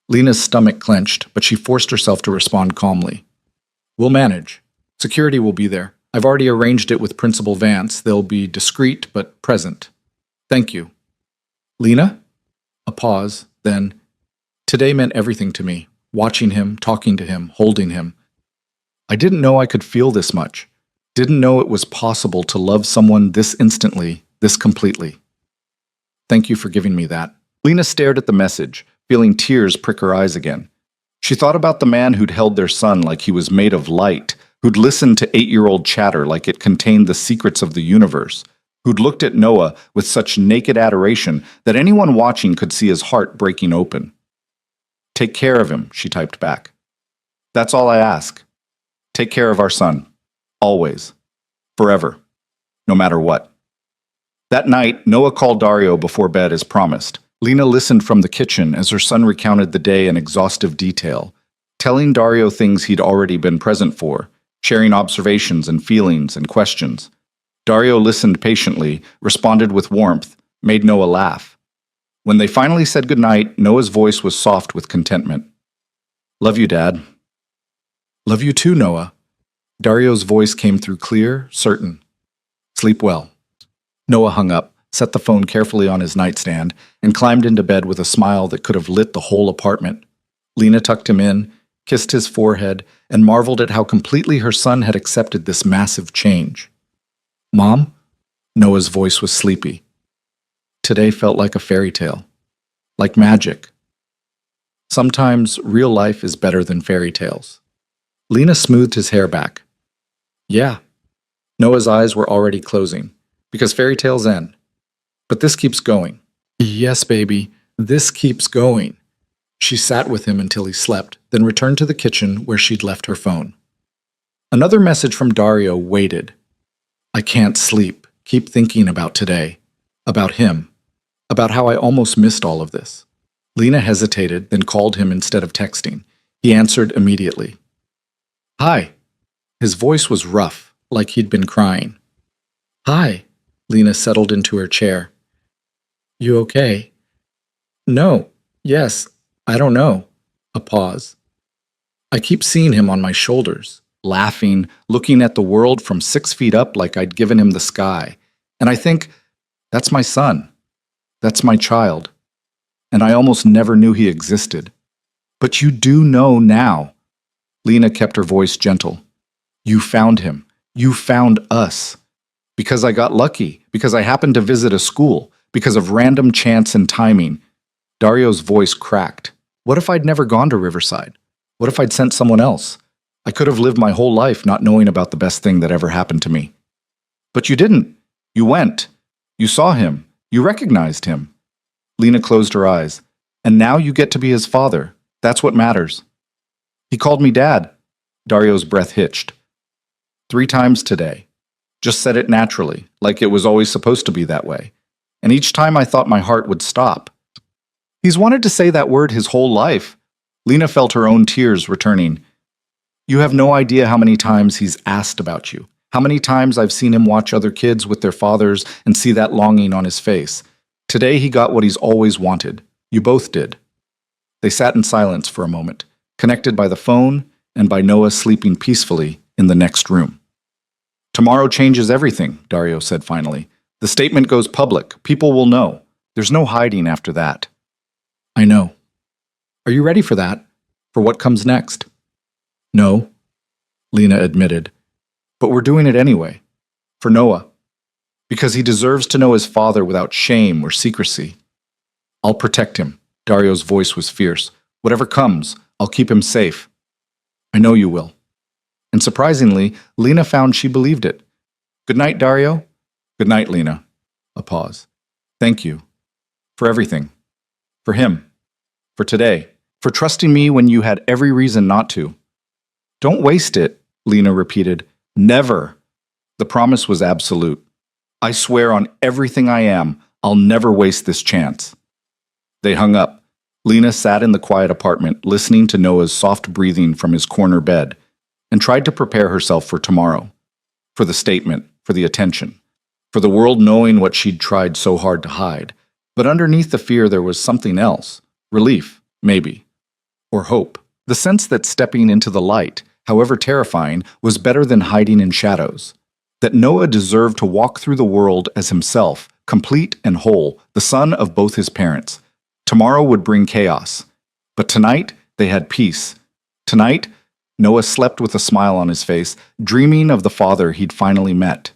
Lena's stomach clenched, but she forced herself to respond calmly. "We'll manage. Security will be there. I've already arranged it with Principal Vance. They'll be discreet but present. Thank you." "Lena?" A pause, then, "Today meant everything to me. Watching him, talking to him, holding him. I didn't know I could feel this much. Didn't know it was possible to love someone this instantly, this completely. Thank you for giving me that." Lena stared at the message, feeling tears prick her eyes again. She thought about the man who'd held their son like he was made of light, who'd listened to 8-year-old chatter like it contained the secrets of the universe, who'd looked at Noah with such naked adoration that anyone watching could see his heart breaking open. "Take care of him," she typed back. "That's all I ask. Take care of our son. Always. Forever. No matter what." That night, Noah called Dario before bed as promised. Lena listened from the kitchen as her son recounted the day in exhaustive detail, telling Dario things he'd already been present for, sharing observations and feelings and questions. Dario listened patiently, responded with warmth, made Noah laugh. When they finally said goodnight, Noah's voice was soft with contentment. "Love you, Dad." "Love you too, Noah." Dario's voice came through clear, certain. "Sleep well." Noah hung up, set the phone carefully on his nightstand, and climbed into bed with a smile that could have lit the whole apartment. Lena tucked him in, kissed his forehead, and marveled at how completely her son had accepted this massive change. "Mom?" Noah's voice was sleepy. Today felt like a fairy tale. Like magic. Sometimes real life is better than fairy tales. Lena smoothed his hair back. "Yeah." Noah's eyes were already closing, because fairy tales end. "But this keeps going." "Yes, baby, this keeps going." She sat with him until he slept, then returned to the kitchen where she'd left her phone. Another message from Dario waited. "I can't sleep. Keep thinking about today. About him. About how I almost missed all of this." Lena hesitated, then called him instead of texting. He answered immediately. "Hi." His voice was rough, like he'd been crying. "Hi." Lena settled into her chair. "You okay?" "No. Yes. I don't know." A pause. "I keep seeing him on my shoulders, laughing, looking at the world from 6 feet up like I'd given him the sky. And I think, that's my son. That's my child. And I almost never knew he existed. But you do know now." Lena kept her voice gentle. "You found him. You found us. Because I got lucky. Because I happened to visit a school. Because of random chance and timing." Dario's voice cracked. "What if I'd never gone to Riverside? What if I'd sent someone else? I could have lived my whole life not knowing about the best thing that ever happened to me." "But you didn't. You went. You saw him. You recognized him." Lena closed her eyes. "And now you get to be his father. That's what matters." "He called me Dad." Dario's breath hitched. "3 times today. Just said it naturally, like it was always supposed to be that way. And each time I thought my heart would stop." "He's wanted to say that word his whole life." Lena felt her own tears returning. "You have no idea how many times he's asked about you. How many times I've seen him watch other kids with their fathers and see that longing on his face. Today he got what he's always wanted. You both did." They sat in silence for a moment, connected by the phone and by Noah sleeping peacefully in the next room. "Tomorrow changes everything," Dario said finally. "The statement goes public. People will know. There's no hiding after that." "I know. Are you ready for that? For what comes next?" "No," Lena admitted. "But we're doing it anyway. For Noah. Because he deserves to know his father without shame or secrecy. I'll protect him." Dario's voice was fierce. "Whatever comes, I'll keep him safe." "I know you will." And surprisingly, Lena found she believed it. "Good night, Dario." "Good night, Lena." A pause. "Thank you. For everything. For him. For today. For trusting me when you had every reason not to." "Don't waste it," Lena repeated. "Never." The promise was absolute. "I swear on everything I am, I'll never waste this chance." They hung up. Lena sat in the quiet apartment, listening to Noah's soft breathing from his corner bed, and tried to prepare herself for tomorrow. For the statement, for the attention, for the world knowing what she'd tried so hard to hide. But underneath the fear there was something else. Relief, maybe. Or hope. The sense that stepping into the light, however terrifying, was better than hiding in shadows. That Noah deserved to walk through the world as himself, complete and whole, the son of both his parents. Tomorrow would bring chaos. But tonight, they had peace. Tonight, Noah slept with a smile on his face, dreaming of the father he'd finally met.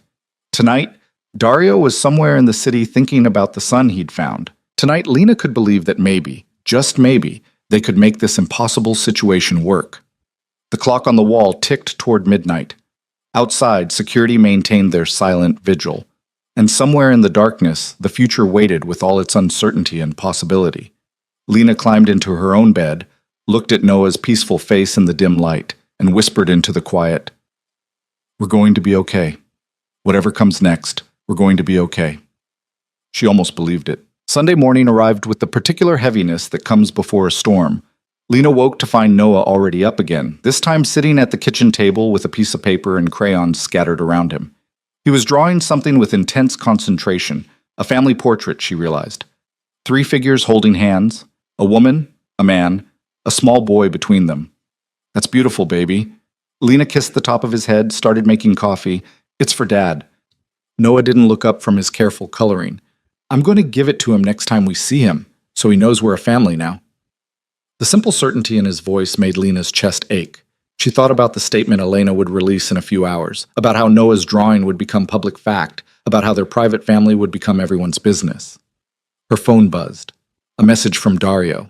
Tonight, Dario was somewhere in the city thinking about the son he'd found. Tonight, Lena could believe that maybe, just maybe, they could make this impossible situation work. The clock on the wall ticked toward midnight. Outside, security maintained their silent vigil. And somewhere in the darkness, the future waited with all its uncertainty and possibility. Lena climbed into her own bed, looked at Noah's peaceful face in the dim light, and whispered into the quiet, "We're going to be okay. Whatever comes next, we're going to be okay." She almost believed it. Sunday morning arrived with the particular heaviness that comes before a storm. Lena woke to find Noah already up again, this time sitting at the kitchen table with a piece of paper and crayons scattered around him. He was drawing something with intense concentration, a family portrait, she realized. 3 figures holding hands, a woman, a man, a small boy between them. "That's beautiful, baby." Lena kissed the top of his head, started making coffee. "It's for Dad." Noah didn't look up from his careful coloring. "I'm going to give it to him next time we see him, so he knows we're a family now." The simple certainty in his voice made Lena's chest ache. She thought about the statement Elena would release in a few hours, about how Noah's drawing would become public fact, about how their private family would become everyone's business. Her phone buzzed. A message from Dario.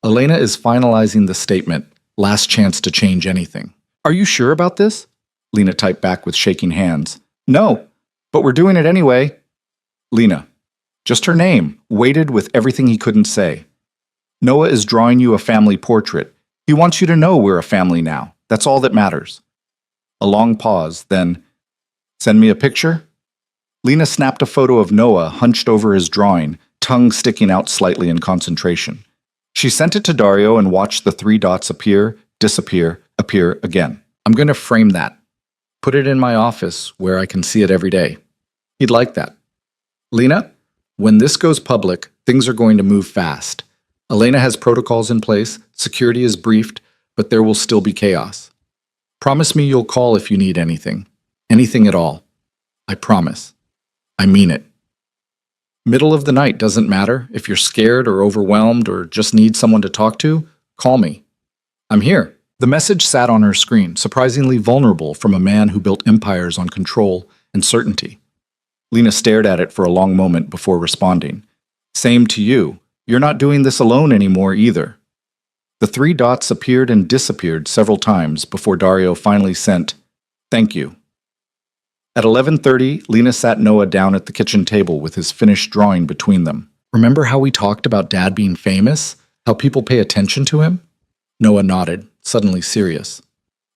"Elena is finalizing the statement. Last chance to change anything." "Are you sure about this?" Lena typed back with shaking hands. "No, but we're doing it anyway." Lena. Just her name, weighted with everything he couldn't say. "Noah is drawing you a family portrait. He wants you to know we're a family now. That's all that matters." A long pause, then, "Send me a picture?" Lena snapped a photo of Noah hunched over his drawing, tongue sticking out slightly in concentration. She sent it to Dario and watched the 3 dots appear, disappear, appear again. "I'm going to frame that." Put it in my office where I can see it every day. He'd like that. Lena, when this goes public, things are going to move fast. Elena has protocols in place, security is briefed, but there will still be chaos. Promise me you'll call if you need anything. Anything at all. I promise. I mean it. Middle of the night doesn't matter. If you're scared or overwhelmed or just need someone to talk to, call me. I'm here. The message sat on her screen, surprisingly vulnerable from a man who built empires on control and certainty. Lena stared at it for a long moment before responding. Same to you. You're not doing this alone anymore either. The 3 dots appeared and disappeared several times before Dario finally sent, "Thank you." At 11:30, Lena sat Noah down at the kitchen table with his finished drawing between them. Remember how we talked about Dad being famous? How people pay attention to him? Noah nodded, suddenly serious.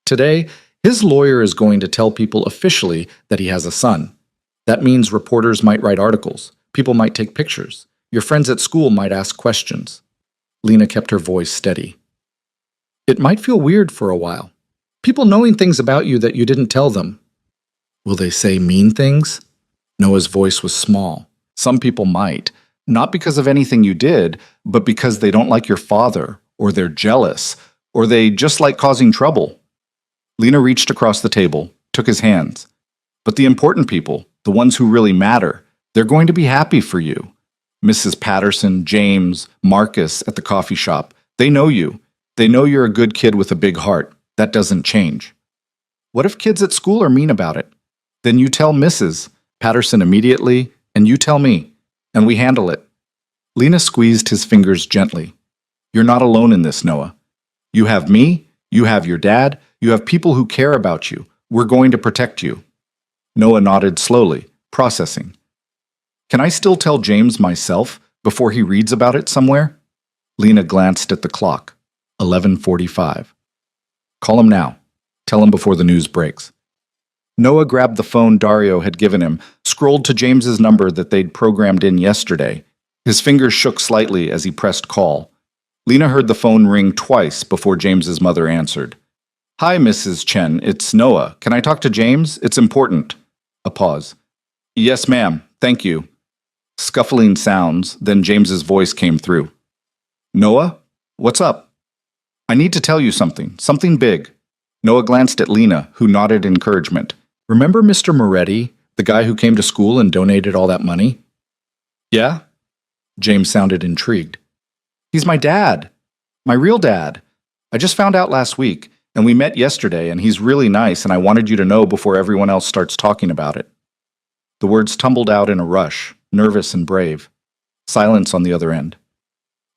Today, his lawyer is going to tell people officially that he has a son. That means reporters might write articles, people might take pictures, your friends at school might ask questions. Lena kept her voice steady. It might feel weird for a while. People knowing things about you that you didn't tell them. Will they say mean things? Noah's voice was small. Some people might, not because of anything you did, but because they don't like your father, or they're jealous, or they just like causing trouble. Lena reached across the table, took his hands. But the important people, the ones who really matter, they're going to be happy for you. Mrs. Patterson, James, Marcus at the coffee shop, they know you. They know you're a good kid with a big heart. That doesn't change. What if kids at school are mean about it? Then you tell Mrs. Patterson immediately, and you tell me, and we handle it. Lena squeezed his fingers gently. You're not alone in this, Noah. You have me, you have your dad, you have people who care about you. We're going to protect you. Noah nodded slowly, processing. Can I still tell James myself before he reads about it somewhere? Lena glanced at the clock. 11:45. Call him now. Tell him before the news breaks. Noah grabbed the phone Dario had given him, scrolled to James's number that they'd programmed in yesterday. His fingers shook slightly as he pressed call. Lena heard the phone ring twice before James's mother answered. Hi, Mrs. Chen. It's Noah. Can I talk to James? It's important. A pause. Yes, ma'am. Thank you. Scuffling sounds, then James's voice came through. Noah? What's up? I need to tell you something big. Noah glanced at Lena, who nodded encouragement. Remember Mr. Moretti, the guy who came to school and donated all that money? Yeah? James sounded intrigued. He's my dad. My real dad. I just found out last week, and we met yesterday, and he's really nice, and I wanted you to know before everyone else starts talking about it. The words tumbled out in a rush, nervous and brave. Silence on the other end.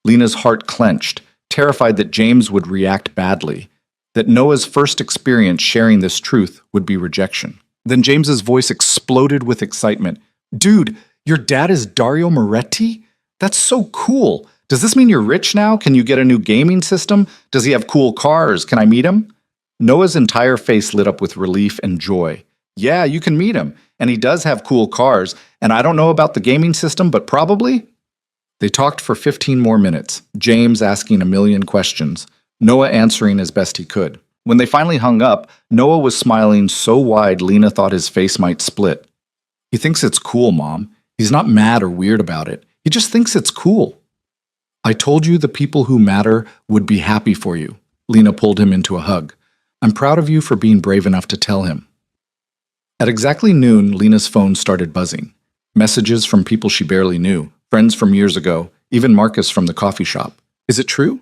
Lena's heart clenched, terrified that James would react badly, that Noah's first experience sharing this truth would be rejection. Then James's voice exploded with excitement. Dude, your dad is Dario Moretti? That's so cool. Does this mean you're rich now? Can you get a new gaming system? Does he have cool cars? Can I meet him? Noah's entire face lit up with relief and joy. Yeah, you can meet him. And he does have cool cars. And I don't know about the gaming system, but probably. They talked for 15 more minutes, James asking a million questions, Noah answering as best he could. When they finally hung up, Noah was smiling so wide Lena thought his face might split. He thinks it's cool, Mom. He's not mad or weird about it. He just thinks it's cool. I told you the people who matter would be happy for you. Lena pulled him into a hug. I'm proud of you for being brave enough to tell him. At exactly noon, Lena's phone started buzzing. Messages from people she barely knew, friends from years ago, even Marcus from the coffee shop. Is it true?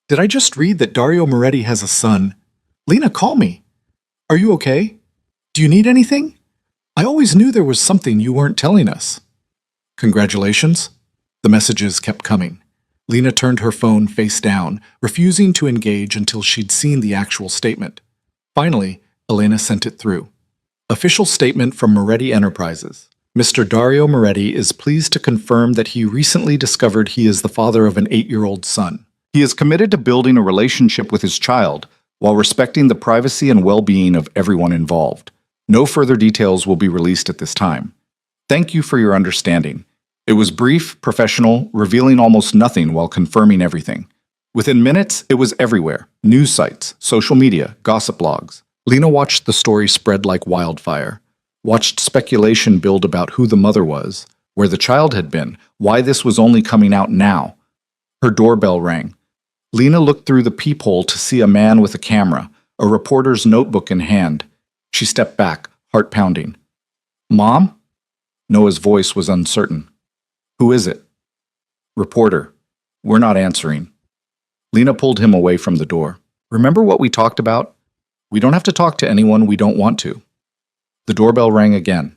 Did I just read that Dario Moretti has a son? Lena, call me. Are you okay? Do you need anything? I always knew there was something you weren't telling us. Congratulations. The messages kept coming. Lena turned her phone face down, refusing to engage until she'd seen the actual statement. Finally, Elena sent it through. Official statement from Moretti Enterprises. Mr. Dario Moretti is pleased to confirm that he recently discovered he is the father of an 8-year-old son. He is committed to building a relationship with his child while respecting the privacy and well-being of everyone involved. No further details will be released at this time. Thank you for your understanding. It was brief, professional, revealing almost nothing while confirming everything. Within minutes, it was everywhere. News sites, social media, gossip blogs. Lena watched the story spread like wildfire, watched speculation build about who the mother was, where the child had been, why this was only coming out now. Her doorbell rang. Lena looked through the peephole to see a man with a camera, a reporter's notebook in hand. She stepped back, heart pounding. Mom? Noah's voice was uncertain. Who is it? Reporter. We're not answering. Lena pulled him away from the door. Remember what we talked about? We don't have to talk to anyone we don't want to. The doorbell rang again.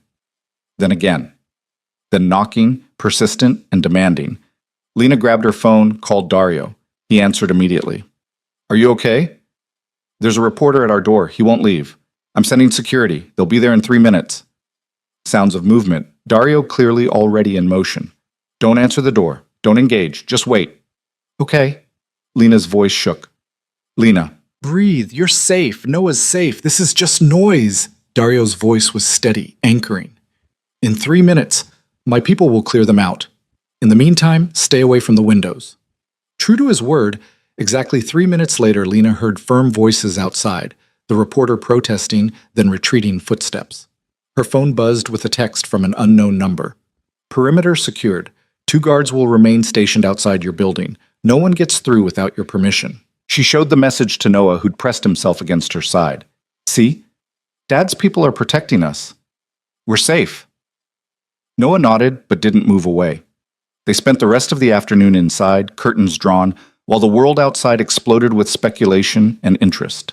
Then again. Then knocking, persistent, and demanding. Lena grabbed her phone, called Dario. He answered immediately. Are you okay? There's a reporter at our door. He won't leave. I'm sending security. They'll be there in 3 minutes. Sounds of movement. Dario clearly already in motion. Don't answer the door. Don't engage. Just wait. Okay. Lena's voice shook. Lena. Breathe. You're safe. Noah's safe. This is just noise. Dario's voice was steady, anchoring. In 3 minutes, my people will clear them out. In the meantime, stay away from the windows. True to his word, exactly 3 minutes later, Lena heard firm voices outside, the reporter protesting, then retreating footsteps. Her phone buzzed with a text from an unknown number. Perimeter secured. 2 guards will remain stationed outside your building. No one gets through without your permission. She showed the message to Noah, who'd pressed himself against her side. See? Dad's people are protecting us. We're safe. Noah nodded, but didn't move away. They spent the rest of the afternoon inside, curtains drawn, while the world outside exploded with speculation and interest.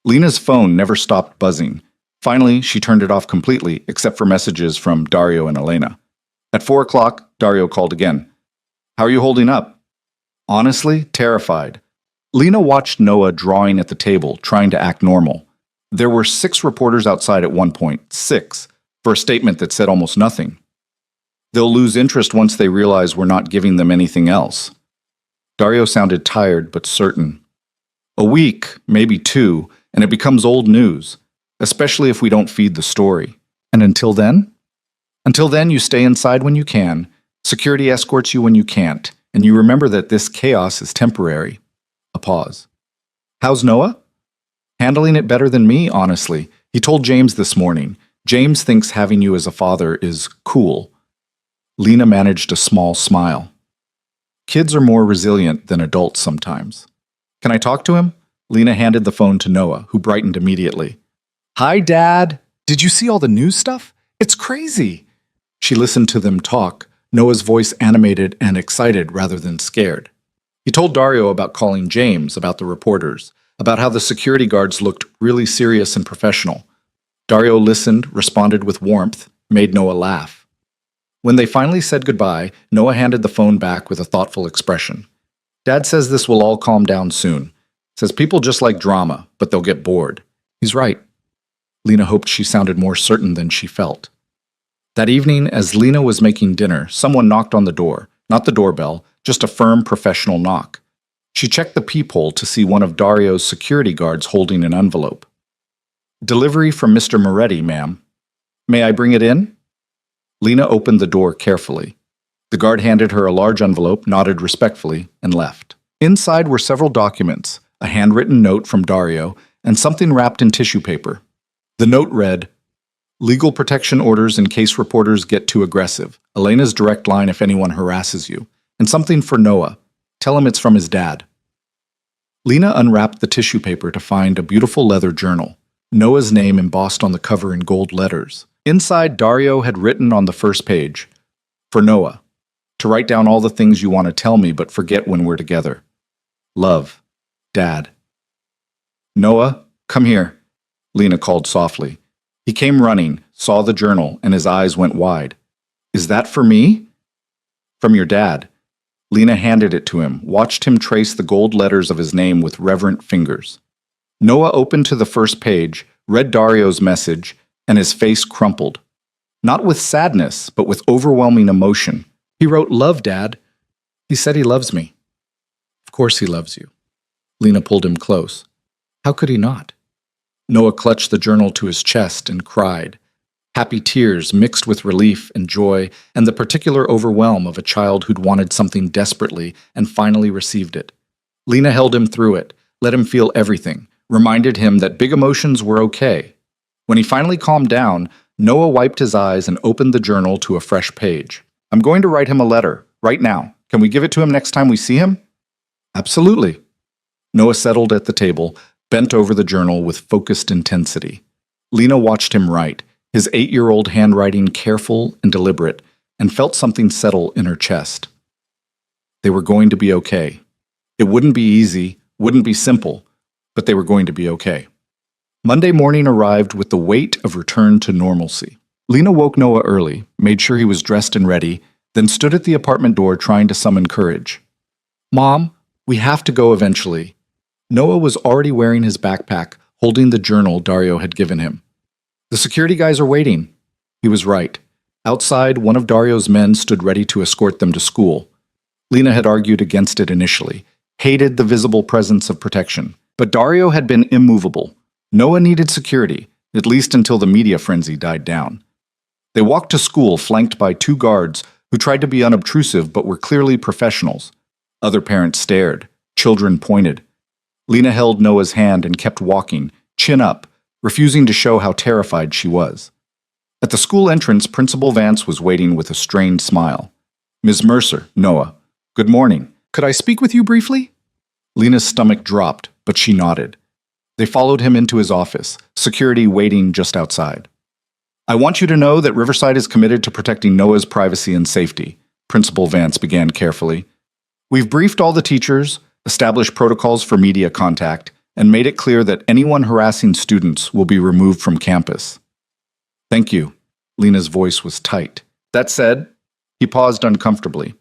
Lena's phone never stopped buzzing. Finally, she turned it off completely, except for messages from Dario and Elena. At 4 o'clock, Dario called again. How are you holding up? Honestly, terrified. Lena watched Noah drawing at the table, trying to act normal. There were 6 reporters outside at one point, 6, for a statement that said almost nothing. They'll lose interest once they realize we're not giving them anything else. Dario sounded tired but certain. A week, maybe 2, and it becomes old news, especially if we don't feed the story. And until then? Until then, you stay inside when you can, security escorts you when you can't, and you remember that this chaos is temporary. A pause. How's Noah? Handling it better than me, honestly. He told James this morning. James thinks having you as a father is cool. Lena managed a small smile. Kids are more resilient than adults sometimes. Can I talk to him? Lena handed the phone to Noah, who brightened immediately. Hi, Dad. Did you see all the news stuff? It's crazy. She listened to them talk, Noah's voice animated and excited rather than scared. He told Dario about calling James, about the reporters, about how the security guards looked really serious and professional. Dario listened, responded with warmth, made Noah laugh. When they finally said goodbye, Noah handed the phone back with a thoughtful expression. Dad says this will all calm down soon. Says people just like drama, but they'll get bored. He's right. Lena hoped she sounded more certain than she felt. That evening, as Lena was making dinner, someone knocked on the door, not the doorbell, just a firm professional knock. She checked the peephole to see one of Dario's security guards holding an envelope. Delivery from Mr. Moretti, ma'am. May I bring it in? Lena opened the door carefully. The guard handed her a large envelope, nodded respectfully, and left. Inside were several documents, a handwritten note from Dario, and something wrapped in tissue paper. The note read, Legal protection orders in case reporters get too aggressive. Elena's direct line if anyone harasses you. And something for Noah. Tell him it's from his dad. Lena unwrapped the tissue paper to find a beautiful leather journal. Noah's name embossed on the cover in gold letters. Inside, Dario had written on the first page, For Noah, to write down all the things you want to tell me but forget when we're together. Love, Dad. Noah, come here, Lena called softly. He came running, saw the journal, and his eyes went wide. Is that for me? From your dad. Lena handed it to him, watched him trace the gold letters of his name with reverent fingers. Noah opened to the first page, read Dario's message, and his face crumpled. Not with sadness, but with overwhelming emotion. He wrote, Love, Dad. He said he loves me. Of course he loves you. Lena pulled him close. How could he not? Noah clutched the journal to his chest and cried. Happy tears mixed with relief and joy and the particular overwhelm of a child who'd wanted something desperately and finally received it. Lena held him through it, let him feel everything, reminded him that big emotions were okay. When he finally calmed down, Noah wiped his eyes and opened the journal to a fresh page. I'm going to write him a letter, right now. Can we give it to him next time we see him? Absolutely. Noah settled at the table, bent over the journal with focused intensity. Lena watched him write, his 8-year-old handwriting careful and deliberate, and felt something settle in her chest. They were going to be okay. It wouldn't be easy, wouldn't be simple, but they were going to be okay. Monday morning arrived with the weight of return to normalcy. Lena woke Noah early, made sure he was dressed and ready, then stood at the apartment door trying to summon courage. Mom, we have to go eventually. Noah was already wearing his backpack, holding the journal Dario had given him. The security guys are waiting. He was right. Outside, one of Dario's men stood ready to escort them to school. Lena had argued against it initially, hated the visible presence of protection. But Dario had been immovable. Noah needed security, at least until the media frenzy died down. They walked to school flanked by 2 guards who tried to be unobtrusive but were clearly professionals. Other parents stared. Children pointed. Lena held Noah's hand and kept walking, chin up, refusing to show how terrified she was. At the school entrance, Principal Vance was waiting with a strained smile. Ms. Mercer, Noah. Good morning. Could I speak with you briefly? Lena's stomach dropped, but she nodded. They followed him into his office, security waiting just outside. I want you to know that Riverside is committed to protecting Noah's privacy and safety, Principal Vance began carefully. We've briefed all the teachers, established protocols for media contact, and made it clear that anyone harassing students will be removed from campus. Thank you. Lena's voice was tight. That said, he paused uncomfortably.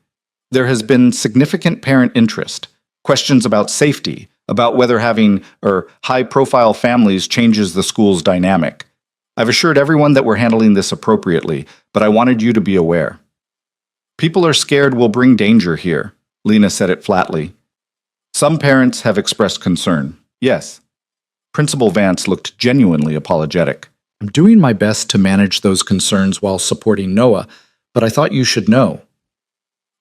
There has been significant parent interest, questions about safety, about whether having high-profile families changes the school's dynamic. I've assured everyone that we're handling this appropriately, but I wanted you to be aware. People are scared we'll bring danger here, Lena said it flatly. Some parents have expressed concern. Yes. Principal Vance looked genuinely apologetic. I'm doing my best to manage those concerns while supporting Noah, but I thought you should know.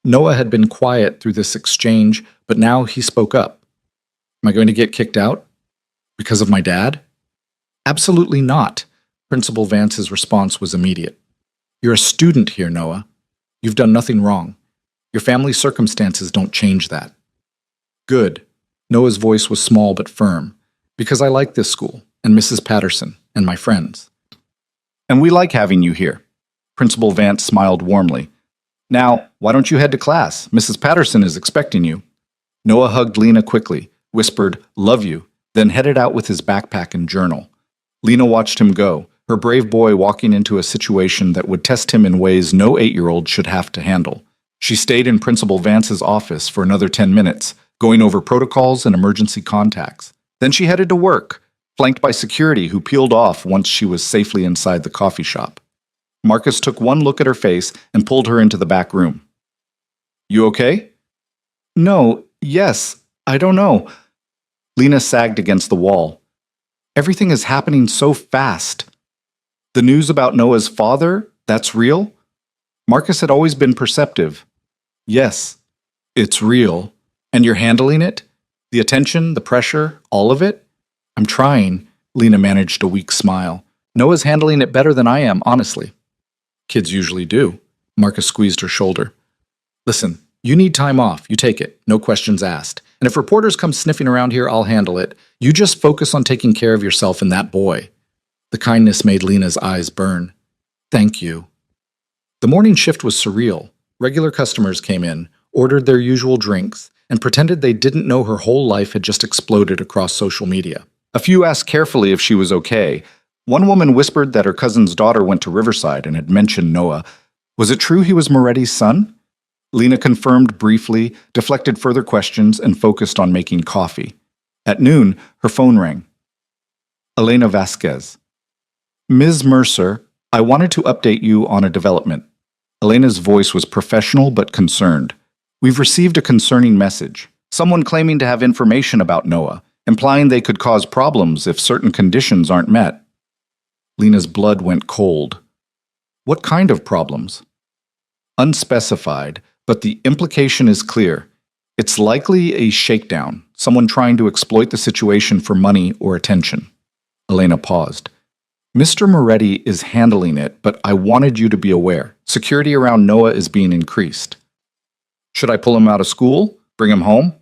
Noah had been quiet through this exchange, but now he spoke up. Am I going to get kicked out? Because of my dad? Absolutely not. Principal Vance's response was immediate. You're a student here, Noah. You've done nothing wrong. Your family's circumstances don't change that. Good. Noah's voice was small but firm. Because I like this school, and Mrs. Patterson, and my friends. And we like having you here. Principal Vance smiled warmly. Now, why don't you head to class? Mrs. Patterson is expecting you. Noah hugged Lena quickly, whispered, love you, then headed out with his backpack and journal. Lena watched him go, her brave boy walking into a situation that would test him in ways no 8-year-old should have to handle. She stayed in Principal Vance's office for another 10 minutes, going over protocols and emergency contacts. Then she headed to work, flanked by security who peeled off once she was safely inside the coffee shop. Marcus took one look at her face and pulled her into the back room. You okay? No, yes, I don't know. Lena sagged against the wall. Everything is happening so fast. The news about Noah's father, that's real? Marcus had always been perceptive. Yes, it's real. And you're handling it? The attention, the pressure, all of it? I'm trying. Lena managed a weak smile. Noah's handling it better than I am, honestly. Kids usually do. Marcus squeezed her shoulder. Listen, you need time off. You take it. No questions asked. And if reporters come sniffing around here, I'll handle it. You just focus on taking care of yourself and that boy. The kindness made Lena's eyes burn. Thank you. The morning shift was surreal. Regular customers came in, ordered their usual drinks, and pretended they didn't know her whole life had just exploded across social media. A few asked carefully if she was okay. One woman whispered that her cousin's daughter went to Riverside and had mentioned Noah. Was it true he was Moretti's son? Lena confirmed briefly, deflected further questions, and focused on making coffee. At noon, her phone rang. Elena Vasquez. Ms. Mercer, I wanted to update you on a development. Elena's voice was professional but concerned. We've received a concerning message. Someone claiming to have information about Noah, implying they could cause problems if certain conditions aren't met. Lena's blood went cold. What kind of problems? Unspecified, but the implication is clear. It's likely a shakedown, someone trying to exploit the situation for money or attention. Elena paused. Mr. Moretti is handling it, but I wanted you to be aware. Security around Noah is being increased. Should I pull him out of school? Bring him home?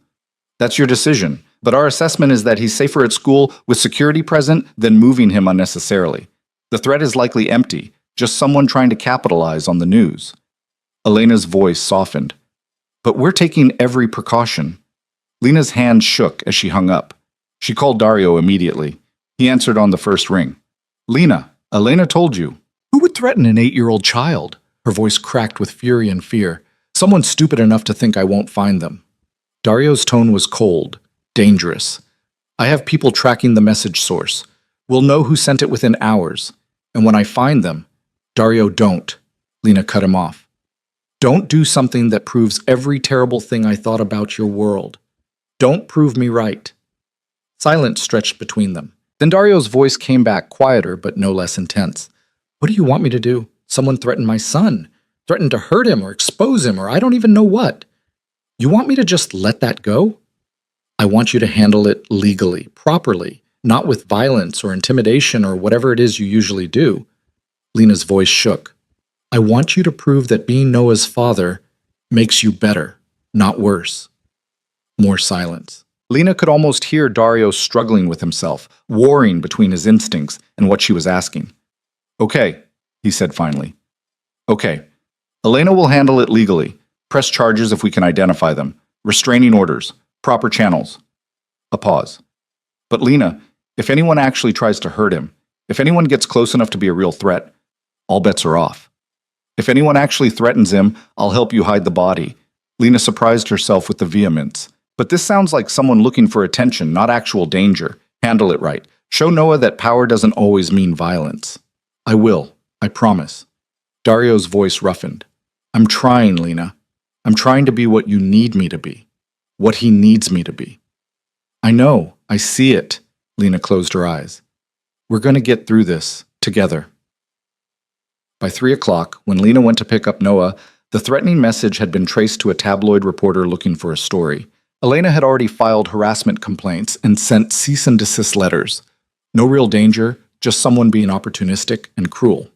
That's your decision, but our assessment is that he's safer at school with security present than moving him unnecessarily. The threat is likely empty, just someone trying to capitalize on the news. Elena's voice softened. But we're taking every precaution. Lena's hand shook as she hung up. She called Dario immediately. He answered on the first ring. Lena, Elena told you. Who would threaten an 8-year-old child? Her voice cracked with fury and fear. Someone stupid enough to think I won't find them. Dario's tone was cold, dangerous. I have people tracking the message source. We'll know who sent it within hours. And when I find them, Dario, don't. Lena cut him off. Don't do something that proves every terrible thing I thought about your world. Don't prove me right. Silence stretched between them. Then Dario's voice came back quieter but no less intense. What do you want me to do? Someone threatened my son. Threatened to hurt him or expose him or I don't even know what. You want me to just let that go? I want you to handle it legally, properly, not with violence or intimidation or whatever it is you usually do. Lena's voice shook. I want you to prove that being Noah's father makes you better, not worse. More silence. Lena could almost hear Dario struggling with himself, warring between his instincts and what she was asking. Okay, he said finally. Okay. Elena will handle it legally. Press charges if we can identify them. Restraining orders. Proper channels. A pause. But Lena, if anyone actually tries to hurt him, if anyone gets close enough to be a real threat, all bets are off. If anyone actually threatens him, I'll help you hide the body. Lena surprised herself with the vehemence. But this sounds like someone looking for attention, not actual danger. Handle it right. Show Noah that power doesn't always mean violence. I will. I promise. Dario's voice roughened. I'm trying, Lena. I'm trying to be what you need me to be. What he needs me to be. I know. I see it. Lena closed her eyes. We're going to get through this together. By 3 o'clock, when Lena went to pick up Noah, the threatening message had been traced to a tabloid reporter looking for a story. Elena had already filed harassment complaints and sent cease and desist letters. No real danger, just someone being opportunistic and cruel.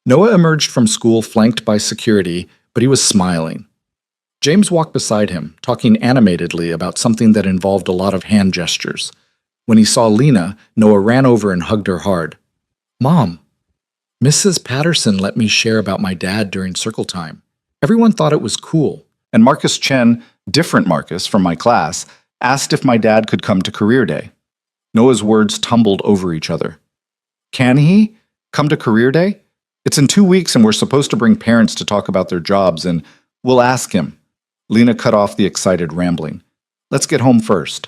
Noah emerged from school flanked by security, but he was smiling. James walked beside him, talking animatedly about something that involved a lot of hand gestures. When he saw Lena, Noah ran over and hugged her hard. Mom, Mrs. Patterson let me share about my dad during circle time. Everyone thought it was cool. And Marcus Chen, different Marcus from my class, asked if my dad could come to career day. Noah's words tumbled over each other. Can he come to career day? It's in 2 weeks and we're supposed to bring parents to talk about their jobs and we'll ask him. Lena cut off the excited rambling. Let's get home first.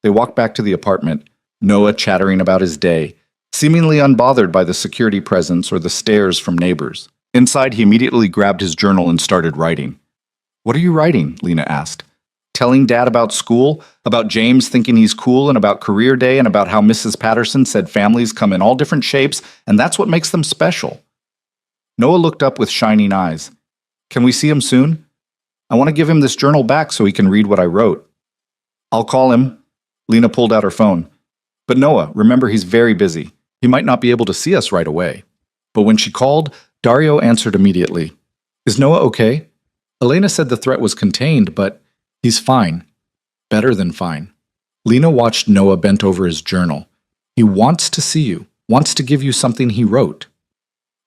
They walked back to the apartment, Noah chattering about his day, seemingly unbothered by the security presence or the stares from neighbors. Inside, he immediately grabbed his journal and started writing. What are you writing? Lena asked. Telling Dad about school, about James thinking he's cool, and about career day, and about how Mrs. Patterson said families come in all different shapes, and that's what makes them special. Noah looked up with shining eyes. Can we see him soon? I want to give him this journal back so he can read what I wrote. I'll call him. Lena pulled out her phone. But Noah, remember he's very busy. He might not be able to see us right away. But when she called, Dario answered immediately. Is Noah okay? Elena said the threat was contained, but he's fine. Better than fine. Lena watched Noah bent over his journal. He wants to see you, wants to give you something he wrote.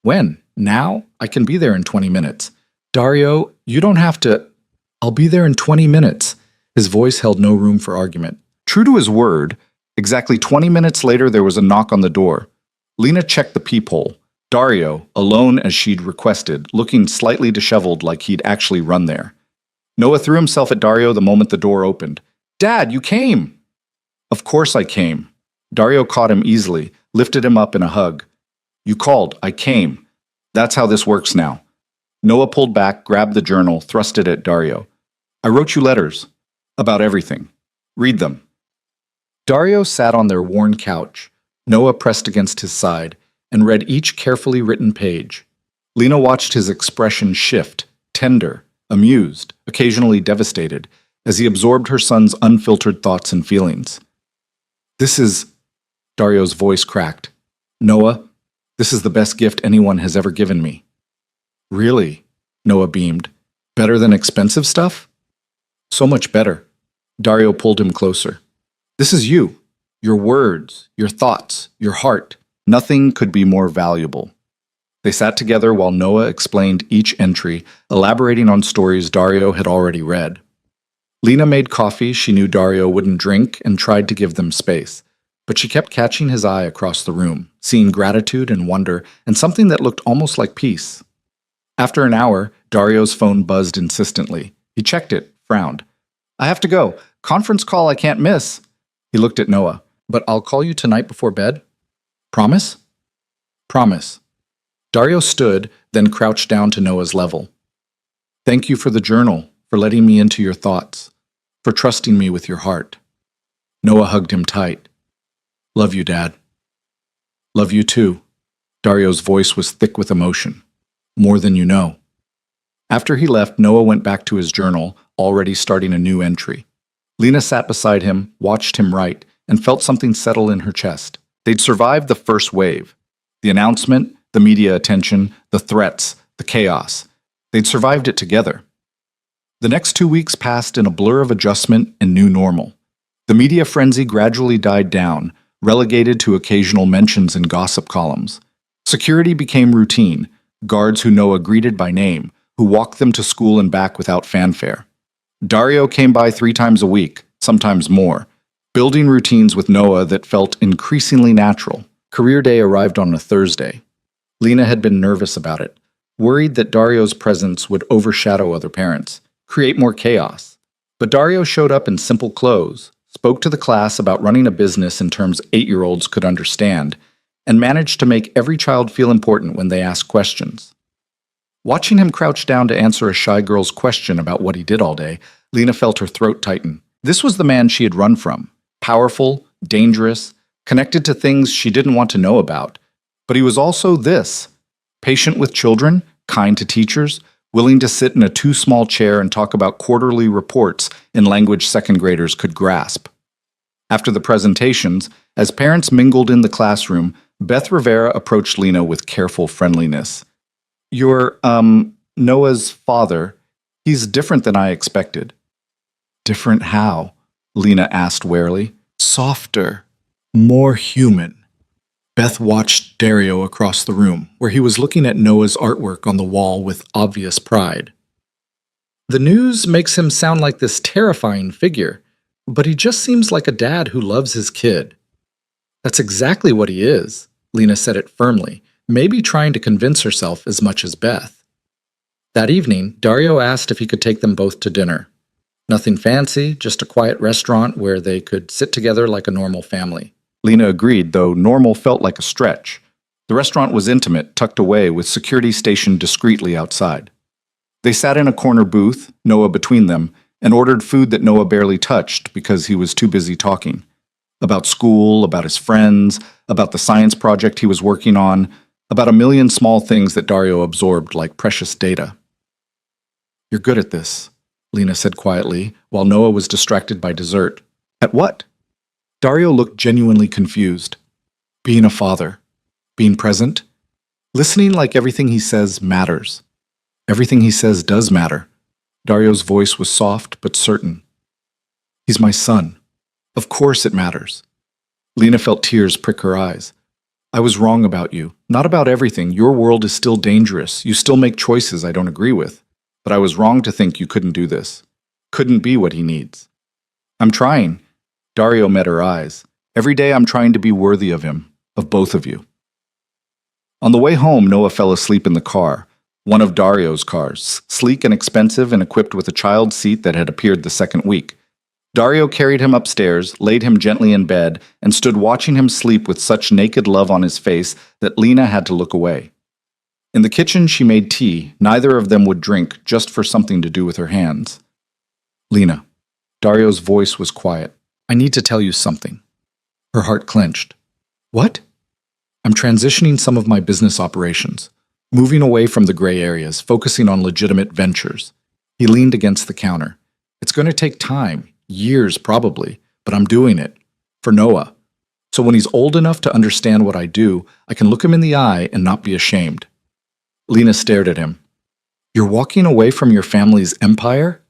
When? Now? I can be there in 20 minutes. Dario, you don't have to. I'll be there in 20 minutes. His voice held no room for argument. True to his word, exactly 20 minutes later there was a knock on the door. Lena checked the peephole. Dario, alone as she'd requested, looking slightly disheveled like he'd actually run there. Noah threw himself at Dario the moment the door opened. Dad, you came! Of course I came. Dario caught him easily, lifted him up in a hug. You called, I came. That's how this works now. Noah pulled back, grabbed the journal, thrust it at Dario. I wrote you letters. About everything. Read them. Dario sat on their worn couch, Noah pressed against his side, and read each carefully written page. Lena watched his expression shift, tender, amused, occasionally devastated, as he absorbed her son's unfiltered thoughts and feelings. This is, Dario's voice cracked. Noah, this is the best gift anyone has ever given me. Really? Noah beamed. Better than expensive stuff? So much better. Dario pulled him closer. This is you. Your words, your thoughts, your heart. Nothing could be more valuable. They sat together while Noah explained each entry, elaborating on stories Dario had already read. Lena made coffee she knew Dario wouldn't drink and tried to give them space, but she kept catching his eye across the room, seeing gratitude and wonder and something that looked almost like peace. After an hour, Dario's phone buzzed insistently. He checked it, frowned. I have to go. Conference call I can't miss. He looked at Noah. But I'll call you tonight before bed. Promise? Promise. Dario stood, then crouched down to Noah's level. Thank you for the journal, for letting me into your thoughts, for trusting me with your heart. Noah hugged him tight. Love you, Dad. Love you too. Dario's voice was thick with emotion. More than you know. After he left, Noah went back to his journal, already starting a new entry. Lena sat beside him, watched him write, and felt something settle in her chest. They'd survived the first wave. The announcement, the media attention, the threats, the chaos. They'd survived it together. The next 2 weeks passed in a blur of adjustment and new normal. The media frenzy gradually died down, relegated to occasional mentions in gossip columns. Security became routine, guards who Noah greeted by name, who walked them to school and back without fanfare. Dario came by 3 times a week, sometimes more, building routines with Noah that felt increasingly natural. Career day arrived on a Thursday. Lena had been nervous about it, worried that Dario's presence would overshadow other parents, create more chaos. But Dario showed up in simple clothes, spoke to the class about running a business in terms 8-year-olds could understand, and managed to make every child feel important when they asked questions. Watching him crouch down to answer a shy girl's question about what he did all day, Lena felt her throat tighten. This was the man she had run from. Powerful, dangerous, connected to things she didn't want to know about. But he was also this: patient with children, kind to teachers, willing to sit in a too small chair and talk about quarterly reports in language second graders could grasp. After the presentations, as parents mingled in the classroom, Beth Rivera approached Lena with careful friendliness. You're, Noah's father. He's different than I expected. Different how? Lena asked warily. Softer. More human. Beth watched Dario across the room, where he was looking at Noah's artwork on the wall with obvious pride. The news makes him sound like this terrifying figure, but he just seems like a dad who loves his kid. That's exactly what he is, Lena said it firmly, maybe trying to convince herself as much as Beth. That evening, Dario asked if he could take them both to dinner. Nothing fancy, just a quiet restaurant where they could sit together like a normal family. Lena agreed, though normal felt like a stretch. The restaurant was intimate, tucked away, with security stationed discreetly outside. They sat in a corner booth, Noah between them, and ordered food that Noah barely touched because he was too busy talking. About school, about his friends, about the science project he was working on, about a million small things that Dario absorbed like precious data. You're good at this, Lena said quietly, while Noah was distracted by dessert. At what? Dario looked genuinely confused. Being a father. Being present. Listening like everything he says matters. Everything he says does matter. Dario's voice was soft but certain. He's my son. Of course it matters. Lena felt tears prick her eyes. I was wrong about you. Not about everything. Your world is still dangerous. You still make choices I don't agree with. But I was wrong to think you couldn't do this. Couldn't be what he needs. I'm trying. Dario met her eyes. Every day I'm trying to be worthy of him, of both of you. On the way home, Noah fell asleep in the car, one of Dario's cars, sleek and expensive and equipped with a child seat that had appeared the second week. Dario carried him upstairs, laid him gently in bed, and stood watching him sleep with such naked love on his face that Lena had to look away. In the kitchen, she made tea. Neither of them would drink, just for something to do with her hands. Lena. Dario's voice was quiet. I need to tell you something. Her heart clenched. What? I'm transitioning some of my business operations, moving away from the gray areas, focusing on legitimate ventures. He leaned against the counter. It's going to take time, years probably, but I'm doing it. For Noah. So when he's old enough to understand what I do, I can look him in the eye and not be ashamed. Lena stared at him. You're walking away from your family's empire?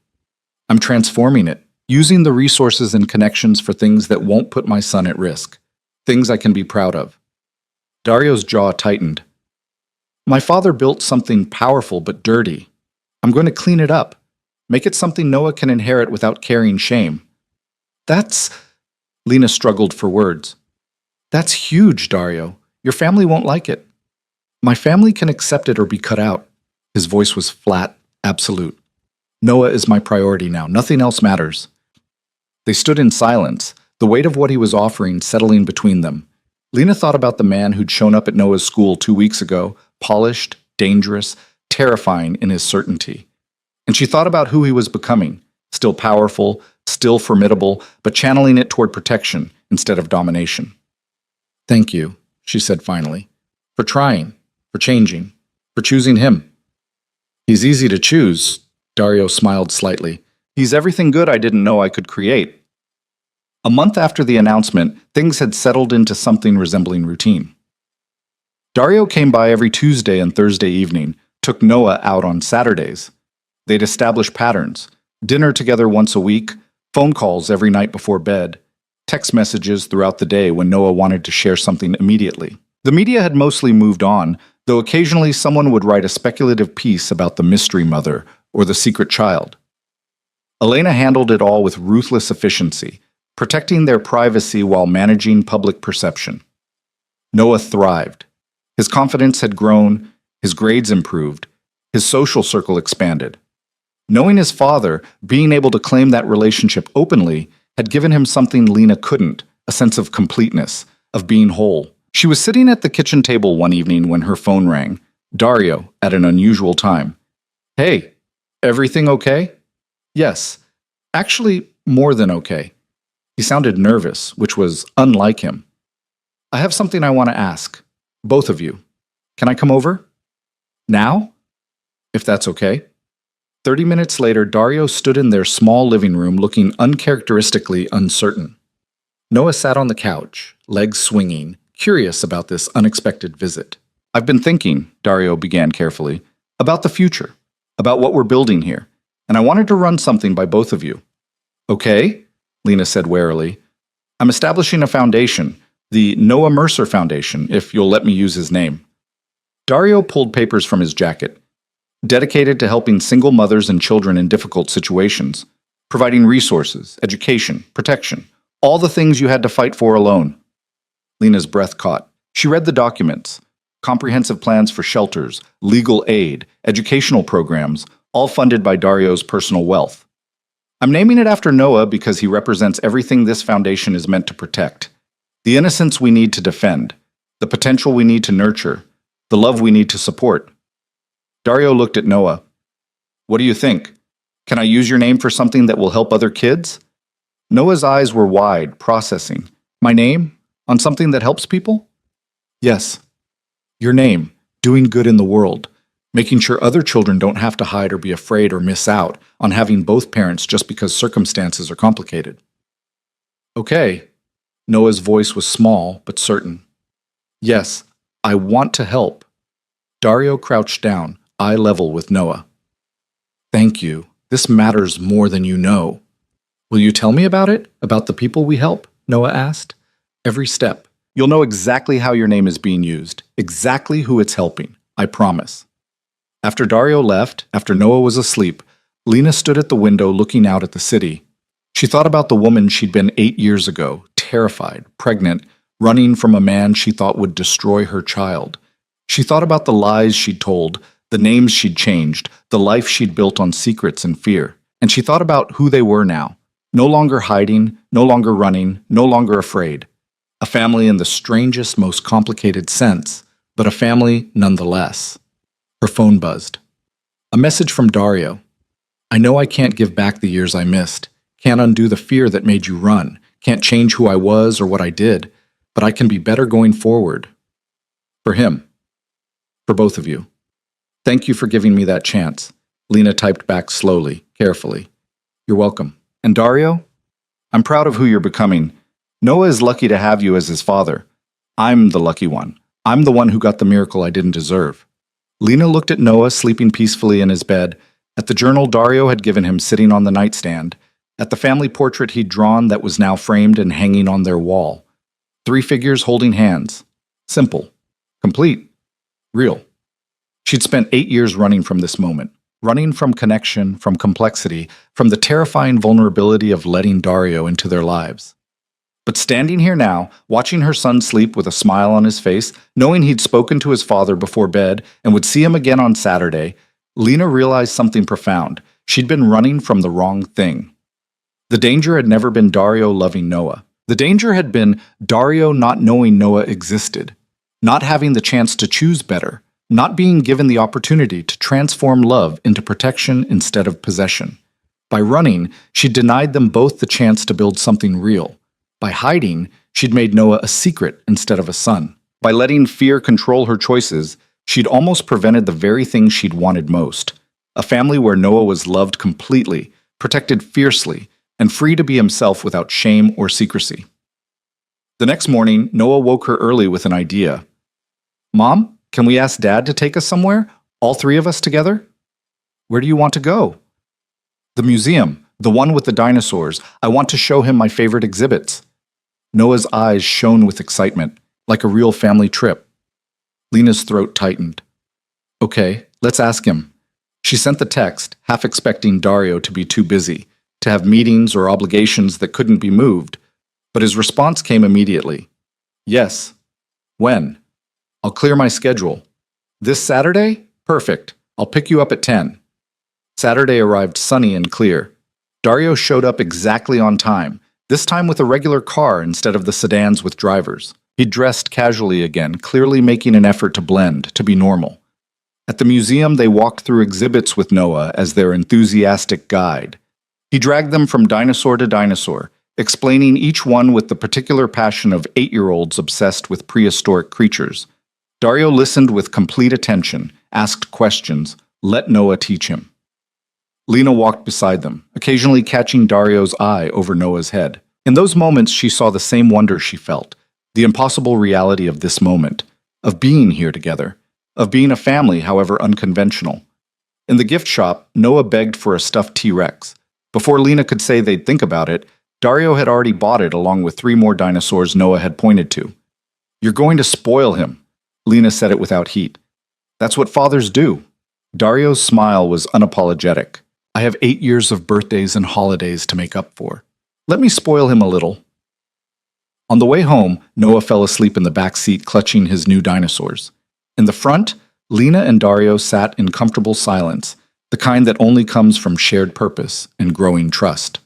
I'm transforming it, using the resources and connections for things that won't put my son at risk, things I can be proud of. Dario's jaw tightened. My father built something powerful but dirty. I'm going to clean it up, make it something Noah can inherit without carrying shame. Lena struggled for words. That's huge, Dario. Your family won't like it. My family can accept it or be cut out. His voice was flat, absolute. Noah is my priority now. Nothing else matters. They stood in silence, the weight of what he was offering settling between them. Lena thought about the man who'd shown up at Noah's school 2 weeks ago, polished, dangerous, terrifying in his certainty. And she thought about who he was becoming, still powerful, still formidable, but channeling it toward protection instead of domination. Thank you, she said finally, for trying, for changing, for choosing him. He's easy to choose, Dario smiled slightly. He's everything good I didn't know I could create. A month after the announcement, things had settled into something resembling routine. Dario came by every Tuesday and Thursday evening, took Noah out on Saturdays. They'd establish patterns, dinner together once a week, phone calls every night before bed, text messages throughout the day when Noah wanted to share something immediately. The media had mostly moved on, though occasionally someone would write a speculative piece about the mystery mother or the secret child. Elena handled it all with ruthless efficiency, protecting their privacy while managing public perception. Noah thrived. His confidence had grown, his grades improved, his social circle expanded. Knowing his father, being able to claim that relationship openly, had given him something Lena couldn't, a sense of completeness, of being whole. She was sitting at the kitchen table one evening when her phone rang. Dario, at an unusual time. Hey, everything okay? Yes. Actually, more than okay. He sounded nervous, which was unlike him. I have something I want to ask. Both of you. Can I come over? Now? If that's okay. 30 minutes later, Dario stood in their small living room looking uncharacteristically uncertain. Noah sat on the couch, legs swinging, curious about this unexpected visit. I've been thinking, Dario began carefully, about the future, about what we're building here, and I wanted to run something by both of you. Okay, Lena said warily. I'm establishing a foundation, the Noah Mercer Foundation, if you'll let me use his name. Dario pulled papers from his jacket. Dedicated to helping single mothers and children in difficult situations, providing resources, education, protection, all the things you had to fight for alone. Lena's breath caught. She read the documents, comprehensive plans for shelters, legal aid, educational programs, all funded by Dario's personal wealth. I'm naming it after Noah because he represents everything this foundation is meant to protect. The innocence we need to defend, the potential we need to nurture, the love we need to support. Dario looked at Noah. What do you think? Can I use your name for something that will help other kids? Noah's eyes were wide, processing. My name? On something that helps people? Yes. Your name, doing good in the world, making sure other children don't have to hide or be afraid or miss out on having both parents just because circumstances are complicated. Okay. Noah's voice was small but certain. Yes, I want to help. Dario crouched down, eye level with Noah. Thank you. This matters more than you know. Will you tell me about it? About the people we help? Noah asked. Every step. You'll know exactly how your name is being used, exactly who it's helping. I promise. After Dario left, after Noah was asleep, Lena stood at the window looking out at the city. She thought about the woman she'd been 8 years ago, terrified, pregnant, running from a man she thought would destroy her child. She thought about the lies she'd told, the names she'd changed, the life she'd built on secrets and fear. And she thought about who they were now. No longer hiding, no longer running, no longer afraid. A family in the strangest, most complicated sense, but a family nonetheless. Her phone buzzed. A message from Dario. I know I can't give back the years I missed, can't undo the fear that made you run, can't change who I was or what I did, but I can be better going forward. For him. For both of you. Thank you for giving me that chance. Lena typed back slowly, carefully. You're welcome. And Dario? I'm proud of who you're becoming. Noah is lucky to have you as his father. I'm the lucky one. I'm the one who got the miracle I didn't deserve. Lena looked at Noah sleeping peacefully in his bed, at the journal Dario had given him sitting on the nightstand, at the family portrait he'd drawn that was now framed and hanging on their wall. 3 figures holding hands. Simple. Complete. Real. She'd spent 8 years running from this moment. Running from connection, from complexity, from the terrifying vulnerability of letting Dario into their lives. But standing here now, watching her son sleep with a smile on his face, knowing he'd spoken to his father before bed and would see him again on Saturday, Lena realized something profound. She'd been running from the wrong thing. The danger had never been Dario loving Noah. The danger had been Dario not knowing Noah existed, not having the chance to choose better, not being given the opportunity to transform love into protection instead of possession. By running, she denied them both the chance to build something real. By hiding, she'd made Noah a secret instead of a son. By letting fear control her choices, she'd almost prevented the very thing she'd wanted most. A family where Noah was loved completely, protected fiercely, and free to be himself without shame or secrecy. The next morning, Noah woke her early with an idea. "Mom, can we ask Dad to take us somewhere? All 3 of us together?" "Where do you want to go?" "The museum, the one with the dinosaurs. I want to show him my favorite exhibits." Noah's eyes shone with excitement, like a real family trip. Lena's throat tightened. "Okay, let's ask him." She sent the text, half expecting Dario to be too busy, to have meetings or obligations that couldn't be moved, but his response came immediately. "Yes." "When?" "I'll clear my schedule." "This Saturday? Perfect. I'll pick you up at 10. Saturday arrived sunny and clear. Dario showed up exactly on time, this time with a regular car instead of the sedans with drivers. He dressed casually again, clearly making an effort to blend, to be normal. At the museum, they walked through exhibits with Noah as their enthusiastic guide. He dragged them from dinosaur to dinosaur, explaining each one with the particular passion of 8-year-olds obsessed with prehistoric creatures. Dario listened with complete attention, asked questions, let Noah teach him. Lena walked beside them, occasionally catching Dario's eye over Noah's head. In those moments, she saw the same wonder she felt, the impossible reality of this moment, of being here together, of being a family, however unconventional. In the gift shop, Noah begged for a stuffed T-Rex. Before Lena could say they'd think about it, Dario had already bought it along with 3 more dinosaurs Noah had pointed to. "You're going to spoil him," Lena said it without heat. "That's what fathers do." Dario's smile was unapologetic. "I have 8 years of birthdays and holidays to make up for. Let me spoil him a little." On the way home, Noah fell asleep in the back seat clutching his new dinosaurs. In the front, Lena and Dario sat in comfortable silence, the kind that only comes from shared purpose and growing trust.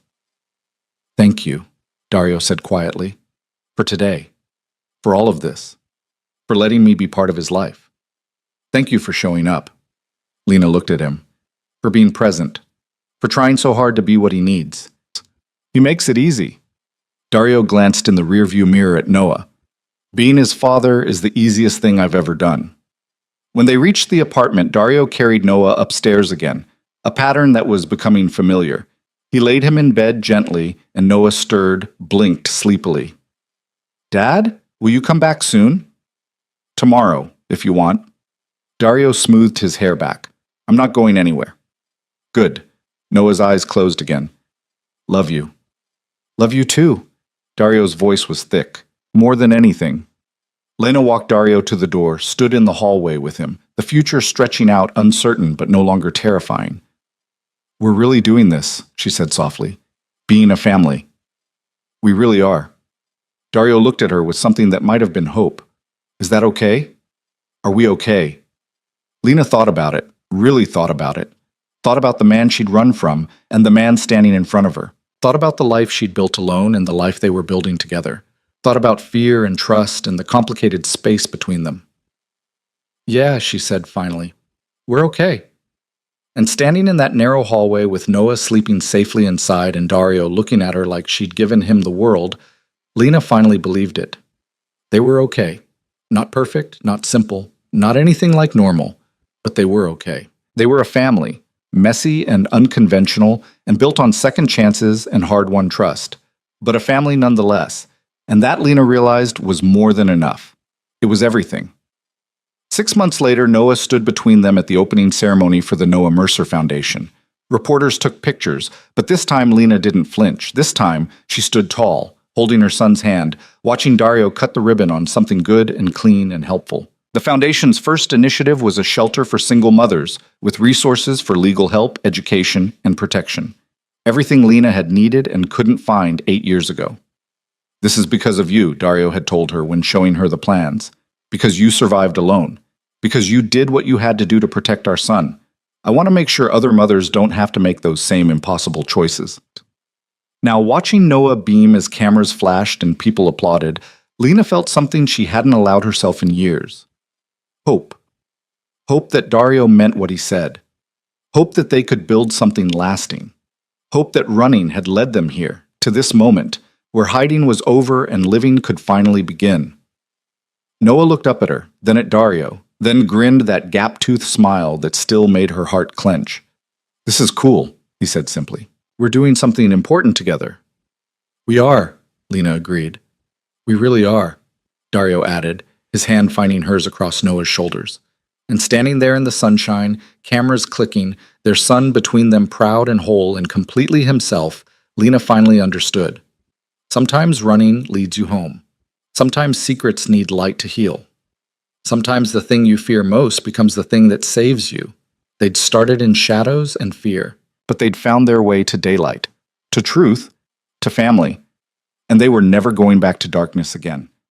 "Thank you," Dario said quietly, "for today, for all of this, for letting me be part of his life. Thank you for showing up." Lena looked at him. "For being present, for trying so hard to be what he needs. He makes it easy." Dario glanced in the rearview mirror at Noah. "Being his father is the easiest thing I've ever done." When they reached the apartment, Dario carried Noah upstairs again, a pattern that was becoming familiar. He laid him in bed gently, and Noah stirred, blinked sleepily. "Dad, will you come back soon?" "Tomorrow, if you want." Dario smoothed his hair back. "I'm not going anywhere." "Good." Noah's eyes closed again. "Love you." "Love you too." Dario's voice was thick. More than anything. Lena walked Dario to the door, stood in the hallway with him, the future stretching out uncertain but no longer terrifying. "We're really doing this," she said softly. "Being a family. We really are." Dario looked at her with something that might have been hope. "Is that okay? Are we okay?" Lena thought about it, really thought about it. Thought about the man she'd run from and the man standing in front of her. Thought about the life she'd built alone and the life they were building together. Thought about fear and trust and the complicated space between them. "Yeah," she said finally. "We're okay." And standing in that narrow hallway with Noah sleeping safely inside and Dario looking at her like she'd given him the world, Lena finally believed it. They were okay. Not perfect, not simple, not anything like normal, but they were okay. They were a family, messy and unconventional, and built on second chances and hard-won trust, but a family nonetheless. And that, Lena realized, was more than enough. It was everything. 6 months later, Noah stood between them at the opening ceremony for the Noah Mercer Foundation. Reporters took pictures, but this time Lena didn't flinch. This time, she stood tall, holding her son's hand, watching Dario cut the ribbon on something good and clean and helpful. The foundation's first initiative was a shelter for single mothers, with resources for legal help, education, and protection. Everything Lena had needed and couldn't find 8 years ago. "This is because of you," Dario had told her when showing her the plans. "Because you survived alone. Because you did what you had to do to protect our son. I want to make sure other mothers don't have to make those same impossible choices." Now, watching Noah beam as cameras flashed and people applauded, Lena felt something she hadn't allowed herself in years. Hope. Hope that Dario meant what he said. Hope that they could build something lasting. Hope that running had led them here, to this moment, where hiding was over and living could finally begin. Noah looked up at her, then at Dario, then grinned that gap-toothed smile that still made her heart clench. "This is cool," he said simply. "We're doing something important together." "We are," Lena agreed. "We really are," Dario added, his hand finding hers across Noah's shoulders. And standing there in the sunshine, cameras clicking, their son between them proud and whole and completely himself, Lena finally understood. Sometimes running leads you home. Sometimes secrets need light to heal. Sometimes the thing you fear most becomes the thing that saves you. They'd started in shadows and fear, but they'd found their way to daylight, to truth, to family, and they were never going back to darkness again.